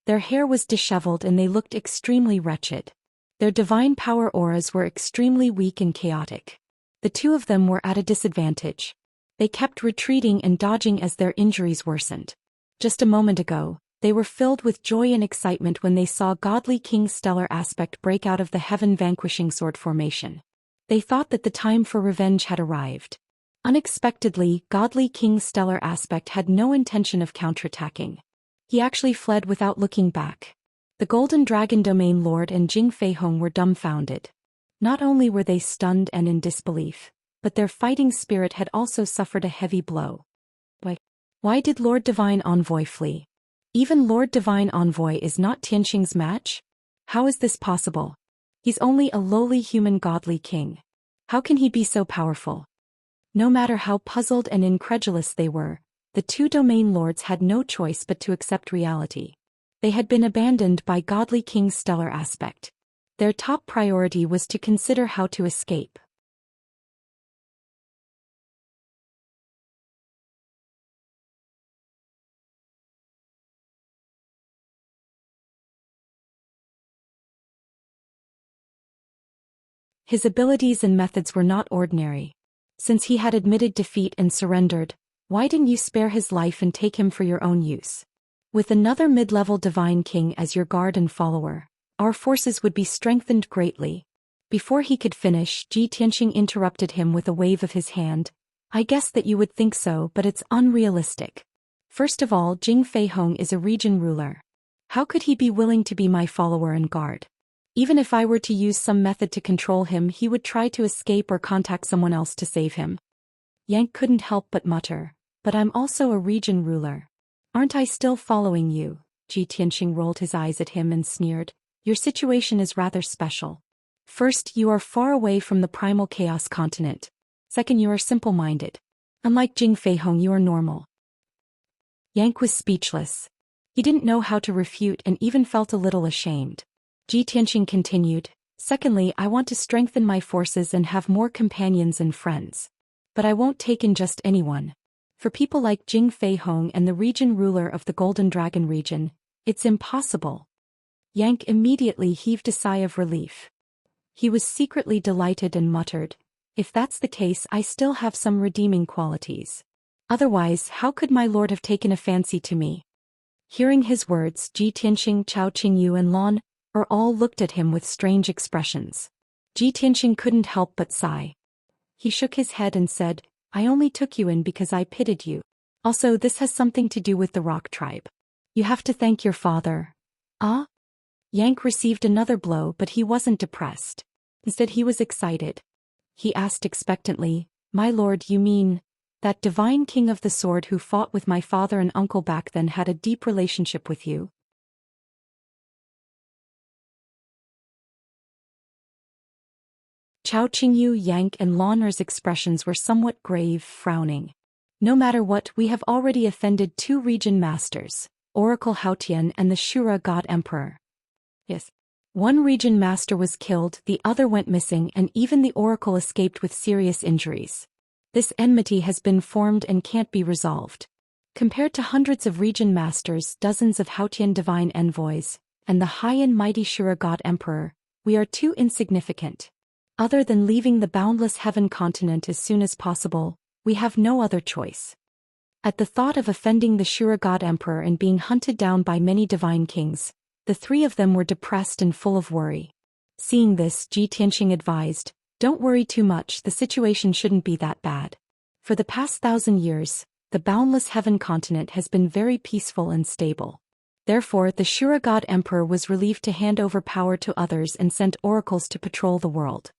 Their hair was disheveled and they looked extremely wretched. Their divine power auras were extremely weak and chaotic. The two of them were at a disadvantage. They kept retreating and dodging as their injuries worsened. Just a moment ago, they were filled with joy and excitement when they saw Godly King Stellar Aspect break out of the heaven-vanquishing sword formation. They thought that the time for revenge had arrived. Unexpectedly, Godly King Stellar Aspect had no intention of counterattacking. He actually fled without looking back. The Golden Dragon Domain Lord and Jing Feihong were dumbfounded. Not only were they stunned and in disbelief, but their fighting spirit had also suffered a heavy blow. Why did Lord Divine Envoy flee? Even Lord Divine Envoy is not Tianxing's match? How is this possible? He's only a lowly human godly king. How can he be so powerful? No matter how puzzled and incredulous they were, the two domain lords had no choice but to accept reality. They had been abandoned by godly King's stellar aspect. Their top priority was to consider how to escape. His abilities and methods were not ordinary. Since he had admitted defeat and surrendered, why didn't you spare his life and take him for your own use? With another mid-level divine king as your guard and follower, our forces would be strengthened greatly. Before he could finish, Ji Tianxing interrupted him with a wave of his hand. I guess that you would think so, but it's unrealistic. First of all, Jing Feihong is a region ruler. How could he be willing to be my follower and guard? Even if I were to use some method to control him, he would try to escape or contact someone else to save him. Yang couldn't help but mutter, but I'm also a region ruler. Aren't I still following you? Ji Tianxing rolled his eyes at him and sneered. Your situation is rather special. First, you are far away from the primal chaos continent. Second, you are simple-minded. Unlike Jing Feihong, you are normal. Yang was speechless. He didn't know how to refute and even felt a little ashamed. Ji Tianxing continued, secondly, I want to strengthen my forces and have more companions and friends. But I won't take in just anyone. For people like Jing Feihong and the region ruler of the Golden Dragon region, it's impossible. Yang immediately heaved a sigh of relief. He was secretly delighted and muttered, if that's the case, I still have some redeeming qualities. Otherwise, how could my lord have taken a fancy to me? Hearing his words, Ji Tianxing, Chao Qingyu and Lan all looked at him with strange expressions. Ji Tianxing couldn't help but sigh. He shook his head and said, I only took you in because I pitied you. Also, this has something to do with the Rock tribe. You have to thank your father. Ah? Yang received another blow, but he wasn't depressed. Instead, he was excited. He asked expectantly, my lord, you mean that divine king of the sword who fought with my father and uncle back then had a deep relationship with you? Chao Qingyu, Yang and Lan'er's expressions were somewhat grave, frowning. No matter what, we have already offended two region masters, Oracle Haotian and the Shura God Emperor. Yes. One region master was killed, the other went missing, and even the Oracle escaped with serious injuries. This enmity has been formed and can't be resolved. Compared to hundreds of region masters, dozens of Haotian divine envoys, and the high and mighty Shura God Emperor, we are too insignificant. Other than leaving the boundless heaven continent as soon as possible, we have no other choice. At the thought of offending the Shura God Emperor and being hunted down by many divine kings, the three of them were depressed and full of worry. Seeing this, Ji Tianxing advised, don't worry too much, the situation shouldn't be that bad. For the past 1,000 years, the boundless heaven continent has been very peaceful and stable. Therefore, the Shura God Emperor was relieved to hand over power to others and sent oracles to patrol the world.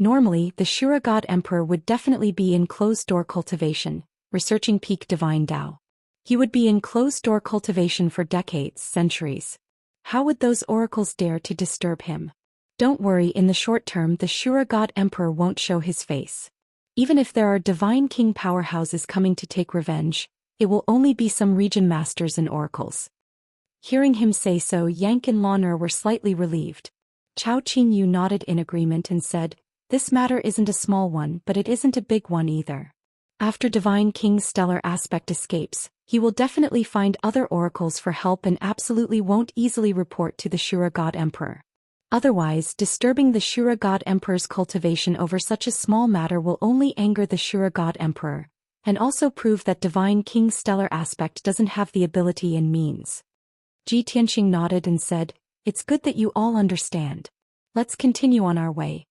Normally, the Shura God Emperor would definitely be in closed-door cultivation, researching peak divine Tao. He would be in closed-door cultivation for decades, centuries. How would those oracles dare to disturb him? Don't worry, in the short term the Shura God Emperor won't show his face. Even if there are divine king powerhouses coming to take revenge, it will only be some region masters and oracles. Hearing him say so, Yang and Lan'er were slightly relieved. Chao Qingyu nodded in agreement and said, this matter isn't a small one, but it isn't a big one either. After Divine King's stellar aspect escapes, he will definitely find other oracles for help and absolutely won't easily report to the Shura God Emperor. Otherwise, disturbing the Shura God Emperor's cultivation over such a small matter will only anger the Shura God Emperor, and also prove that Divine King's stellar aspect doesn't have the ability and means. Ji Tianxing nodded and said, it's good that you all understand. Let's continue on our way.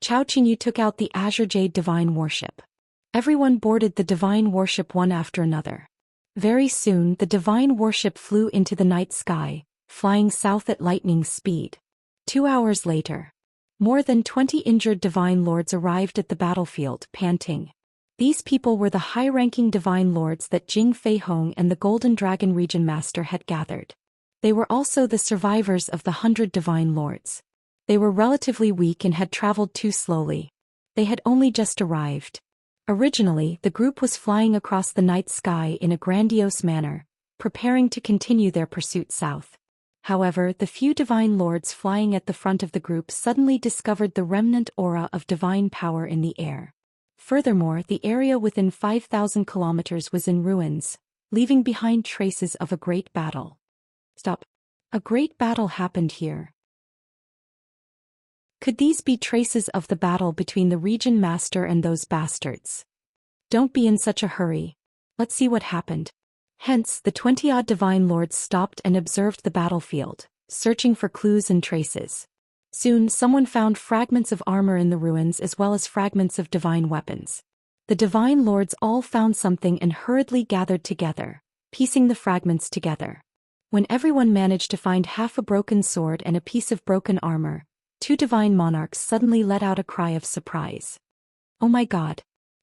Chao Qingyu took out the Azure Jade Divine Warship. Everyone boarded the Divine Warship one after another. Very soon the Divine Warship flew into the night sky, flying south at lightning speed. 2 hours later, more than 20 injured divine lords arrived at the battlefield, panting. These people were the high-ranking divine lords that Jing Feihong and the Golden Dragon Region Master had gathered. They were also the survivors of the 100 divine lords. They were relatively weak and had traveled too slowly. They had only just arrived. Originally, the group was flying across the night sky in a grandiose manner, preparing to continue their pursuit south. However, the few divine lords flying at the front of the group suddenly discovered the remnant aura of divine power in the air. Furthermore, the area within 5,000 kilometers was in ruins, leaving behind traces of a great battle. Stop. A great battle happened here. Could these be traces of the battle between the region master and those bastards? Don't be in such a hurry. Let's see what happened. Hence, the 20-odd divine lords stopped and observed the battlefield, searching for clues and traces. Soon, someone found fragments of armor in the ruins as well as fragments of divine weapons. The divine lords all found something and hurriedly gathered together, piecing the fragments together. When everyone managed to find half a broken sword and a piece of broken armor, 2 divine monarchs suddenly let out a cry of surprise. Oh my God!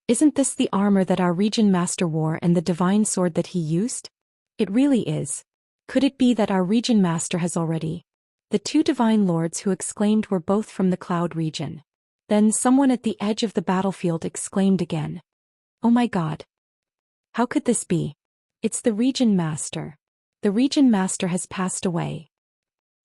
Isn't this the armor that our region master wore and the divine sword that he used? It really is. Could it be that our region master has already? The 2 divine lords who exclaimed were both from the cloud region. Then someone at the edge of the battlefield exclaimed again. Oh my God! How could this be? It's the region master. The region master has passed away.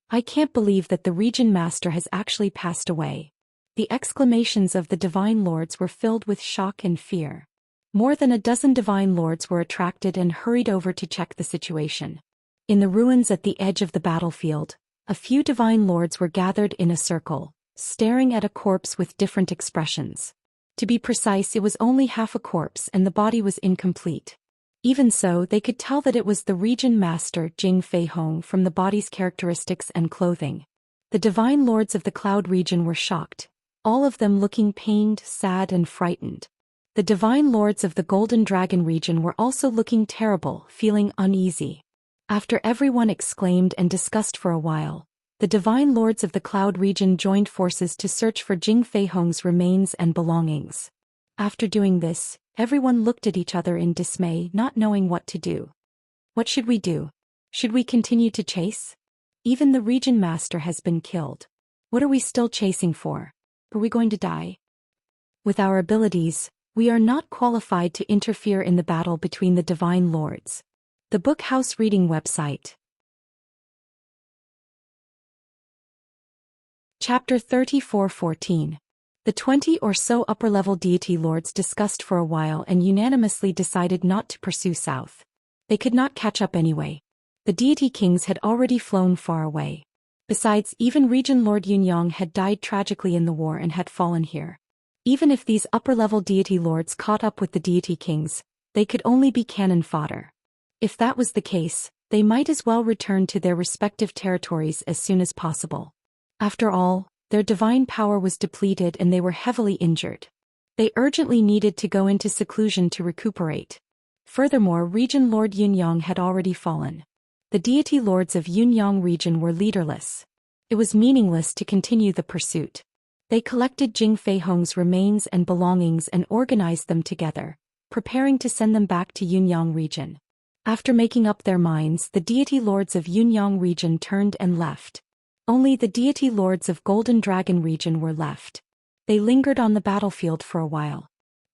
I can't believe that the region master has actually passed away. The exclamations of the divine lords were filled with shock and fear. More than a dozen divine lords were attracted and hurried over to check the situation. In the ruins at the edge of the battlefield, a few divine lords were gathered in a circle, staring at a corpse with different expressions. To be precise, it was only half a corpse and the body was incomplete. Even so, they could tell that it was the region master Jing Feihong from the body's characteristics and clothing. The divine lords of the cloud region were shocked, all of them looking pained, sad and frightened. The divine lords of the Golden Dragon region were also looking terrible, feeling uneasy. After everyone exclaimed and discussed for a while, the divine lords of the cloud region joined forces to search for Jing Feihong's remains and belongings. After doing this, everyone looked at each other in dismay, not knowing what to do. What should we do? Should we continue to chase? Even the region master has been killed. What are we still chasing for? Are we going to die? With our abilities, we are not qualified to interfere in the battle between the divine lords. The Book House Reading website. Chapter 34:14. The 20 or so upper-level deity lords discussed for a while and unanimously decided not to pursue south. They could not catch up anyway. The deity kings had already flown far away. Besides, even Region Lord Yunyang had died tragically in the war and had fallen here. Even if these upper-level deity lords caught up with the deity kings, they could only be cannon fodder. If that was the case, they might as well return to their respective territories as soon as possible. After all, their divine power was depleted and they were heavily injured. They urgently needed to go into seclusion to recuperate. Furthermore, Region Lord Yunyang had already fallen. The deity lords of Yunyang region were leaderless. It was meaningless to continue the pursuit. They collected Jing Feihong's remains and belongings and organized them together, preparing to send them back to Yunyang region. After making up their minds, the deity lords of Yunyang region turned and left. Only the deity lords of Golden Dragon region were left. They lingered on the battlefield for a while.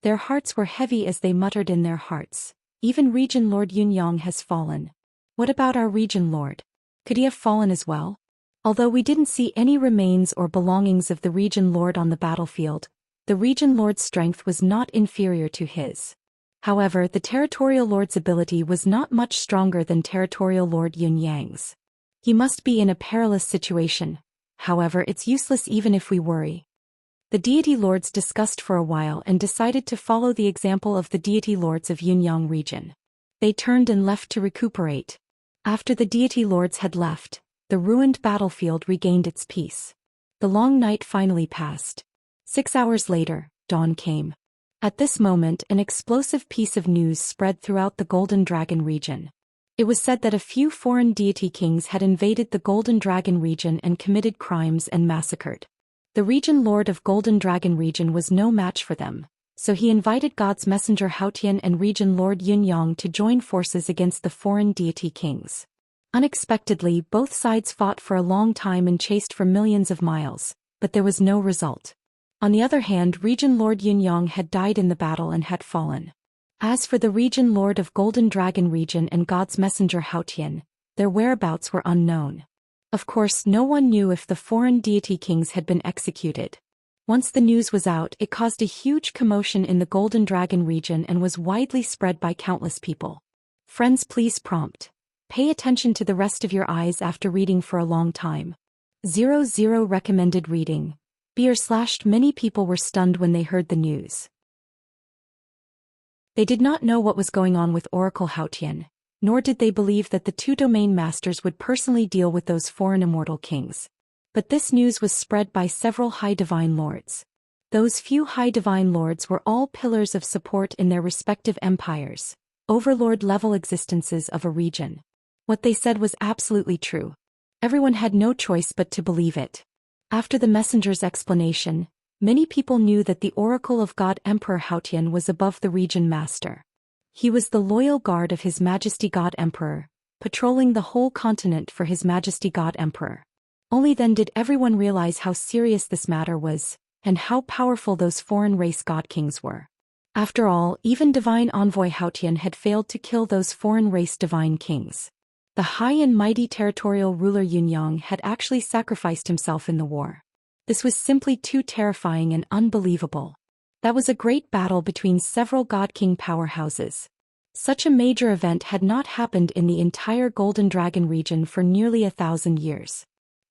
Their hearts were heavy as they muttered in their hearts. Even Region Lord Yunyang has fallen. What about our Region Lord? Could he have fallen as well? Although we didn't see any remains or belongings of the Region Lord on the battlefield, the Region Lord's strength was not inferior to his. However, the Territorial Lord's ability was not much stronger than Territorial Lord Yunyang's. He must be in a perilous situation. However, it's useless even if we worry. The deity lords discussed for a while and decided to follow the example of the deity lords of Yunyang region. They turned and left to recuperate. After the deity lords had left, the ruined battlefield regained its peace. The long night finally passed. 6 hours later, dawn came. At this moment, an explosive piece of news spread throughout the Golden Dragon region. It was said that a few foreign deity kings had invaded the Golden Dragon region and committed crimes and massacred. The region lord of Golden Dragon region was no match for them, so he invited God's messenger Zhou Xian and region lord Yunyang to join forces against the foreign deity kings. Unexpectedly, both sides fought for a long time and chased for millions of miles, but there was no result. On the other hand, region lord Yunyang had died in the battle and had fallen. As for the region lord of Golden Dragon region and God's messenger Zhou Xian, their whereabouts were unknown. Of course, no one knew if the foreign deity kings had been executed. Once the news was out, it caused a huge commotion in the Golden Dragon region and was widely spread by countless people. Friends, please prompt. Pay attention to the rest of your eyes after reading for a long time. 00 recommended reading. Many people were stunned when they heard the news. They did not know what was going on with Oracle Zhou Xian, nor did they believe that the two domain masters would personally deal with those foreign immortal kings. But this news was spread by several high divine lords. Those few high divine lords were all pillars of support in their respective empires, overlord-level existences of a region. What they said was absolutely true. Everyone had no choice but to believe it. After the messenger's explanation, many people knew that the oracle of God Emperor Zhou Xian was above the region master. He was the loyal guard of His Majesty God Emperor, patrolling the whole continent for His Majesty God Emperor. Only then did everyone realize how serious this matter was, and how powerful those foreign race god kings were. After all, even divine envoy Zhou Xian had failed to kill those foreign race divine kings. The high and mighty territorial ruler Yunyang had actually sacrificed himself in the war. This was simply too terrifying and unbelievable. That was a great battle between several god-king powerhouses. Such a major event had not happened in the entire Golden Dragon region for nearly 1,000 years.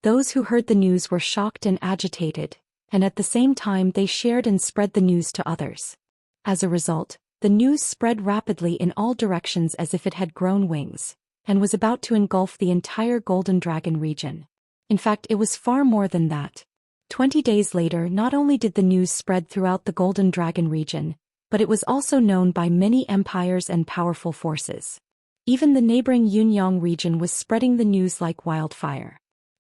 Those who heard the news were shocked and agitated, and at the same time they shared and spread the news to others. As a result, the news spread rapidly in all directions as if it had grown wings, and was about to engulf the entire Golden Dragon region. In fact, it was far more than that. 20 days later, not only did the news spread throughout the Golden Dragon region, but it was also known by many empires and powerful forces. Even the neighboring Yunyang region was spreading the news like wildfire.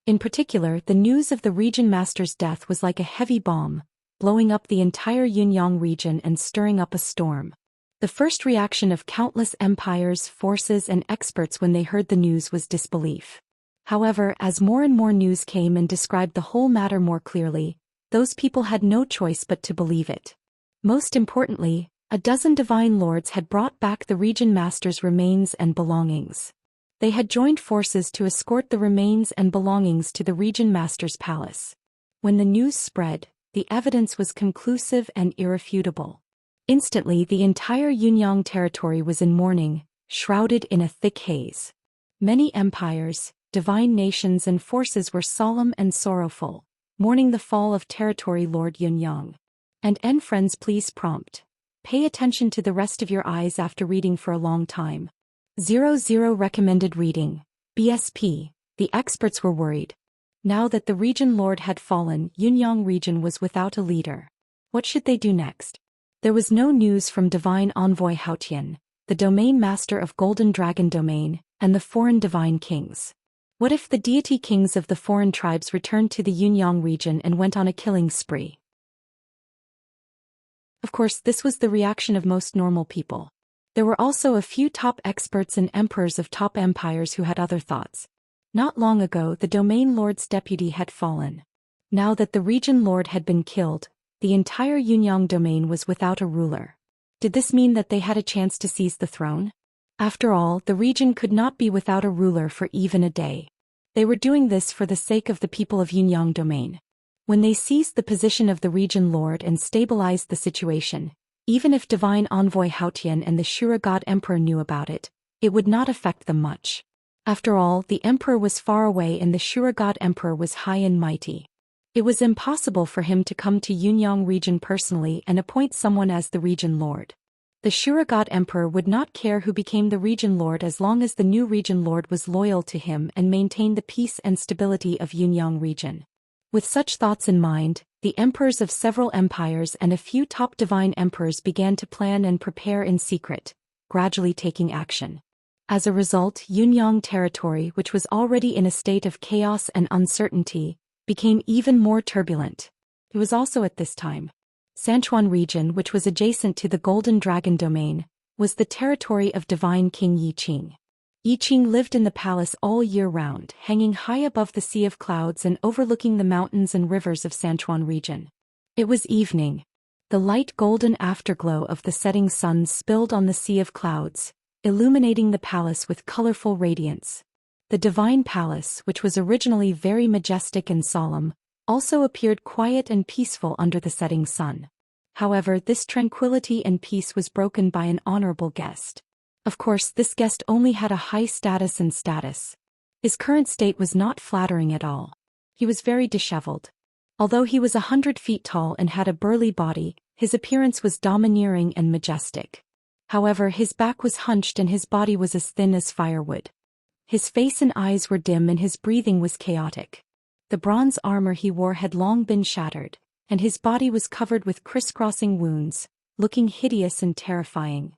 In particular, the news of the region master's death was like a heavy bomb, blowing up the entire Yunyang region and stirring up a storm. The first reaction of countless empires, forces, and experts when they heard the news was disbelief. However, as more and more news came and described the whole matter more clearly, those people had no choice but to believe it. Most importantly, a dozen divine lords had brought back the region master's remains and belongings. They had joined forces to escort the remains and belongings to the region master's palace. When the news spread, the evidence was conclusive and irrefutable. Instantly, the entire Yunyang territory was in mourning, shrouded in a thick haze. Many empires, divine nations and forces were solemn and sorrowful, mourning the fall of territory Lord Yunyang. And friends, please prompt. Pay attention to the rest of your eyes after reading for a long time. 00 recommended reading. BSP. The experts were worried. Now that the region lord had fallen, Yunyang region was without a leader. What should they do next? There was no news from divine envoy Zhou Xian, the domain master of Golden Dragon domain, and the foreign divine kings. What if the deity kings of the foreign tribes returned to the Yunyang region and went on a killing spree? Of course, this was the reaction of most normal people. There were also a few top experts and emperors of top empires who had other thoughts. Not long ago, the domain lord's deputy had fallen. Now that the region lord had been killed, the entire Yunyang domain was without a ruler. Did this mean that they had a chance to seize the throne? After all, the region could not be without a ruler for even a day. They were doing this for the sake of the people of Yunyang domain. When they seized the position of the region lord and stabilized the situation, even if divine envoy Zhou Xian and the Shura god emperor knew about it, it would not affect them much. After all, the emperor was far away and the Shura god emperor was high and mighty. It was impossible for him to come to Yunyang region personally and appoint someone as the region lord. The Shura god emperor would not care who became the region lord as long as the new region lord was loyal to him and maintained the peace and stability of Yunyang region. With such thoughts in mind, the emperors of several empires and a few top divine emperors began to plan and prepare in secret, gradually taking action. As a result, Yunyang territory, which was already in a state of chaos and uncertainty, became even more turbulent. It was also at this time. Sanchuan region, which was adjacent to the Golden Dragon domain, was the territory of divine King Yiqing. Yiqing lived in the palace all year round, hanging high above the sea of clouds and overlooking the mountains and rivers of Sanchuan region. It was evening. The light golden afterglow of the setting sun spilled on the sea of clouds, illuminating the palace with colorful radiance. The divine palace, which was originally very majestic and solemn, also appeared quiet and peaceful under the setting sun. However, this tranquility and peace was broken by an honorable guest. Of course, this guest only had a high status and status. His current state was not flattering at all. He was very disheveled. Although he was 100 feet tall and had a burly body, his appearance was domineering and majestic. However, his back was hunched and his body was as thin as firewood. His face and eyes were dim and his breathing was chaotic. The bronze armor he wore had long been shattered, and his body was covered with crisscrossing wounds, looking hideous and terrifying.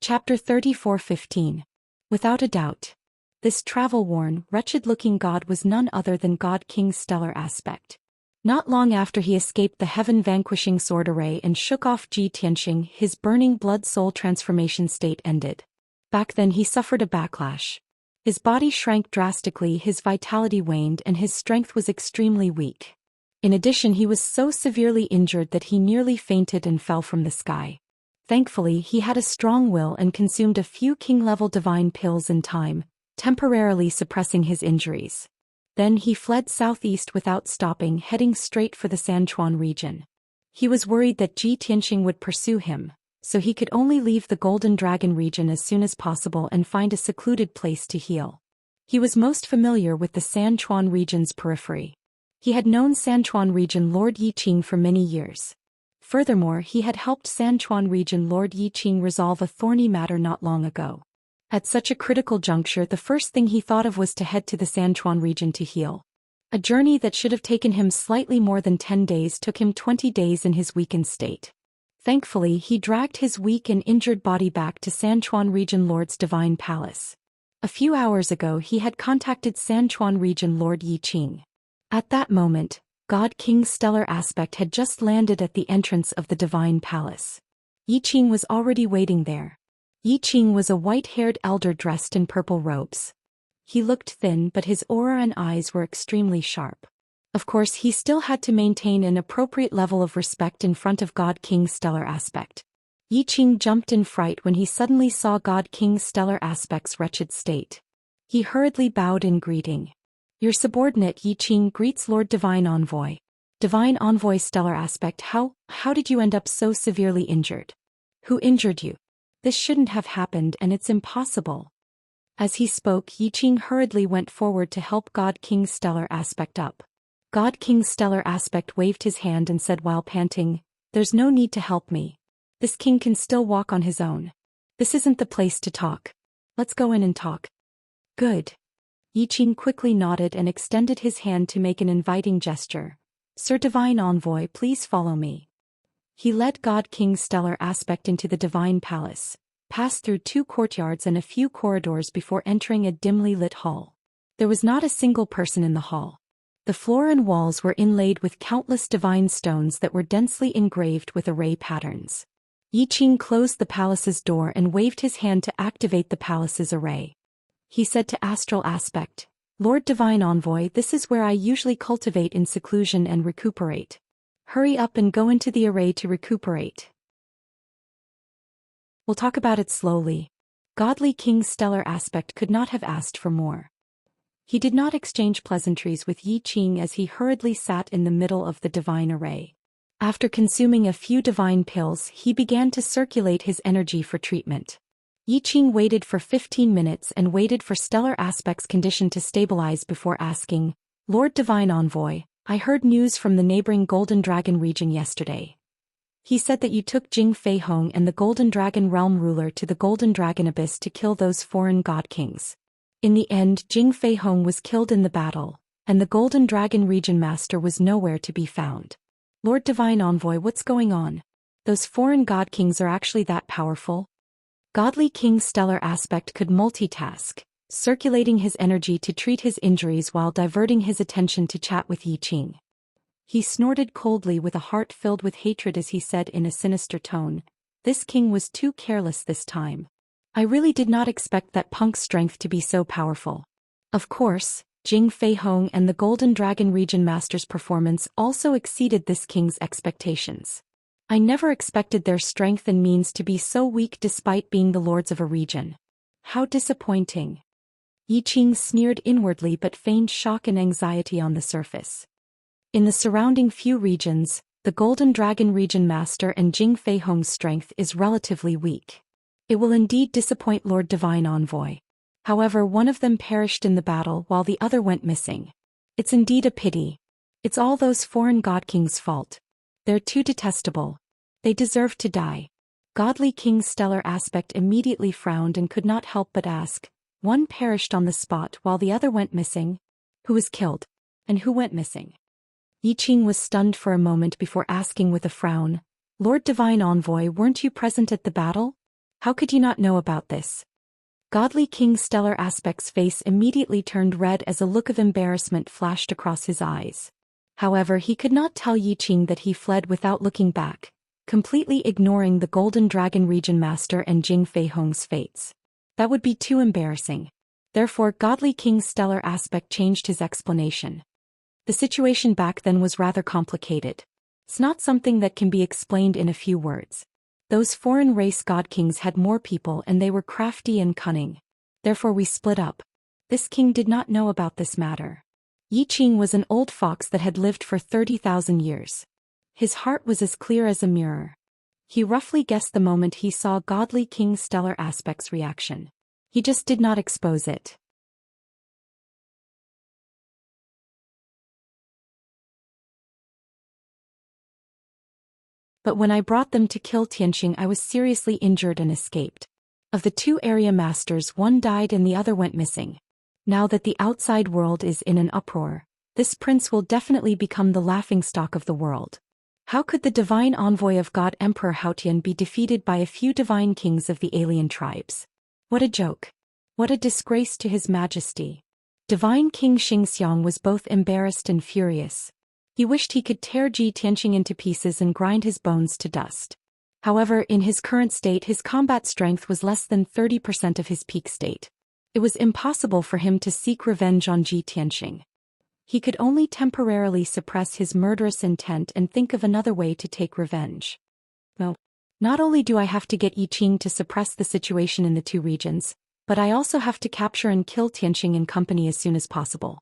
Chapter 34:15. Without a doubt. This travel-worn, wretched-looking god was none other than God King's stellar aspect. Not long after he escaped the heaven-vanquishing sword array and shook off Ji Tianxing, his burning blood-soul transformation state ended. Back then he suffered a backlash. His body shrank drastically, his vitality waned and his strength was extremely weak. In addition, he was so severely injured that he nearly fainted and fell from the sky. Thankfully, he had a strong will and consumed a few king-level divine pills in time, temporarily suppressing his injuries. Then he fled southeast without stopping, heading straight for the Sanchuan region. He was worried that Ji Tianxing would pursue him, so he could only leave the Golden Dragon region as soon as possible and find a secluded place to heal. He was most familiar with the Sanchuan region's periphery. He had known Sanchuan region Lord Yiqing for many years. Furthermore, he had helped Sanchuan region Lord Yiqing resolve a thorny matter not long ago. At such a critical juncture, the first thing he thought of was to head to the Sanchuan region to heal. A journey that should have taken him slightly more than 10 days took him 20 days in his weakened state. Thankfully, he dragged his weak and injured body back to Sanchuan region Lord's divine palace. A few hours ago he had contacted Sanchuan region Lord Yiqing. At that moment, God King's stellar aspect had just landed at the entrance of the divine palace. Yiqing was already waiting there. Yiqing was a white-haired elder dressed in purple robes. He looked thin, but his aura and eyes were extremely sharp. Of course, he still had to maintain an appropriate level of respect in front of God King's stellar aspect. Yiqing jumped in fright when he suddenly saw God King's stellar aspect's wretched state. He hurriedly bowed in greeting. Your subordinate Yiqing greets Lord Divine Envoy. Divine Envoy stellar aspect, how did you end up so severely injured? Who injured you? This shouldn't have happened and it's impossible. As he spoke, Yiqing hurriedly went forward to help God King's stellar aspect up. God King's stellar aspect waved his hand and said while panting, "There's no need to help me. This king can still walk on his own. This isn't the place to talk. Let's go in and talk." Good. Yiqing quickly nodded and extended his hand to make an inviting gesture. Sir Divine Envoy, please follow me. He led God King's stellar aspect into the divine palace, passed through 2 courtyards and a few corridors before entering a dimly lit hall. There was not a single person in the hall. The floor and walls were inlaid with countless divine stones that were densely engraved with array patterns. Yiqing closed the palace's door and waved his hand to activate the palace's array. He said to Astral Aspect, Lord Divine Envoy, this is where I usually cultivate in seclusion and recuperate. Hurry up and go into the array to recuperate. We'll talk about it slowly. Godly King's stellar aspect could not have asked for more. He did not exchange pleasantries with Yiqing as he hurriedly sat in the middle of the divine array. After consuming a few divine pills, he began to circulate his energy for treatment. Yiqing waited for 15 minutes and waited for stellar aspect's condition to stabilize before asking, Lord Divine Envoy, I heard news from the neighboring Golden Dragon region yesterday. He said that you took Jing Feihong and the Golden Dragon realm ruler to the Golden Dragon Abyss to kill those foreign god kings. In the end, Jing Feihong was killed in the battle, and the Golden Dragon region master was nowhere to be found. Lord Divine Envoy, what's going on? Those foreign god kings are actually that powerful? Godly King's stellar aspect could multitask, circulating his energy to treat his injuries while diverting his attention to chat with Yi Qing. He snorted coldly with a heart filled with hatred as he said in a sinister tone, "This king was too careless this time. I really did not expect that punk's strength to be so powerful." Of course, Jing Feihong and the Golden Dragon Region Master's performance also exceeded this king's expectations. I never expected their strength and means to be so weak despite being the lords of a region. How disappointing. Yi Qing sneered inwardly but feigned shock and anxiety on the surface. In the surrounding few regions, the Golden Dragon Region Master and Jing Feihong's strength is relatively weak. It will indeed disappoint Lord Divine Envoy. However, one of them perished in the battle while the other went missing. It's indeed a pity. It's all those foreign god kings' fault. They're too detestable. They deserve to die. Godly King's stellar aspect immediately frowned and could not help but ask, one perished on the spot while the other went missing? Who was killed? And who went missing? Yi Qing was stunned for a moment before asking with a frown, "Lord Divine Envoy, weren't you present at the battle? How could you not know about this?" Godly King's stellar aspect's face immediately turned red as a look of embarrassment flashed across his eyes. However, he could not tell Yi Qing that he fled without looking back, completely ignoring the Golden Dragon Region Master and Jing Feihong's fates. That would be too embarrassing. Therefore, Godly King's stellar aspect changed his explanation. The situation back then was rather complicated. It's not something that can be explained in a few words. Those foreign race god kings had more people and they were crafty and cunning. Therefore we split up. This king did not know about this matter. Yi Qing was an old fox that had lived for 30,000 years. His heart was as clear as a mirror. He roughly guessed the moment he saw Godly King's stellar aspect's reaction. He just did not expose it. But when I brought them to kill Tianxing, I was seriously injured and escaped. Of the two area masters, one died and the other went missing. Now that the outside world is in an uproar, this prince will definitely become the laughingstock of the world. How could the divine envoy of God Emperor Haotian be defeated by a few divine kings of the alien tribes? What a joke. What a disgrace to his majesty. Divine King Xianxia was both embarrassed and furious. He wished he could tear Ji Tianxing into pieces and grind his bones to dust. However, in his current state his combat strength was less than 30% of his peak state. It was impossible for him to seek revenge on Ji Tianxing. He could only temporarily suppress his murderous intent and think of another way to take revenge. No. Not only do I have to get Yi Qing to suppress the situation in the two regions, but I also have to capture and kill Tianxing and company as soon as possible.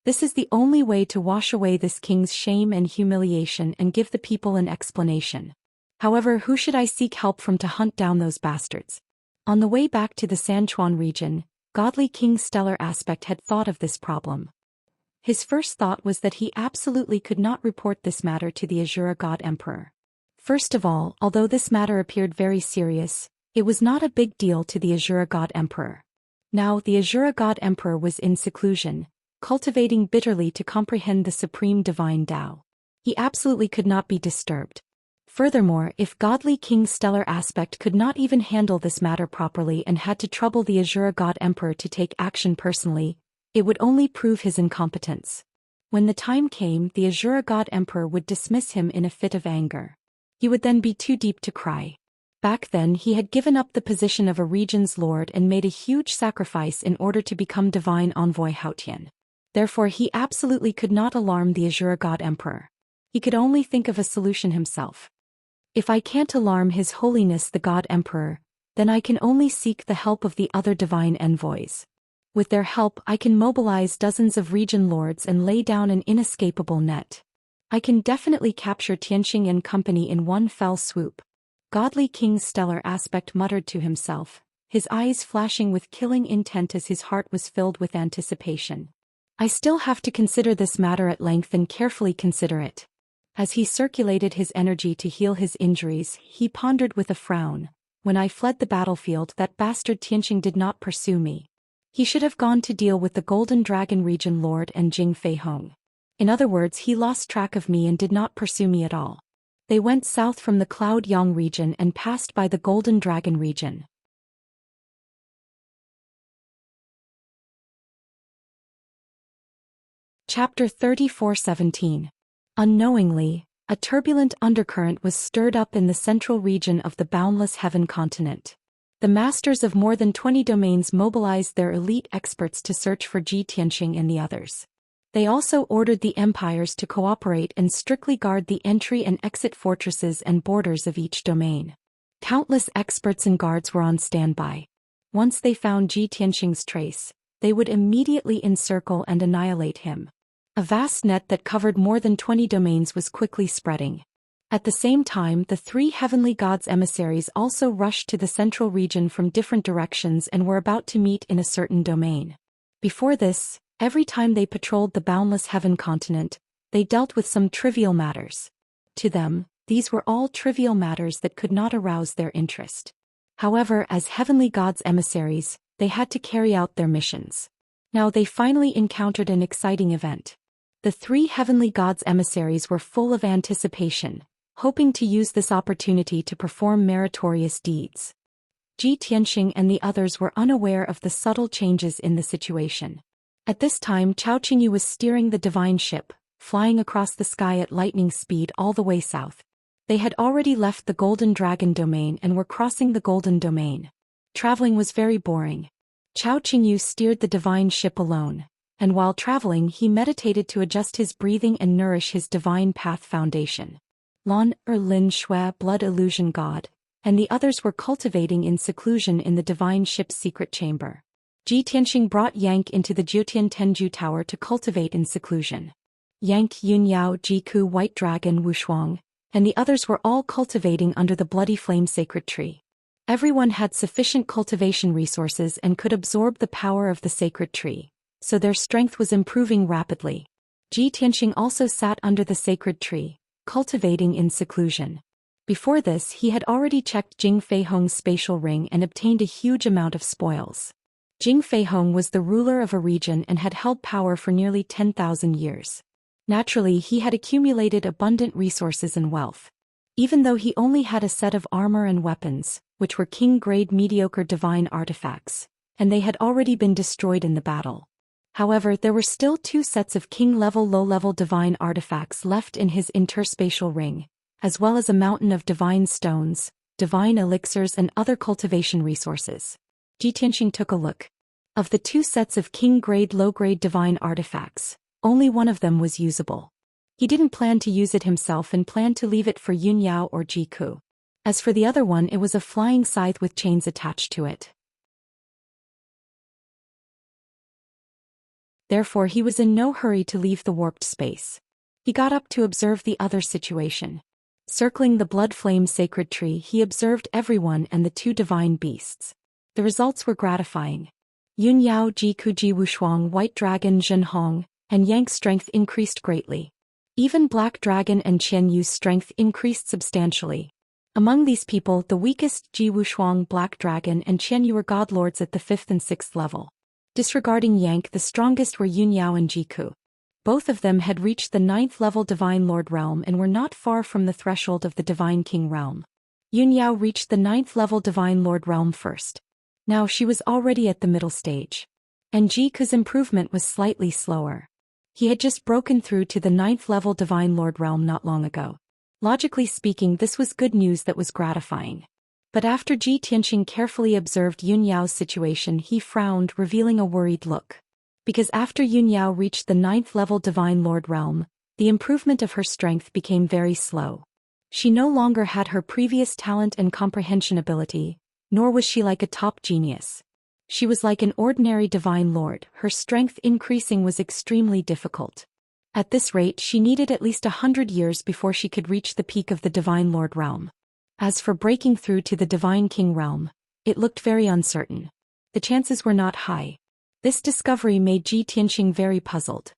This is the only way to wash away this king's shame and humiliation and give the people an explanation. However, who should I seek help from to hunt down those bastards? On the way back to the Sanchuan region, Godly King's stellar aspect had thought of this problem. His first thought was that he absolutely could not report this matter to the Azura God Emperor. First of all, although this matter appeared very serious, it was not a big deal to the Azura God Emperor. Now, the Azura God Emperor was in seclusion, cultivating bitterly to comprehend the supreme divine Tao. He absolutely could not be disturbed. Furthermore, if Godly King's stellar aspect could not even handle this matter properly and had to trouble the Azura God Emperor to take action personally, it would only prove his incompetence. When the time came, the Azura God Emperor would dismiss him in a fit of anger. He would then be too deep to cry. Back then he had given up the position of a region's lord and made a huge sacrifice in order to become divine envoy Haotian. Therefore he absolutely could not alarm the Azura God Emperor. He could only think of a solution himself. If I can't alarm His Holiness the God Emperor, then I can only seek the help of the other divine envoys. With their help I can mobilize dozens of region lords and lay down an inescapable net. I can definitely capture Tianxing and company in one fell swoop. Godly King's stellar aspect muttered to himself, his eyes flashing with killing intent as his heart was filled with anticipation. I still have to consider this matter at length and carefully consider it. As he circulated his energy to heal his injuries, he pondered with a frown, when I fled the battlefield that bastard Tianxing did not pursue me. He should have gone to deal with the Golden Dragon Region Lord and Jing Feihong. In other words, he lost track of me and did not pursue me at all. They went south from the Cloud Yang region and passed by the Golden Dragon region. Chapter 34:17. Unknowingly, a turbulent undercurrent was stirred up in the central region of the boundless heaven continent. The masters of more than 20 domains mobilized their elite experts to search for Zhi Tianxing and the others. They also ordered the empires to cooperate and strictly guard the entry and exit fortresses and borders of each domain. Countless experts and guards were on standby. Once they found Zhi Tianxing's trace, they would immediately encircle and annihilate him. A vast net that covered more than 20 domains was quickly spreading. At the same time, the three heavenly gods' emissaries also rushed to the central region from different directions and were about to meet in a certain domain. Before this, every time they patrolled the boundless heaven continent, they dealt with some trivial matters. To them, these were all trivial matters that could not arouse their interest. However, as heavenly gods' emissaries, they had to carry out their missions. Now they finally encountered an exciting event. The three heavenly gods' emissaries were full of anticipation, hoping to use this opportunity to perform meritorious deeds. Zhi Tianxing and the others were unaware of the subtle changes in the situation. At this time, Cao Qingyu was steering the divine ship, flying across the sky at lightning speed all the way south. They had already left the Golden Dragon domain and were crossing the Golden Domain. Traveling was very boring. Cao Qingyu steered the divine ship alone, and while traveling he meditated to adjust his breathing and nourish his divine path foundation. Lin Shui, blood illusion god, and the others were cultivating in seclusion in the divine ship's secret chamber. Zhi Tianxing brought Yank into the Jiutian Tenju Tower to cultivate in seclusion. Yank, Yunyao, Jiku, White Dragon, Wushuang, and the others were all cultivating under the Bloody Flame Sacred Tree. Everyone had sufficient cultivation resources and could absorb the power of the sacred tree, so their strength was improving rapidly. Zhi Tianxing also sat under the sacred tree, cultivating in seclusion. Before this, he had already checked Jing Feihong's spatial ring and obtained a huge amount of spoils. Jing Feihong was the ruler of a region and had held power for nearly 10,000 years. Naturally, he had accumulated abundant resources and wealth. Even though he only had a set of armor and weapons, which were king-grade mediocre divine artifacts, and they had already been destroyed in the battle. However, there were still 2 sets of king-level low-level divine artifacts left in his interspatial ring, as well as a mountain of divine stones, divine elixirs and other cultivation resources. Zhi Tianxing took a look. Of the 2 sets of king-grade low-grade divine artifacts, only one of them was usable. He didn't plan to use it himself and planned to leave it for Yunyao or Jiku. As for the other one, it was a flying scythe with chains attached to it. Therefore he was in no hurry to leave the warped space. He got up to observe the other situation. Circling the blood flame sacred tree, he observed everyone and the 2 divine beasts. The results were gratifying. Yunyao, Jiku, Ji Wushuang, White Dragon, Zhenhong, and Yang's strength increased greatly. Even Black Dragon and Qian Yu's strength increased substantially. Among these people, the weakest Ji Wushuang, Black Dragon, and Qian Yu were godlords at the 5th and 6th level. Disregarding Yank, the strongest were Yunyao and Jiku. Both of them had reached the 9th level Divine Lord realm and were not far from the threshold of the Divine King realm. Yunyao reached the 9th level Divine Lord realm first. Now she was already at the middle stage. And Jiku's improvement was slightly slower. He had just broken through to the 9th level Divine Lord realm not long ago. Logically speaking, this was good news that was gratifying. But after Zhi Tianxing carefully observed Yunyao's situation, he frowned, revealing a worried look. Because after Yunyao reached the 9th level Divine Lord realm, the improvement of her strength became very slow. She no longer had her previous talent and comprehension ability, nor was she like a top genius. She was like an ordinary Divine Lord. Her strength increasing was extremely difficult. At this rate, she needed at least 100 years before she could reach the peak of the Divine Lord realm. As for breaking through to the Divine King realm, it looked very uncertain. The chances were not high. This discovery made Zhi Tianxing very puzzled.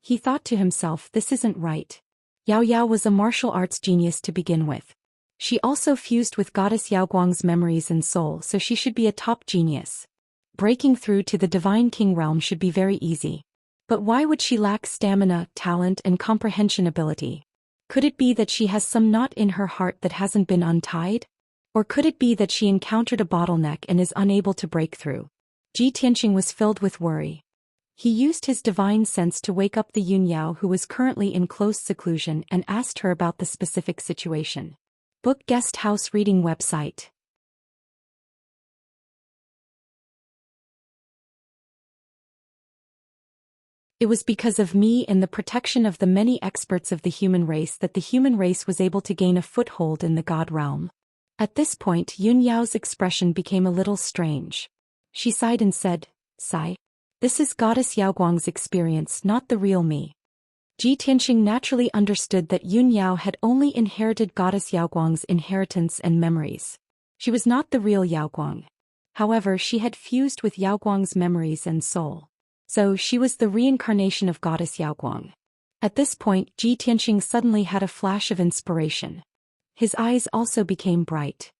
He thought to himself, this isn't right. Yao Yao was a martial arts genius to begin with. She also fused with Goddess Yao Guang's memories and soul, so she should be a top genius. Breaking through to the Divine King realm should be very easy. But why would she lack stamina, talent, and comprehension ability? Could it be that she has some knot in her heart that hasn't been untied? Or could it be that she encountered a bottleneck and is unable to break through? Ji Tianqing was filled with worry. He used his divine sense to wake up the Yunyao, who was currently in close seclusion, and asked her about the specific situation. Book Guest House Reading Website. It was because of me and the protection of the many experts of the human race that the human race was able to gain a foothold in the God realm. At this point, Yun Yao's expression became a little strange. She sighed and said, "Sigh. This is Goddess Yaoguang's experience, not the real me." Ji Tianqing naturally understood that Yun Yao had only inherited Goddess Yaoguang's inheritance and memories. She was not the real Yaoguang. However, she had fused with Yaoguang's memories and soul. So she was the reincarnation of Goddess Yaoguang. At this point, Ji Tianqing suddenly had a flash of inspiration. His eyes also became bright.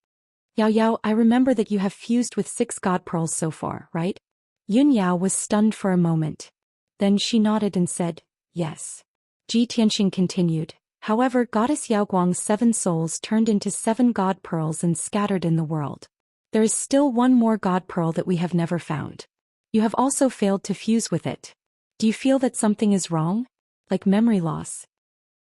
"Yao Yao, I remember that you have fused with 6 god pearls so far, right?" Yun Yao was stunned for a moment. Then she nodded and said, "Yes." Ji Tianqing continued, "However, Goddess Yaoguang's 7 souls turned into 7 god pearls and scattered in the world. There is still one more god pearl that we have never found. You have also failed to fuse with it. Do you feel that something is wrong? Like memory loss?"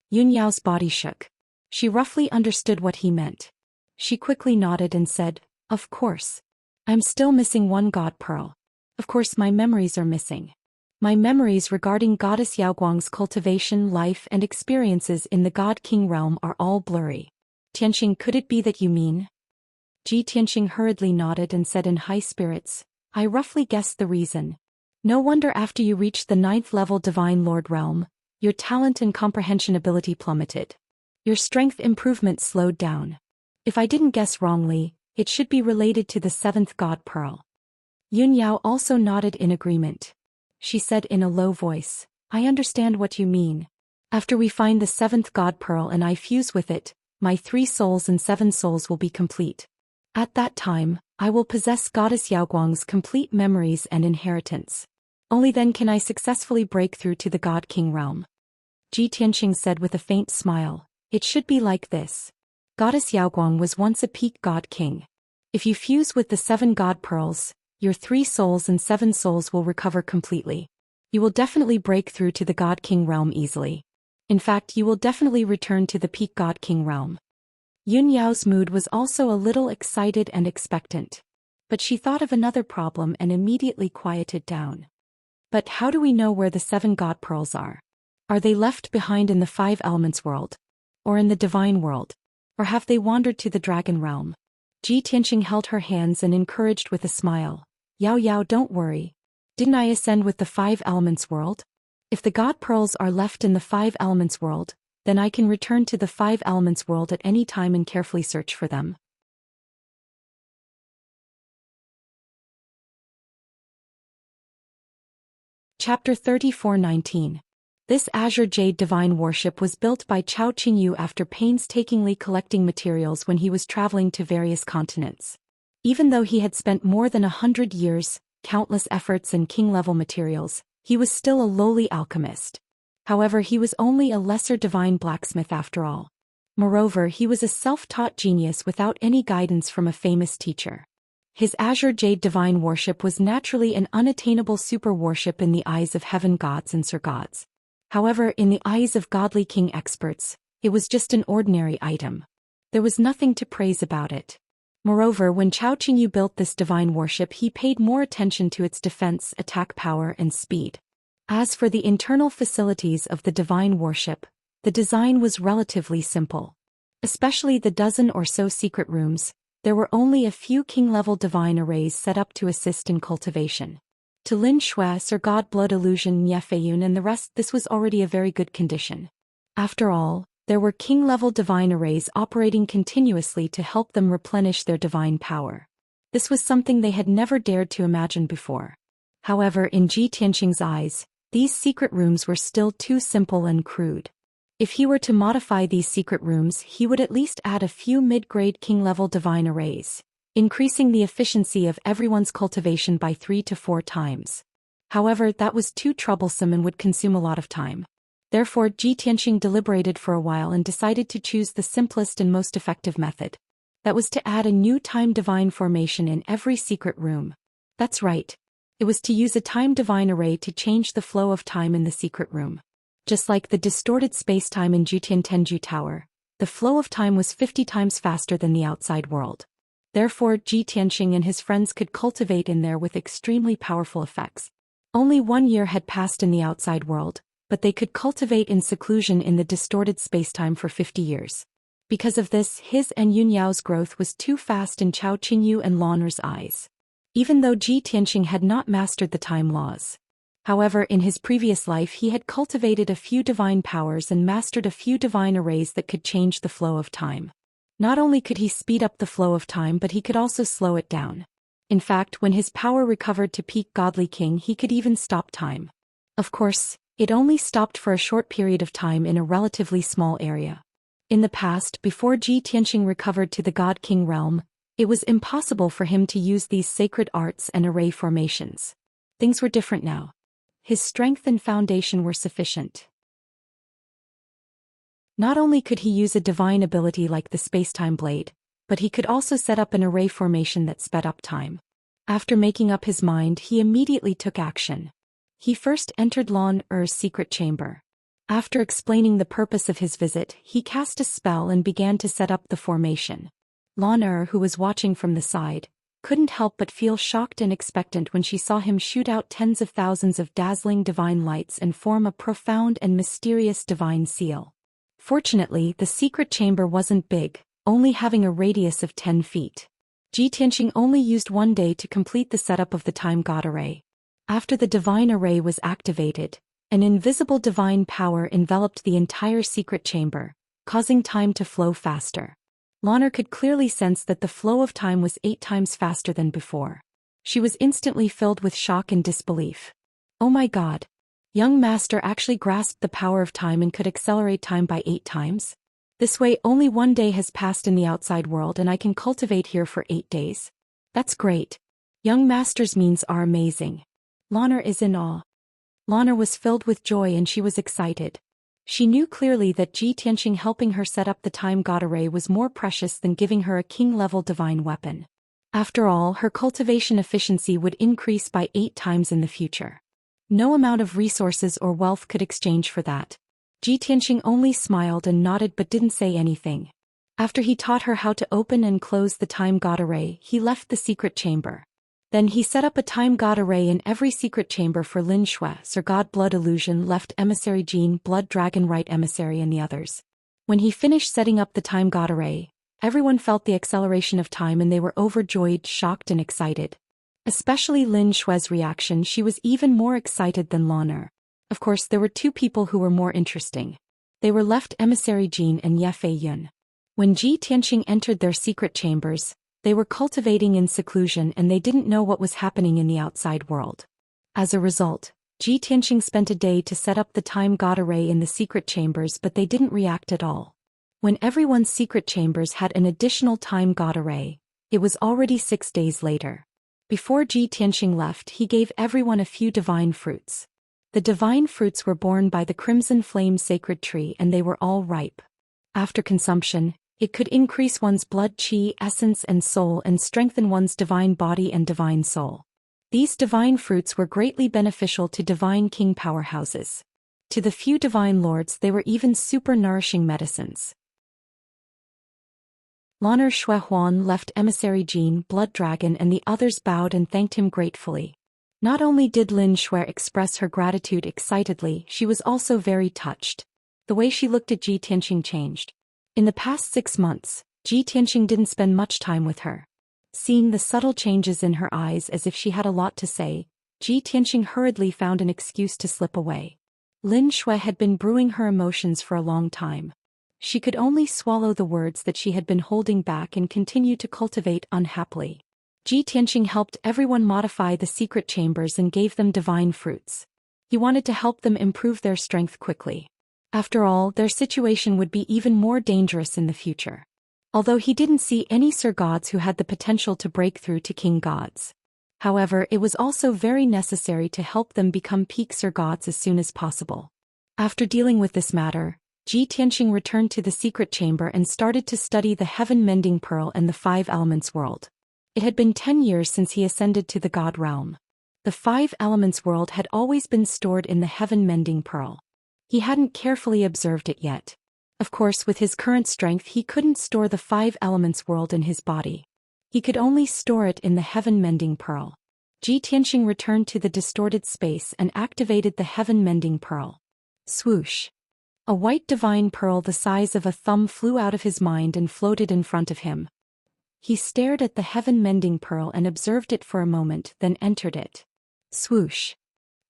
Yun Yao's body shook. She roughly understood what he meant. She quickly nodded and said, "Of course. I'm still missing 1 god pearl. Of course my memories are missing. My memories regarding Goddess Yaoguang's cultivation, life and experiences in the God King realm are all blurry." "Tianqing, could it be that you mean?" Ji Tianqing hurriedly nodded and said in high spirits, "I roughly guessed the reason. No wonder after you reached the 9th level Divine Lord realm, your talent and comprehension ability plummeted. Your strength improvement slowed down. If I didn't guess wrongly, it should be related to the 7th god pearl." Yun Yao also nodded in agreement. She said in a low voice, "I understand what you mean. After we find the 7th god pearl and I fuse with it, my 3 souls and 7 souls will be complete. At that time, I will possess Goddess Yaoguang's complete memories and inheritance. Only then can I successfully break through to the God King realm." Ji Tianqing said with a faint smile, "It should be like this. Goddess Yaoguang was once a peak God King. If you fuse with the 7 god pearls, your 3 souls and 7 souls will recover completely. You will definitely break through to the God King realm easily. In fact, you will definitely return to the peak God King realm." Yun Yao's mood was also a little excited and expectant. But she thought of another problem and immediately quieted down. "But how do we know where the 7 god pearls are? Are they left behind in the 5 elements world? Or in the divine world? Or have they wandered to the dragon realm?" Ji Tianqing held her hands and encouraged with a smile. "Yao Yao, don't worry. Didn't I ascend with the 5 elements world? If the god pearls are left in the 5 elements world, then I can return to the 5 elements world at any time and carefully search for them." Chapter 34:19. This azure jade divine worship was built by Chao Qingyu after painstakingly collecting materials when he was traveling to various continents. Even though he had spent more than 100 years, countless efforts and king-level materials, he was still a lowly alchemist. However, he was only a lesser divine blacksmith after all. Moreover, he was a self-taught genius without any guidance from a famous teacher. His azure jade divine worship was naturally an unattainable super worship in the eyes of heaven gods and sir-gods. However, in the eyes of godly king experts, it was just an ordinary item. There was nothing to praise about it. Moreover, when Chao Qingyu built this divine worship, he paid more attention to its defense, attack power, and speed. As for the internal facilities of the divine worship, the design was relatively simple. Especially the dozen or so secret rooms, there were only a few king-level divine arrays set up to assist in cultivation. To Lin Shui, Sir God Blood Illusion, Nye Feiyun and the rest, this was already a very good condition. After all, there were king-level divine arrays operating continuously to help them replenish their divine power. This was something they had never dared to imagine before. However, in Ji Tianqing's eyes, these secret rooms were still too simple and crude. If he were to modify these secret rooms, he would at least add a few mid-grade king-level divine arrays, increasing the efficiency of everyone's cultivation by 3 to 4 times. However, that was too troublesome and would consume a lot of time. Therefore, Ji Tianxing deliberated for a while and decided to choose the simplest and most effective method. That was to add a new time divine formation in every secret room. That's right. It was to use a time divine array to change the flow of time in the secret room. Just like the distorted space-time in Jutian Tenju Tower, the flow of time was 50 times faster than the outside world. Therefore, Ji Tianxing and his friends could cultivate in there with extremely powerful effects. Only 1 year had passed in the outside world, but they could cultivate in seclusion in the distorted spacetime for 50 years. Because of this, his and Yunyao's growth was too fast in Chao Qingyu and Laner's eyes. Even though Ji Tianxing had not mastered the time laws. However, in his previous life he had cultivated a few divine powers and mastered a few divine arrays that could change the flow of time. Not only could he speed up the flow of time, but he could also slow it down. In fact, when his power recovered to peak Godly King, he could even stop time. Of course, it only stopped for a short period of time in a relatively small area. In the past, before Ji Tianxing recovered to the God King realm, it was impossible for him to use these sacred arts and array formations. Things were different now. His strength and foundation were sufficient. Not only could he use a divine ability like the spacetime blade, but he could also set up an array formation that sped up time. After making up his mind, he immediately took action. He first entered Lan Er's secret chamber. After explaining the purpose of his visit, he cast a spell and began to set up the formation. Lan Er, who was watching from the side, couldn't help but feel shocked and expectant when she saw him shoot out tens of thousands of dazzling divine lights and form a profound and mysterious divine seal. Fortunately, the secret chamber wasn't big, only having a radius of 10 feet. Ji Tianxing only used 1 day to complete the setup of the time god array. After the divine array was activated, an invisible divine power enveloped the entire secret chamber, causing time to flow faster. Laner could clearly sense that the flow of time was 8 times faster than before. She was instantly filled with shock and disbelief. Oh my god! Young master actually grasped the power of time and could accelerate time by 8 times? This way only 1 day has passed in the outside world and I can cultivate here for 8 days. That's great. Young master's means are amazing. Laner is in awe. Laner was filled with joy and she was excited. She knew clearly that Ji Tianxing helping her set up the time god array was more precious than giving her a king-level divine weapon. After all, her cultivation efficiency would increase by 8 times in the future. No amount of resources or wealth could exchange for that. Ji Tianxing only smiled and nodded but didn't say anything. After he taught her how to open and close the time god array, he left the secret chamber. Then he set up a time god array in every secret chamber for Lin Shui, Sir God Blood Illusion, Left Emissary Jean, Blood Dragon Right Emissary and the others. When he finished setting up the time god array, everyone felt the acceleration of time and they were overjoyed, shocked and excited. Especially Lin Shui's reaction, she was even more excited than Laner. Of course, there were 2 people who were more interesting. They were Left Emissary Jean and Ye Fei Yun. When Ji Tianxing entered their secret chambers, they were cultivating in seclusion and they didn't know what was happening in the outside world. As a result, Ji Tianxing spent a day to set up the time god array in the secret chambers, but they didn't react at all. When everyone's secret chambers had an additional time god array, it was already 6 days later. Before Ji Tianxing left, he gave everyone a few divine fruits. The divine fruits were borne by the Crimson Flame Sacred Tree and they were all ripe. After consumption, it could increase one's blood chi, essence and soul and strengthen one's divine body and divine soul. These divine fruits were greatly beneficial to divine king powerhouses. To the few divine lords they were even super nourishing medicines. Laner Shui Huan, Left Emissary Jean, Blood Dragon and the others bowed and thanked him gratefully. Not only did Lin Shui express her gratitude excitedly, she was also very touched. The way she looked at Ji Tianxing changed. In the past 6 months, Ji Tianxing didn't spend much time with her. Seeing the subtle changes in her eyes as if she had a lot to say, Ji Tianxing hurriedly found an excuse to slip away. Lin Shui had been brewing her emotions for a long time. She could only swallow the words that she had been holding back and continue to cultivate unhappily. Ji Tianxing helped everyone modify the secret chambers and gave them divine fruits. He wanted to help them improve their strength quickly. After all, their situation would be even more dangerous in the future. Although he didn't see any Sir Gods who had the potential to break through to King Gods. However, it was also very necessary to help them become peak Sir Gods as soon as possible. After dealing with this matter, Ji Tianxing returned to the secret chamber and started to study the heaven-mending pearl and the five elements world. It had been 10 years since he ascended to the god realm. The five elements world had always been stored in the heaven-mending pearl. He hadn't carefully observed it yet. Of course, with his current strength he couldn't store the five elements world in his body. He could only store it in the heaven-mending pearl. Ji Tianxing returned to the distorted space and activated the heaven-mending pearl. Swoosh! A white divine pearl the size of a thumb flew out of his mind and floated in front of him. He stared at the heaven-mending pearl and observed it for a moment, then entered it. Swoosh!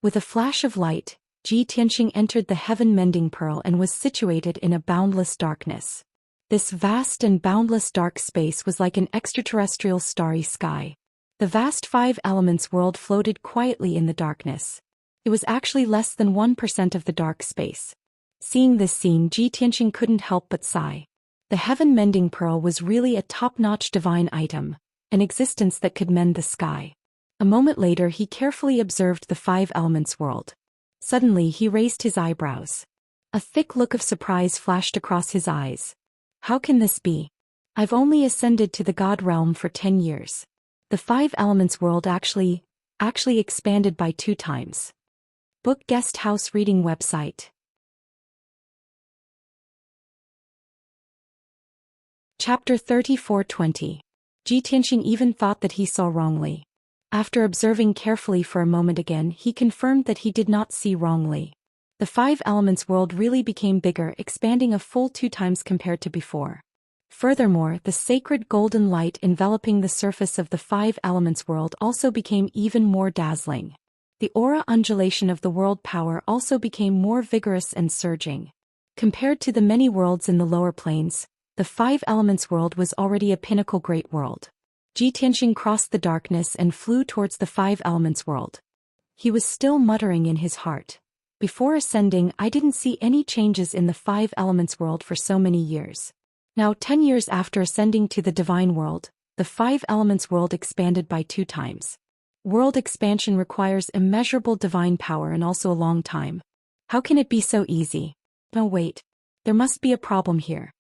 With a flash of light, Ji Tianxing entered the heaven-mending pearl and was situated in a boundless darkness. This vast and boundless dark space was like an extraterrestrial starry sky. The vast five elements world floated quietly in the darkness. It was actually less than 1% of the dark space. Seeing this scene, Ji Tianxing couldn't help but sigh. The heaven-mending pearl was really a top-notch divine item, an existence that could mend the sky. A moment later he carefully observed the five elements world. Suddenly he raised his eyebrows. A thick look of surprise flashed across his eyes. How can this be? I've only ascended to the god realm for 10 years. The five elements world actually expanded by 2 times. Book Guest House Reading Website. Chapter 34:20. Ji Tianxing even thought that he saw wrongly. After observing carefully for a moment again, he confirmed that he did not see wrongly. The five elements world really became bigger, expanding a full 2 times compared to before. Furthermore, the sacred golden light enveloping the surface of the five elements world also became even more dazzling. The aura undulation of the world power also became more vigorous and surging. Compared to the many worlds in the lower planes, the five elements world was already a pinnacle great world. Ji Tianxing crossed the darkness and flew towards the five elements world. He was still muttering in his heart. Before ascending, I didn't see any changes in the five elements world for so many years. Now 10 years after ascending to the divine world, the five elements world expanded by 2 times. World expansion requires immeasurable divine power and also a long time. How can it be so easy? No, wait. There must be a problem here.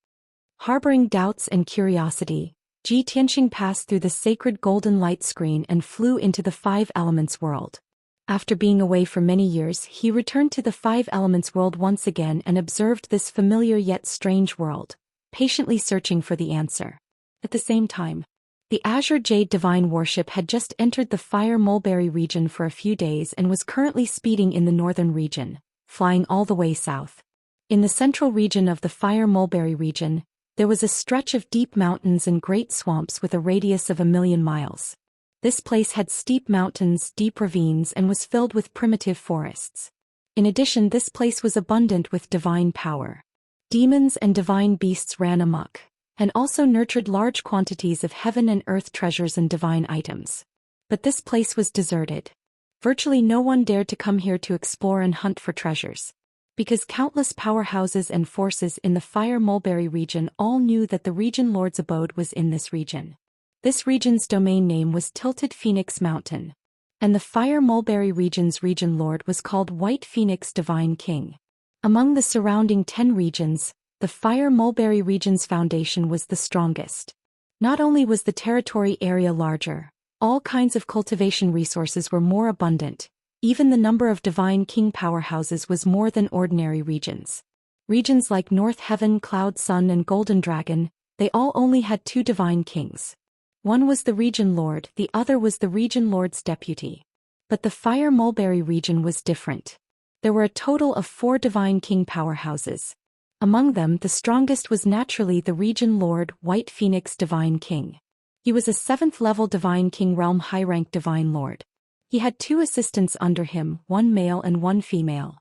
Harboring doubts and curiosity, Ji Tianxing passed through the sacred golden light screen and flew into the five elements world. After being away for many years, he returned to the five elements world once again and observed this familiar yet strange world, patiently searching for the answer. At the same time, the Azure Jade Divine Worship had just entered the Fire Mulberry region for a few days and was currently speeding in the northern region, flying all the way south. In the central region of the Fire Mulberry region, there was a stretch of deep mountains and great swamps with a radius of 1,000,000 miles. This place had steep mountains, deep ravines, and was filled with primitive forests. In addition, this place was abundant with divine power. Demons and divine beasts ran amok, and also nurtured large quantities of heaven and earth treasures and divine items. But this place was deserted. Virtually no one dared to come here to explore and hunt for treasures. Because countless powerhouses and forces in the Fire Mulberry region all knew that the region lord's abode was in this region. This region's domain name was Tilted Phoenix Mountain. And the Fire Mulberry region's region lord was called White Phoenix Divine King. Among the surrounding 10 regions, the Fire Mulberry region's foundation was the strongest. Not only was the territory area larger, all kinds of cultivation resources were more abundant. Even the number of Divine King powerhouses was more than ordinary regions. Regions like North Heaven, Cloud Sun, and Golden Dragon, they all only had 2 Divine Kings. One was the region lord, the other was the region lord's deputy. But the Fire Mulberry region was different. There were a total of 4 Divine King powerhouses. Among them, the strongest was naturally the region lord, White Phoenix Divine King. He was a 7th-level Divine King realm high-rank Divine Lord. He had 2 assistants under him, 1 male and 1 female.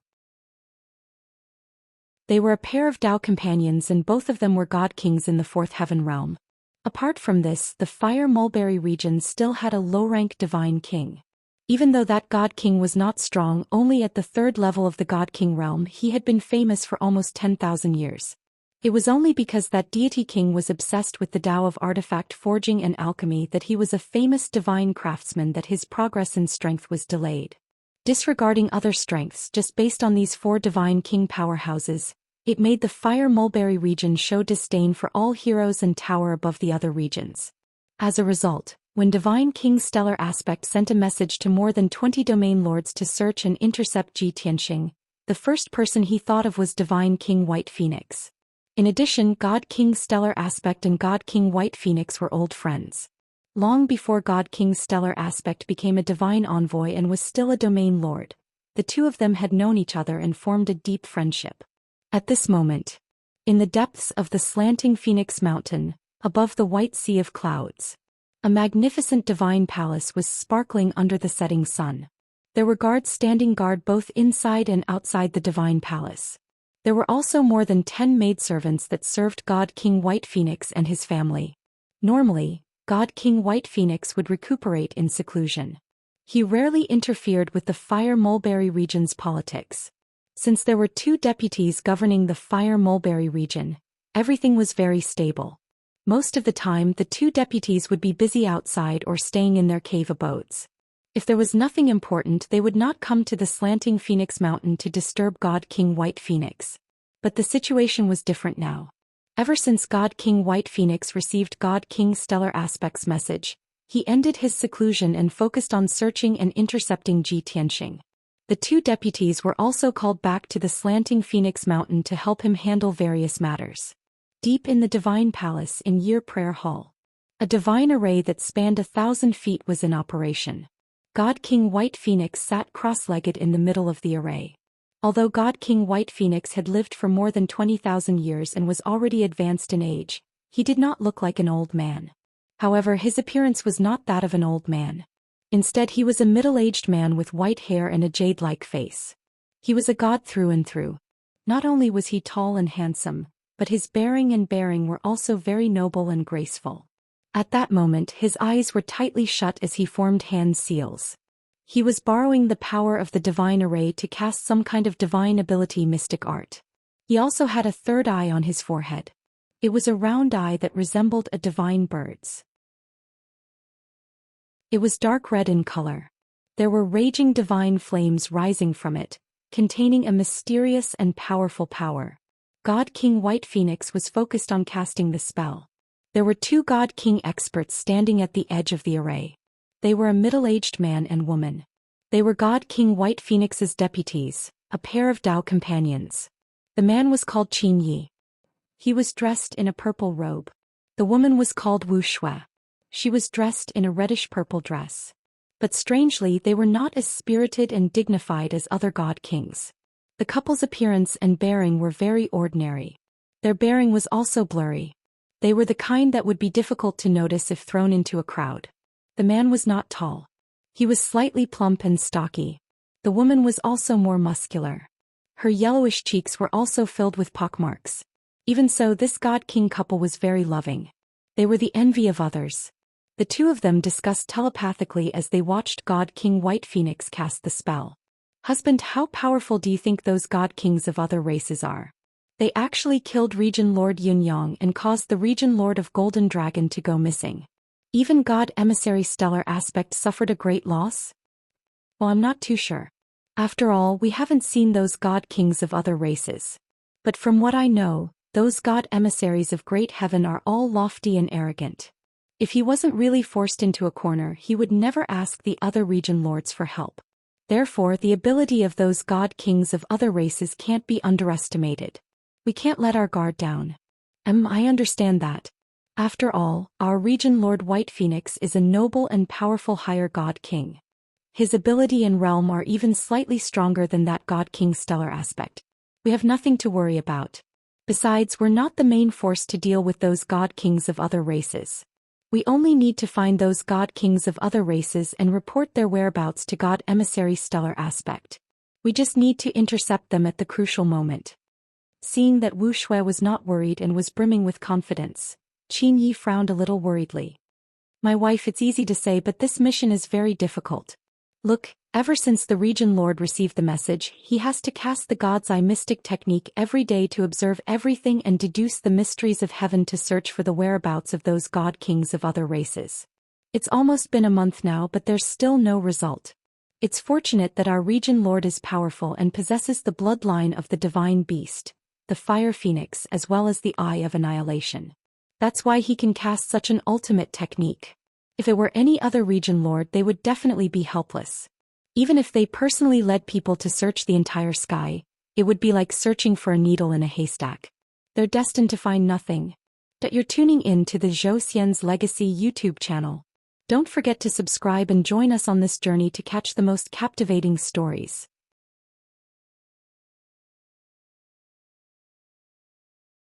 They were a pair of Tao companions and both of them were God Kings in the 4th Heaven realm. Apart from this, the Fire Mulberry region still had a low-rank Divine King. Even though that God King was not strong only at the 3rd level of the God King realm, he had been famous for almost 10,000 years. It was only because that deity king was obsessed with the Tao of artifact forging and alchemy that he was a famous divine craftsman that his progress in strength was delayed. Disregarding other strengths just based on these 4 divine king powerhouses, it made the Fire Mulberry region show disdain for all heroes and tower above the other regions. As a result, when Divine King Stellar Aspect sent a message to more than 20 domain lords to search and intercept Xianxia, the first person he thought of was Divine King White Phoenix. In addition, God King Stellar Aspect and God King White Phoenix were old friends. Long before God King Stellar Aspect became a divine envoy and was still a domain lord, the two of them had known each other and formed a deep friendship. At this moment, in the depths of the slanting Phoenix Mountain, above the white sea of clouds, a magnificent divine palace was sparkling under the setting sun. There were guards standing guard both inside and outside the divine palace. There were also more than 10 maidservants that served God King White Phoenix and his family. Normally, God King White Phoenix would recuperate in seclusion. He rarely interfered with the Fire Mulberry region's politics. Since there were 2 deputies governing the Fire Mulberry region, everything was very stable. Most of the time, the 2 deputies would be busy outside or staying in their cave abodes. If there was nothing important, they would not come to the slanting Phoenix Mountain to disturb God King White Phoenix. But the situation was different now. Ever since God King White Phoenix received God King Stellar Aspect's message, he ended his seclusion and focused on searching and intercepting Xianxia. The 2 deputies were also called back to the slanting Phoenix Mountain to help him handle various matters. Deep in the Divine Palace in Year Prayer Hall, a divine array that spanned 1,000 feet was in operation. God King White Phoenix sat cross-legged in the middle of the array. Although God King White Phoenix had lived for more than 20,000 years and was already advanced in age, he did not look like an old man. However, his appearance was not that of an old man. Instead, he was a middle-aged man with white hair and a jade-like face. He was a god through and through. Not only was he tall and handsome, but his bearing were also very noble and graceful. At that moment, his eyes were tightly shut as he formed hand seals. He was borrowing the power of the divine array to cast some kind of divine ability mystic art. He also had a 3rd eye on his forehead. It was a round eye that resembled a divine bird's. It was dark red in color. There were raging divine flames rising from it, containing a mysterious and powerful power. God King White Phoenix was focused on casting the spell. There were 2 God King experts standing at the edge of the array. They were a middle-aged man and woman. They were God King White Phoenix's deputies, a pair of Tao companions. The man was called Xianxia. He was dressed in a purple robe. The woman was called Wuxia. She was dressed in a reddish-purple dress. But strangely, they were not as spirited and dignified as other God Kings. The couple's appearance and bearing were very ordinary. Their bearing was also blurry. They were the kind that would be difficult to notice if thrown into a crowd. The man was not tall. He was slightly plump and stocky. The woman was also more muscular. Her yellowish cheeks were also filled with pockmarks. Even so, this God King couple was very loving. They were the envy of others. The 2 of them discussed telepathically as they watched God King White Phoenix cast the spell. "Husband, how powerful do you think those God Kings of other races are? They actually killed Region Lord Yunyang and caused the Region Lord of Golden Dragon to go missing. Even God Emissary Stellar Aspect suffered a great loss? Well, I'm not too sure. After all, we haven't seen those God Kings of other races. But from what I know, those God Emissaries of Great Heaven are all lofty and arrogant. If he wasn't really forced into a corner, he would never ask the other region lords for help. Therefore, the ability of those God Kings of other races can't be underestimated. We can't let our guard down. I understand that. After all, our region Lord White Phoenix is a noble and powerful higher God King. His ability and realm are even slightly stronger than that God King Stellar Aspect. We have nothing to worry about. Besides, we're not the main force to deal with those God Kings of other races. We only need to find those God Kings of other races and report their whereabouts to God Emissary Stellar Aspect. We just need to intercept them at the crucial moment." Seeing that Wu Shui was not worried and was brimming with confidence, Xianxia frowned a little worriedly. "My wife, it's easy to say, but this mission is very difficult. Look, ever since the Region Lord received the message, he has to cast the God's Eye mystic technique every day to observe everything and deduce the mysteries of heaven to search for the whereabouts of those God Kings of other races. It's almost been a month now, but there's still no result. It's fortunate that our region lord is powerful and possesses the bloodline of the divine beast, the fire phoenix, as well as the eye of annihilation. That's why he can cast such an ultimate technique. If it were any other region lord, they would definitely be helpless. Even if they personally led people to search the entire sky, it would be like searching for a needle in a haystack. They're destined to find nothing. But you're tuning in to the Zhou Xian's Legacy YouTube channel. Don't forget to subscribe and join us on this journey to catch the most captivating stories.